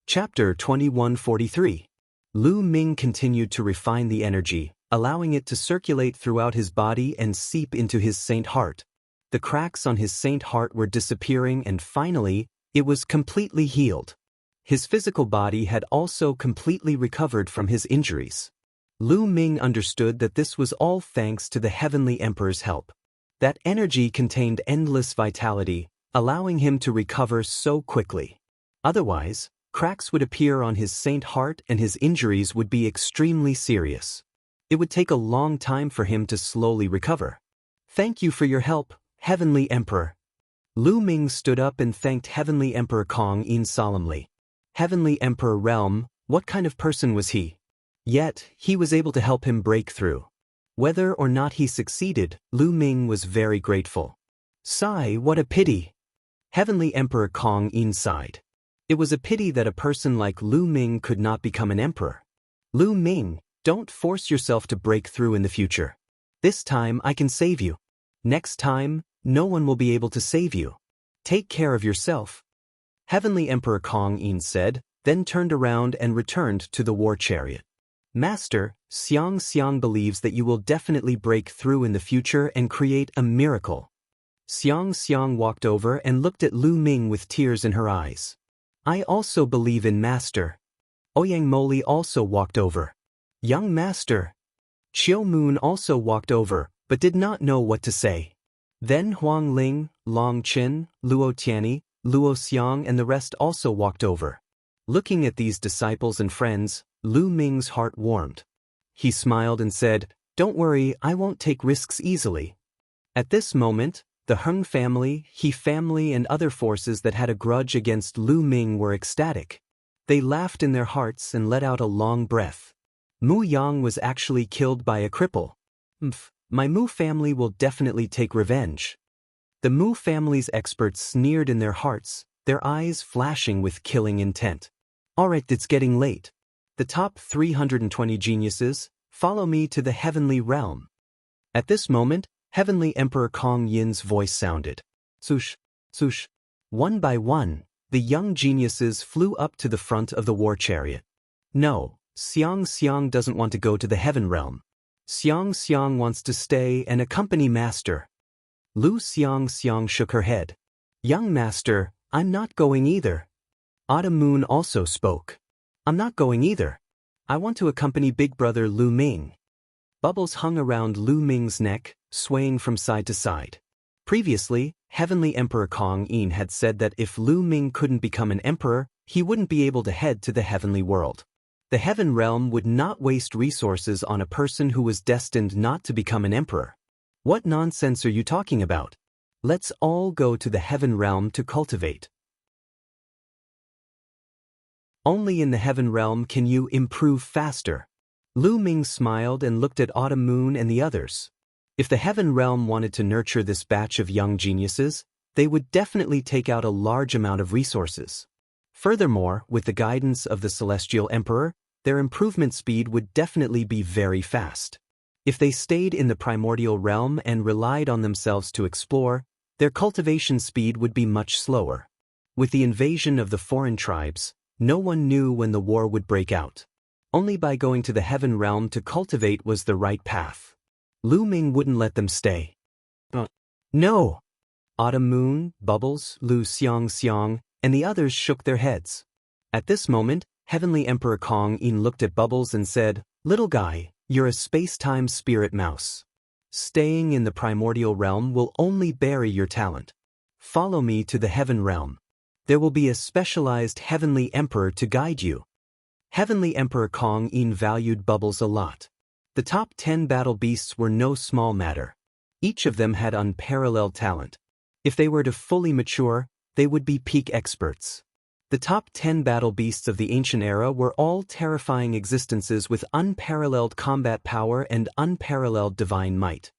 Chapter 2143. Lu Ming continued to refine the energy, allowing it to circulate throughout his body and seep into his saint heart. The cracks on his saint heart were disappearing and finally, it was completely healed. His physical body had also completely recovered from his injuries. Lu Ming understood that this was all thanks to the Heavenly Emperor's help. That energy contained endless vitality, allowing him to recover so quickly. Otherwise, cracks would appear on his saint heart and his injuries would be extremely serious. It would take a long time for him to slowly recover. Thank you for your help, Heavenly Emperor. Lu Ming stood up and thanked Heavenly Emperor Kong Yin solemnly. Heavenly Emperor Realm, what kind of person was he? Yet, he was able to help him break through. Whether or not he succeeded, Lu Ming was very grateful. Sigh, what a pity. Heavenly Emperor Kong Yin sighed. It was a pity that a person like Lu Ming could not become an emperor. Lu Ming, don't force yourself to break through in the future. This time I can save you. Next time, no one will be able to save you. Take care of yourself. Heavenly Emperor Kong Yin said, then turned around and returned to the war chariot. Master, Xiang believes that you will definitely break through in the future and create a miracle. Xiang walked over and looked at Lu Ming with tears in her eyes. I also believe in Master. Ouyang Moli also walked over. Young Master. Qiu Moon also walked over, but did not know what to say. Then Huang Ling, Long Qin, Luo Tianyi, Luo Xiang and the rest also walked over. Looking at these disciples and friends, Lu Ming's heart warmed. He smiled and said, Don't worry, I won't take risks easily. At this moment, the Heng family, He family and other forces that had a grudge against Lu Ming were ecstatic. They laughed in their hearts and let out a long breath. Mu Yang was actually killed by a cripple. My Mu family will definitely take revenge. The Mu family's experts sneered in their hearts, their eyes flashing with killing intent. Alright, it's getting late. The top 320 geniuses, follow me to the heavenly realm. At this moment, Heavenly Emperor Kong Yin's voice sounded. Swoosh, swoosh. One by one, the young geniuses flew up to the front of the war chariot. No, Xiang doesn't want to go to the heaven realm. Xiang wants to stay and accompany Master. Lu Xiang shook her head. Young Master, I'm not going either. Autumn Moon also spoke. I'm not going either. I want to accompany Big Brother Lu Ming. Bubbles hung around Lu Ming's neck, swaying from side to side. Previously, Heavenly Emperor Kong Yin had said that if Lu Ming couldn't become an emperor, he wouldn't be able to head to the heavenly world. The heaven realm would not waste resources on a person who was destined not to become an emperor. What nonsense are you talking about? Let's all go to the heaven realm to cultivate. Only in the heaven realm can you improve faster. Lu Ming smiled and looked at Autumn Moon and the others. If the heaven realm wanted to nurture this batch of young geniuses, they would definitely take out a large amount of resources. Furthermore, with the guidance of the Celestial Emperor, their improvement speed would definitely be very fast. If they stayed in the primordial realm and relied on themselves to explore, their cultivation speed would be much slower. With the invasion of the foreign tribes, no one knew when the war would break out. Only by going to the heaven realm to cultivate was the right path. Lu Ming wouldn't let them stay. No! Autumn Moon, Bubbles, Lu Xiang, and the others shook their heads. At this moment, Heavenly Emperor Kong In looked at Bubbles and said, "Little guy, you're a space-time spirit mouse. Staying in the primordial realm will only bury your talent. Follow me to the heaven realm. There will be a specialized Heavenly Emperor to guide you." Heavenly Emperor Kong In valued Bubbles a lot. The top 10 battle beasts were no small matter. Each of them had unparalleled talent. If they were to fully mature, they would be peak experts. The top 10 battle beasts of the ancient era were all terrifying existences with unparalleled combat power and unparalleled divine might.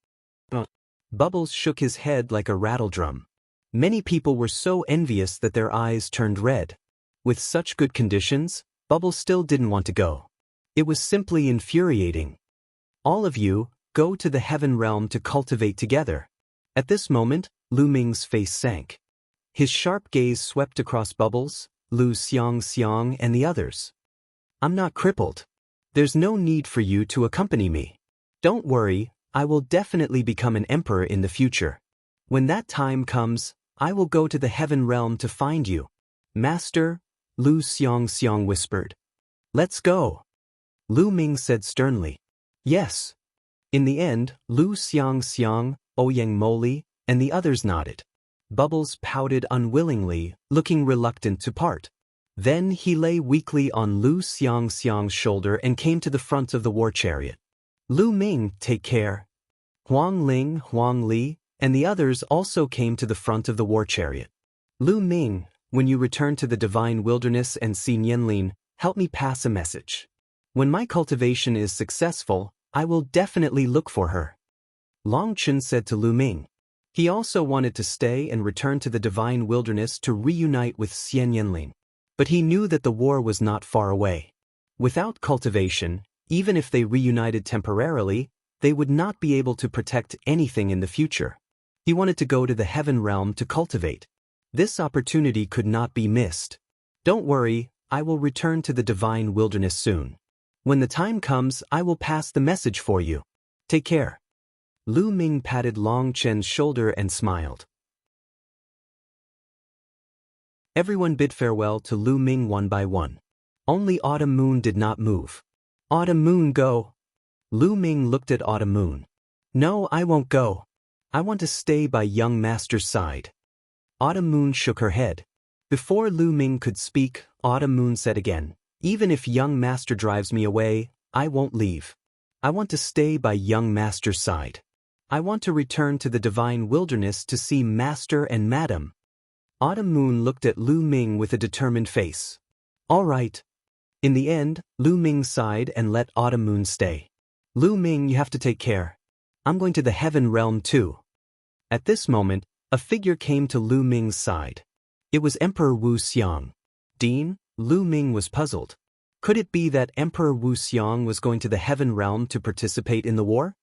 Bubbles shook his head like a rattledrum. Many people were so envious that their eyes turned red. With such good conditions, Bubbles still didn't want to go. It was simply infuriating. "All of you, go to the heaven realm to cultivate together." At this moment, Lu Ming's face sank. His sharp gaze swept across Bubbles, Lu Xiang, and the others. "I'm not crippled. There's no need for you to accompany me. Don't worry, I will definitely become an emperor in the future. When that time comes, I will go to the heaven realm to find you." "Master," Lu Xiang whispered. "Let's go," Lu Ming said sternly. "Yes." In the end, Lu Xiang, Ouyang Moli, and the others nodded. Bubbles pouted unwillingly, looking reluctant to part. Then he lay weakly on Lu Xiang's shoulder and came to the front of the war chariot. "Lu Ming, take care." Huang Ling, Huang Li, and the others also came to the front of the war chariot. "Lu Ming, when you return to the divine wilderness and see Nianlin, help me pass a message. When my cultivation is successful, I will definitely look for her." Long Chun said to Lu Ming. He also wanted to stay and return to the divine wilderness to reunite with Xian Yanlin. But he knew that the war was not far away. Without cultivation, even if they reunited temporarily, they would not be able to protect anything in the future. He wanted to go to the heaven realm to cultivate. This opportunity could not be missed. "Don't worry, I will return to the divine wilderness soon. When the time comes, I will pass the message for you. Take care." Lu Ming patted Long Chen's shoulder and smiled. Everyone bid farewell to Lu Ming one by one. Only Autumn Moon did not move. "Autumn Moon, go." Lu Ming looked at Autumn Moon. "No, I won't go. I want to stay by young master's side." Autumn Moon shook her head. Before Lu Ming could speak, Autumn Moon said again, "Even if young master drives me away, I won't leave. I want to stay by young master's side. I want to return to the divine wilderness to see master and madam." Autumn Moon looked at Lu Ming with a determined face. "All right." In the end, Lu Ming sighed and let Autumn Moon stay. "Lu Ming, you have to take care. I'm going to the heaven realm too." At this moment, a figure came to Lu Ming's side. It was Emperor Wuxiang. "Dean?" Lu Ming was puzzled. Could it be that Emperor Wuxiang was going to the heaven realm to participate in the war?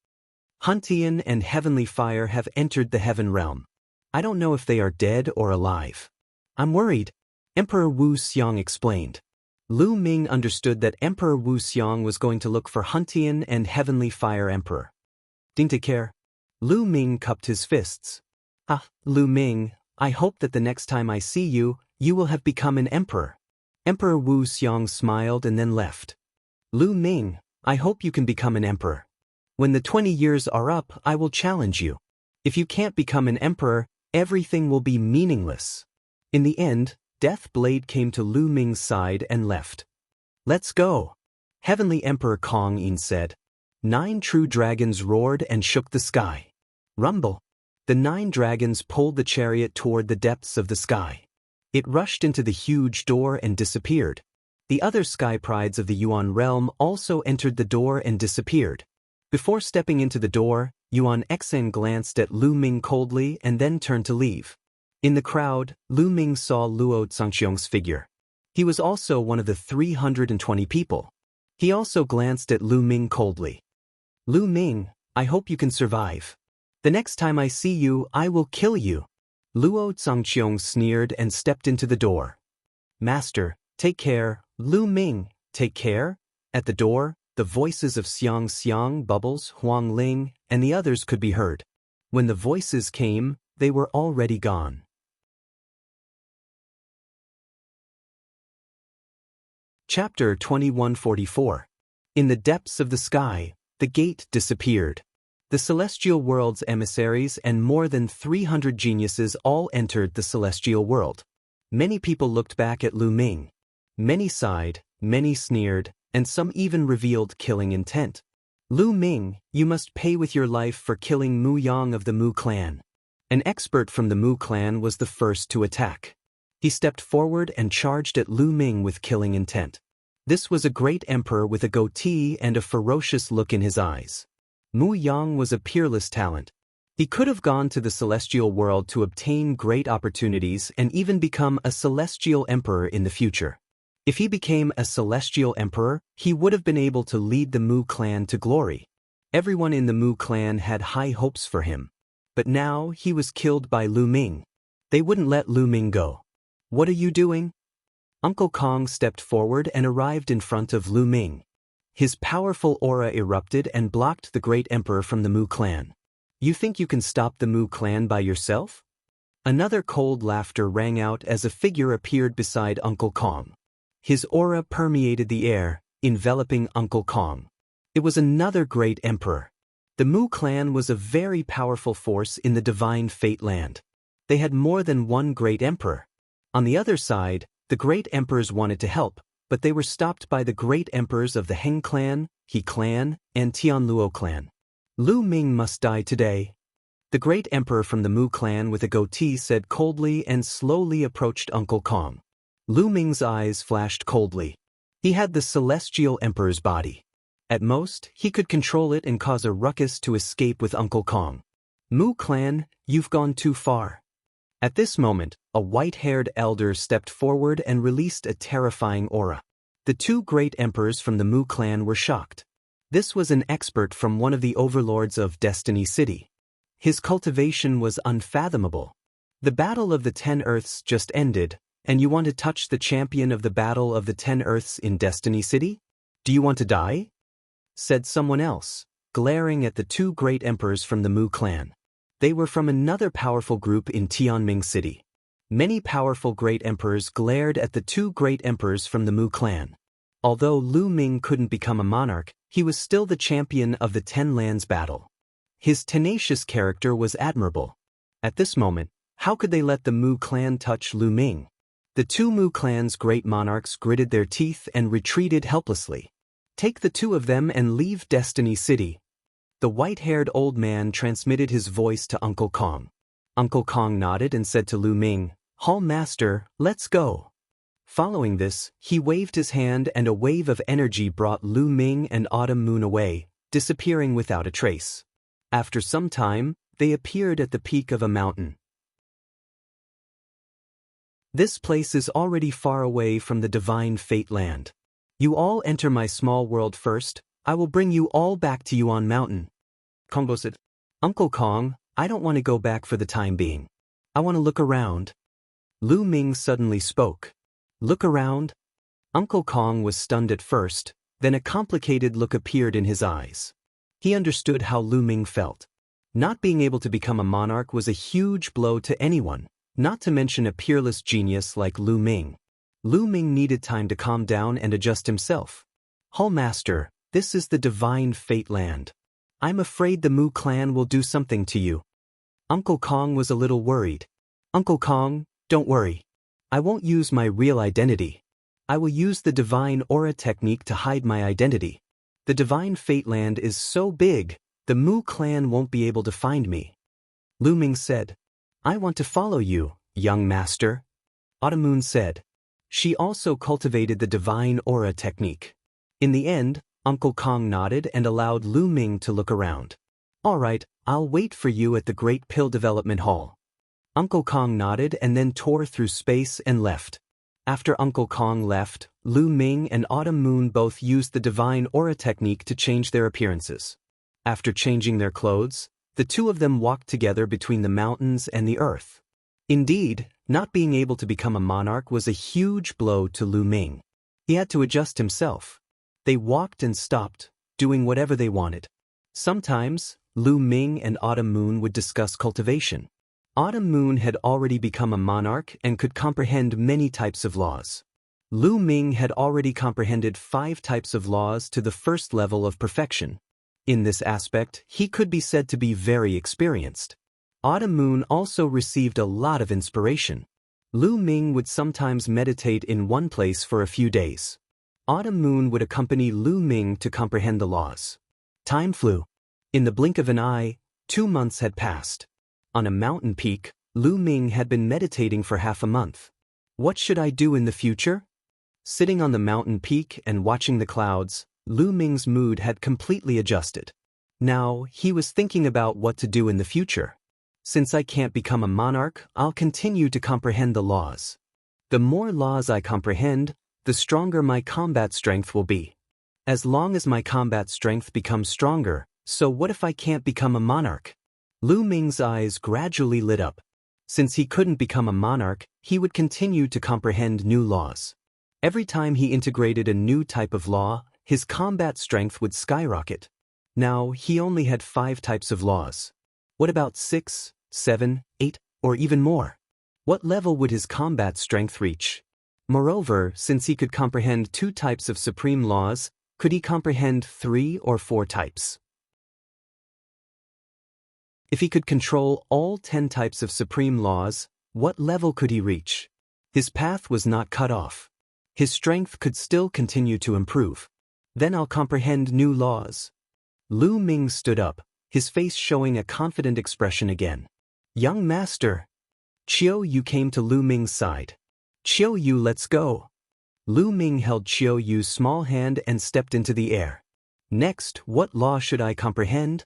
"Huntian and Heavenly Fire have entered the heaven realm. I don't know if they are dead or alive. I'm worried," Emperor Wuxiang explained. Lu Ming understood that Emperor Wuxiang was going to look for Huntian and Heavenly Fire Emperor. "Ding, take care." Lu Ming cupped his fists. "Ah, Lu Ming, I hope that the next time I see you, you will have become an emperor." Emperor Wuxiang smiled and then left. "Lu Ming, I hope you can become an emperor. When the 20 years are up, I will challenge you. If you can't become an emperor, everything will be meaningless." In the end, Death Blade came to Lu Ming's side and left. "Let's go," Heavenly Emperor Kong In said. 9 true dragons roared and shook the sky. Rumble. The 9 dragons pulled the chariot toward the depths of the sky. It rushed into the huge door and disappeared. The other sky prides of the Yuan realm also entered the door and disappeared. Before stepping into the door, Yuan Xen glanced at Lu Ming coldly and then turned to leave. In the crowd, Lu Ming saw Luo Zhangxiong's figure. He was also one of the 320 people. He also glanced at Lu Ming coldly. "Lu Ming, I hope you can survive. The next time I see you, I will kill you." Luo Zhangxiong sneered and stepped into the door. "Master, take care. Lu Ming, take care." At the door, the voices of Xiang, Bubbles, Huang Ling, and the others could be heard. When the voices came, they were already gone. Chapter 2144. In the depths of the sky, the gate disappeared. The celestial world's emissaries and more than 300 geniuses all entered the celestial world. Many people looked back at Lu Ming. Many sighed, many sneered, and some even revealed killing intent. Lu Ming, you must pay with your life for killing Mu Yang of the Mu clan. An expert from the Mu clan was the first to attack. He stepped forward and charged at Lu Ming with killing intent. This was a great emperor with a goatee and a ferocious look in his eyes. Mu Yang was a peerless talent. He could have gone to the celestial world to obtain great opportunities and even become a celestial emperor in the future. If he became a celestial emperor, he would have been able to lead the Mu clan to glory. Everyone in the Mu clan had high hopes for him. But now he was killed by Lu Ming. They wouldn't let Lu Ming go. What are you doing? Uncle Kong stepped forward and arrived in front of Lu Ming. His powerful aura erupted and blocked the great emperor from the Mu clan. You think you can stop the Mu clan by yourself? Another cold laughter rang out as a figure appeared beside Uncle Kong. His aura permeated the air, enveloping Uncle Kong. It was another great emperor. The Mu clan was a very powerful force in the divine fate land. They had more than one great emperor. On the other side, the great emperors wanted to help, but they were stopped by the great emperors of the Heng clan, He clan, and Tianluo clan. Lu Ming must die today. The great emperor from the Mu clan with a goatee said coldly and slowly approached Uncle Kong. Lu Ming's eyes flashed coldly. He had the celestial emperor's body. At most, he could control it and cause a ruckus to escape with Uncle Kong. Mu clan, you've gone too far. At this moment, a white-haired elder stepped forward and released a terrifying aura. The two great emperors from the Mu clan were shocked. This was an expert from one of the overlords of Destiny City. His cultivation was unfathomable. The Battle of the 10 Earths just ended, and you want to touch the champion of the Battle of the 10 Earths in Destiny City? Do you want to die? Said someone else, glaring at the two great emperors from the Mu clan. They were from another powerful group in Tianming City. Many powerful great emperors glared at the two great emperors from the Mu clan. Although Lu Ming couldn't become a monarch, he was still the champion of the 10 Lands battle. His tenacious character was admirable. At this moment, how could they let the Mu clan touch Lu Ming? The two Mu clan's great monarchs gritted their teeth and retreated helplessly. Take the two of them and leave Destiny City. The white-haired old man transmitted his voice to Uncle Kong. Uncle Kong nodded and said to Lu Ming, "Hall Master, let's go." Following this, he waved his hand and a wave of energy brought Lu Ming and Autumn Moon away, disappearing without a trace. After some time, they appeared at the peak of a mountain. This place is already far away from the divine fate land. You all enter my small world first. I will bring you all back to Yuan Mountain. Kongbo said, Uncle Kong, I don't want to go back for the time being. I want to look around. Lu Ming suddenly spoke. Look around? Uncle Kong was stunned at first, then a complicated look appeared in his eyes. He understood how Lu Ming felt. Not being able to become a monarch was a huge blow to anyone, not to mention a peerless genius like Lu Ming. Lu Ming needed time to calm down and adjust himself. Hall Master, this is the divine fate land. I'm afraid the Mu clan will do something to you. Uncle Kong was a little worried. Uncle Kong, don't worry. I won't use my real identity. I will use the divine aura technique to hide my identity. The divine fate land is so big, the Mu clan won't be able to find me. Lu Ming said, I want to follow you, young master. Autumn Moon said. She also cultivated the divine aura technique. In the end, Uncle Kong nodded and allowed Lu Ming to look around. All right, I'll wait for you at the Great Pill Development Hall. Uncle Kong nodded and then tore through space and left. After Uncle Kong left, Lu Ming and Autumn Moon both used the divine aura technique to change their appearances. After changing their clothes, the two of them walked together between the mountains and the earth. Indeed, not being able to become a monarch was a huge blow to Lu Ming. He had to adjust himself. They walked and stopped, doing whatever they wanted. Sometimes, Lu Ming and Autumn Moon would discuss cultivation. Autumn Moon had already become a monarch and could comprehend many types of laws. Lu Ming had already comprehended 5 types of laws to the first level of perfection. In this aspect, he could be said to be very experienced. Autumn Moon also received a lot of inspiration. Lu Ming would sometimes meditate in one place for a few days. Autumn Moon would accompany Lu Ming to comprehend the laws. Time flew. In the blink of an eye, 2 months had passed. On a mountain peak, Lu Ming had been meditating for half a month. What should I do in the future? Sitting on the mountain peak and watching the clouds, Lu Ming's mood had completely adjusted. Now, he was thinking about what to do in the future. Since I can't become a monarch, I'll continue to comprehend the laws. The more laws I comprehend, the stronger my combat strength will be. As long as my combat strength becomes stronger, so what if I can't become a monarch? Lu Ming's eyes gradually lit up. Since he couldn't become a monarch, he would continue to comprehend new laws. Every time he integrated a new type of law, his combat strength would skyrocket. Now, he only had 5 types of laws. What about 6, 7, 8, or even more? What level would his combat strength reach? Moreover, since he could comprehend 2 types of supreme laws, could he comprehend 3 or 4 types? If he could control all 10 types of supreme laws, what level could he reach? His path was not cut off. His strength could still continue to improve. Then I'll comprehend new laws. Lu Ming stood up, his face showing a confident expression again. Young master. Qiu Yu came to Lu Ming's side. Qiu Yu, let's go. Lu Ming held Qiu Yu's small hand and stepped into the air. Next, what law should I comprehend?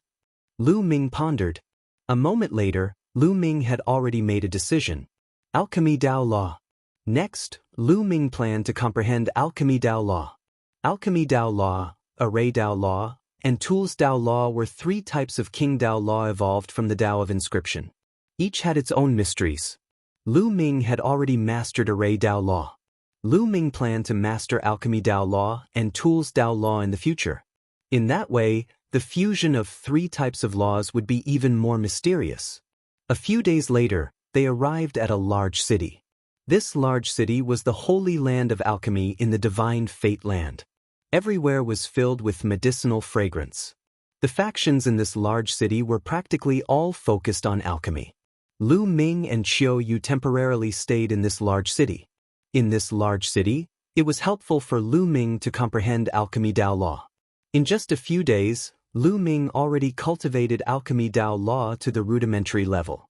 Lu Ming pondered. A moment later, Lu Ming had already made a decision. Alchemy Dao Law. Next, Lu Ming planned to comprehend Alchemy Dao Law. Alchemy Dao Law, Array Dao Law, and Tools Dao Law were 3 types of King Dao Law evolved from the Dao of Inscription. Each had its own mysteries. Lu Ming had already mastered Array Dao Law. Lu Ming planned to master Alchemy Dao Law and Tools Dao Law in the future. In that way, the fusion of 3 types of laws would be even more mysterious. A few days later, they arrived at a large city. This large city was the holy land of alchemy in the divine Fate land. Everywhere was filled with medicinal fragrance. The factions in this large city were practically all focused on alchemy. Lu Ming and Qiu Yu temporarily stayed in this large city. In this large city, it was helpful for Lu Ming to comprehend Alchemy Dao Law. In just a few days, Lu Ming already cultivated Alchemy Dao Law to the rudimentary level.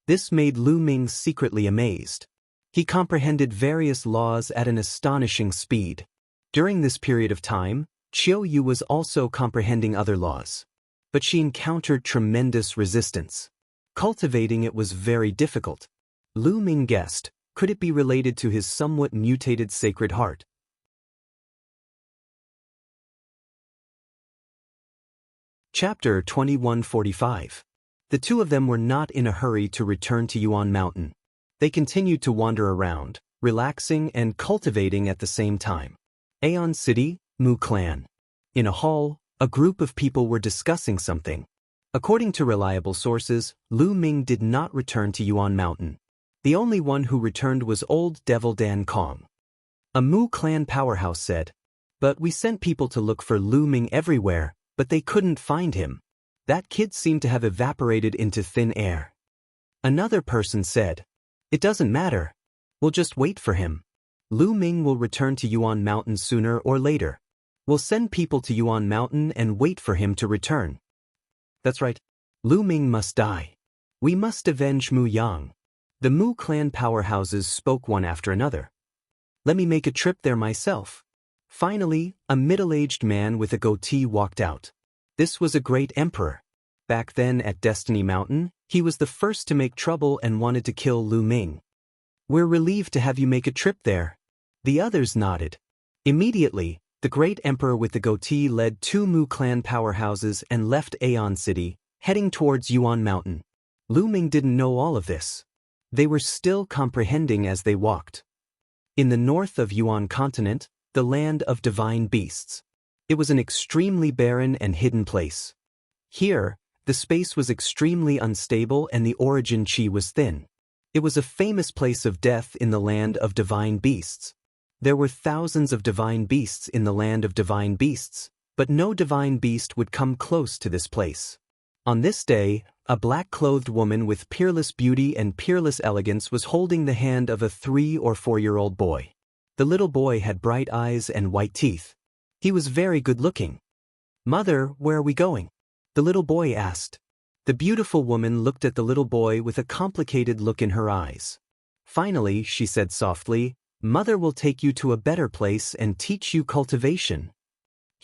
This made Lu Ming secretly amazed. He comprehended various laws at an astonishing speed. During this period of time, Qiu Yu was also comprehending other laws. But she encountered tremendous resistance. Cultivating it was very difficult. Lu Ming guessed, could it be related to his somewhat mutated sacred heart? Chapter 2145. The 2 of them were not in a hurry to return to Yuan Mountain. They continued to wander around, relaxing and cultivating at the same time. Aeon City, Mu Clan. In a hall, a group of people were discussing something. According to reliable sources, Lu Ming did not return to Yuan Mountain. The only one who returned was old Devil Dan Kong. A Mu Clan powerhouse said, "But we sent people to look for Lu Ming everywhere, but they couldn't find him. That kid seemed to have evaporated into thin air." Another person said, "It doesn't matter. We'll just wait for him. Lu Ming will return to Yuan Mountain sooner or later. We'll send people to Yuan Mountain and wait for him to return." That's right. Lu Ming must die. We must avenge Mu Yang. The Mu Clan powerhouses spoke one after another. Let me make a trip there myself. Finally, a middle-aged man with a goatee walked out. This was a great emperor. Back then at Destiny Mountain, he was the first to make trouble and wanted to kill Lu Ming. "We're relieved to have you make a trip there." The others nodded. Immediately, the great emperor with the goatee led 2 Mu Clan powerhouses and left Aeon City, heading towards Yuan Mountain. Lu Ming didn't know all of this. They were still comprehending as they walked. In the north of Yuan continent, the land of divine beasts. It was an extremely barren and hidden place. Here, the space was extremely unstable and the origin chi was thin. It was a famous place of death in the land of divine beasts. There were thousands of divine beasts in the land of divine beasts, but no divine beast would come close to this place. On this day, a black-clothed woman with peerless beauty and peerless elegance was holding the hand of a 3- or 4-year-old boy. The little boy had bright eyes and white teeth. He was very good-looking. "Mother, where are we going?" the little boy asked. The beautiful woman looked at the little boy with a complicated look in her eyes. Finally, she said softly, "Mother will take you to a better place and teach you cultivation."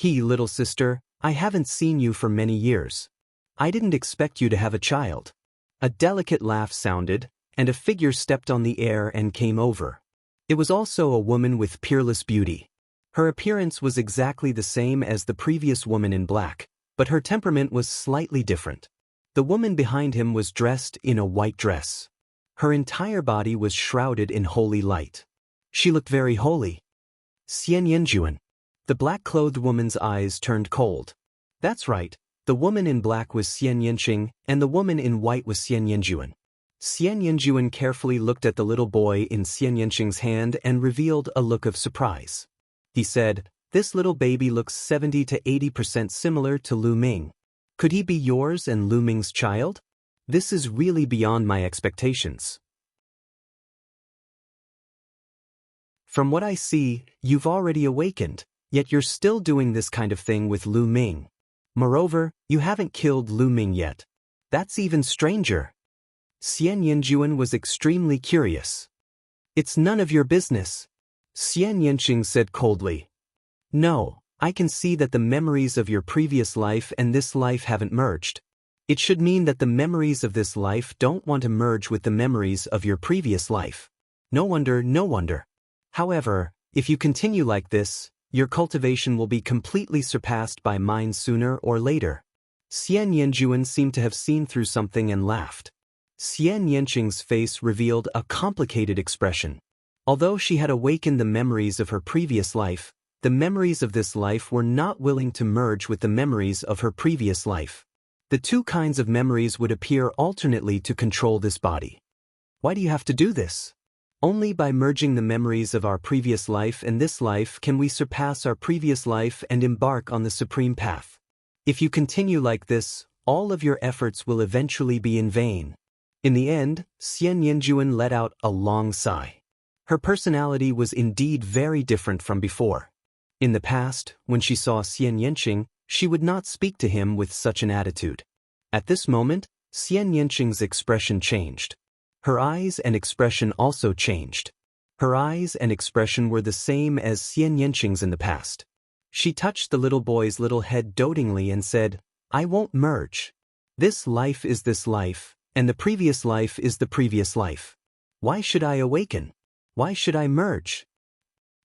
Little sister, I haven't seen you for many years. I didn't expect you to have a child." A delicate laugh sounded, and a figure stepped on the air and came over. It was also a woman with peerless beauty. Her appearance was exactly the same as the previous woman in black, but her temperament was slightly different. The woman behind him was dressed in a white dress. Her entire body was shrouded in holy light. She looked very holy. "Xian Yanjuan." The black-clothed woman's eyes turned cold. That's right, the woman in black was Xian Yanqing, and the woman in white was Xian Yanjuan. Xian Yanjuan carefully looked at the little boy in Xian Yanqing's hand and revealed a look of surprise. He said, "This little baby looks 70 to 80% similar to Lu Ming. Could he be yours and Lu Ming's child? This is really beyond my expectations. From what I see, you've already awakened, yet you're still doing this kind of thing with Lu Ming. Moreover, you haven't killed Lu Ming yet. That's even stranger." Xian Yanjuan was extremely curious. "It's none of your business," Xian Yanqing said coldly. "No, I can see that the memories of your previous life and this life haven't merged. It should mean that the memories of this life don't want to merge with the memories of your previous life. No wonder, no wonder. However, if you continue like this, your cultivation will be completely surpassed by mine sooner or later." Xian Yanjuan seemed to have seen through something and laughed. Xian Yanqing's face revealed a complicated expression. Although she had awakened the memories of her previous life, the memories of this life were not willing to merge with the memories of her previous life. The two kinds of memories would appear alternately to control this body. "Why do you have to do this? Only by merging the memories of our previous life and this life can we surpass our previous life and embark on the supreme path. If you continue like this, all of your efforts will eventually be in vain." In the end, Xian Yanjuan let out a long sigh. Her personality was indeed very different from before. In the past, when she saw Xian Yanqing, she would not speak to him with such an attitude. At this moment, Xian Yanqing's expression changed. Her eyes and expression also changed. Her eyes and expression were the same as Xian Yanqing's in the past. She touched the little boy's little head dotingly and said, "I won't merge. This life is this life, and the previous life is the previous life. Why should I awaken? Why should I merge?"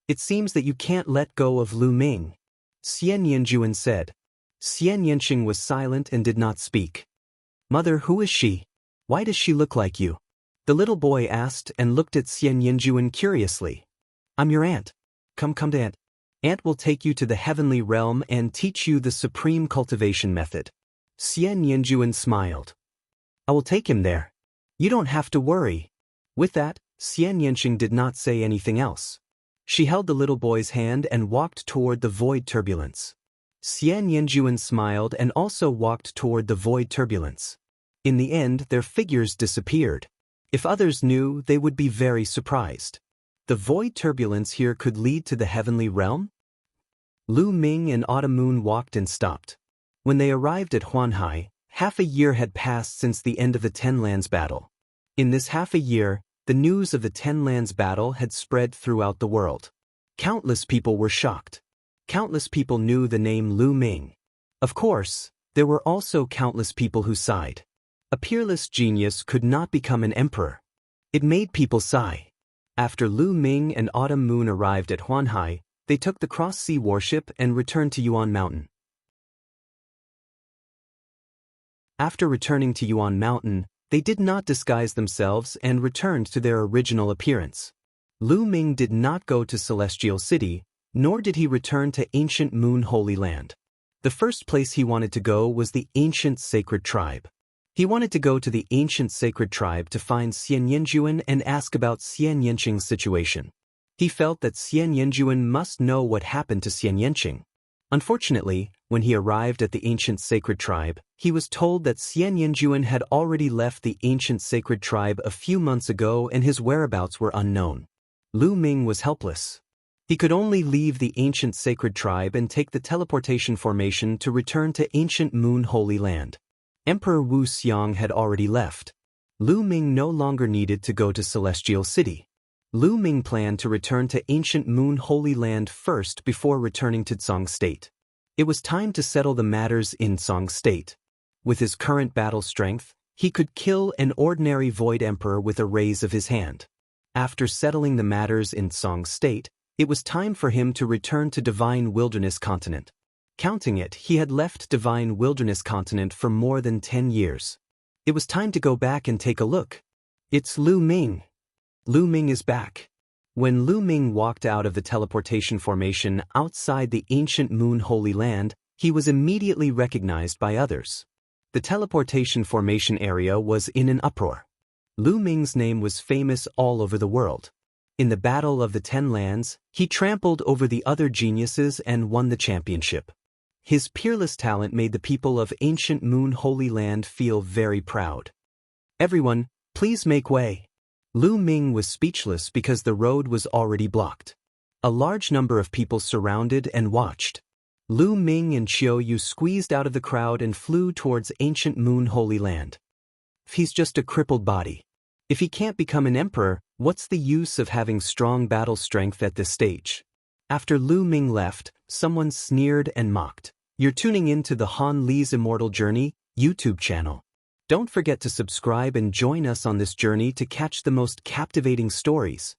"It seems that you can't let go of Lu Ming," Xian Yanjuan said. Xian Yanqing was silent and did not speak. "Mother, who is she? Why does she look like you?" the little boy asked and looked at Xian Yanjuan curiously. "I'm your aunt. Come to Aunt. Aunt will take you to the heavenly realm and teach you the supreme cultivation method." Xian Yanjuan smiled. "I will take him there. You don't have to worry." With that, Xian Yanqing did not say anything else. She held the little boy's hand and walked toward the void turbulence. Xian Yanjuan smiled and also walked toward the void turbulence. In the end, their figures disappeared. If others knew, they would be very surprised. The void turbulence here could lead to the heavenly realm? Lu Ming and Autumn Moon walked and stopped. When they arrived at Huanhai, half a year had passed since the end of the Ten Lands battle. In this half a year, the news of the Ten Lands battle had spread throughout the world. Countless people were shocked. Countless people knew the name Lu Ming. Of course, there were also countless people who sighed. A peerless genius could not become an emperor. It made people sigh. After Lu Ming and Autumn Moon arrived at Huanhai, they took the cross-sea warship and returned to Yuan Mountain. After returning to Yuan Mountain, they did not disguise themselves and returned to their original appearance. Lu Ming did not go to Celestial City, nor did he return to ancient Moon Holy Land. The first place he wanted to go was the ancient sacred tribe. He wanted to go to the ancient sacred tribe to find Xian Yanjuan and ask about Xian Yanqing's situation. He felt that Xian Yanjuan must know what happened to Xian Yanqing. Unfortunately, when he arrived at the ancient sacred tribe, he was told that Xian Yanjuan had already left the ancient sacred tribe a few months ago and his whereabouts were unknown. Lu Ming was helpless. He could only leave the ancient sacred tribe and take the teleportation formation to return to ancient Moon Holy Land. Emperor Wu Xiang had already left. Lu Ming no longer needed to go to Celestial City. Lu Ming planned to return to ancient Moon Holy Land first before returning to Tsang State. It was time to settle the matters in Tsang State. With his current battle strength, he could kill an ordinary Void Emperor with a raise of his hand. After settling the matters in Tsang State, it was time for him to return to Divine Wilderness Continent. Counting it, he had left Divine Wilderness Continent for more than 10 years. It was time to go back and take a look. It's Lu Ming. Lu Ming is back. When Lu Ming walked out of the teleportation formation outside the ancient Moon Holy Land, he was immediately recognized by others. The teleportation formation area was in an uproar. Lu Ming's name was famous all over the world. In the Battle of the Ten Lands, he trampled over the other geniuses and won the championship. His peerless talent made the people of ancient Moon Holy Land feel very proud. Everyone, please make way. Lu Ming was speechless because the road was already blocked. A large number of people surrounded and watched. Lu Ming and Qiu Yu squeezed out of the crowd and flew towards ancient Moon Holy Land. He's just a crippled body. If he can't become an emperor, what's the use of having strong battle strength at this stage? After Lu Ming left, someone sneered and mocked. You're tuning in to the Han Li's Immortal Journey YouTube channel. Don't forget to subscribe and join us on this journey to catch the most captivating stories.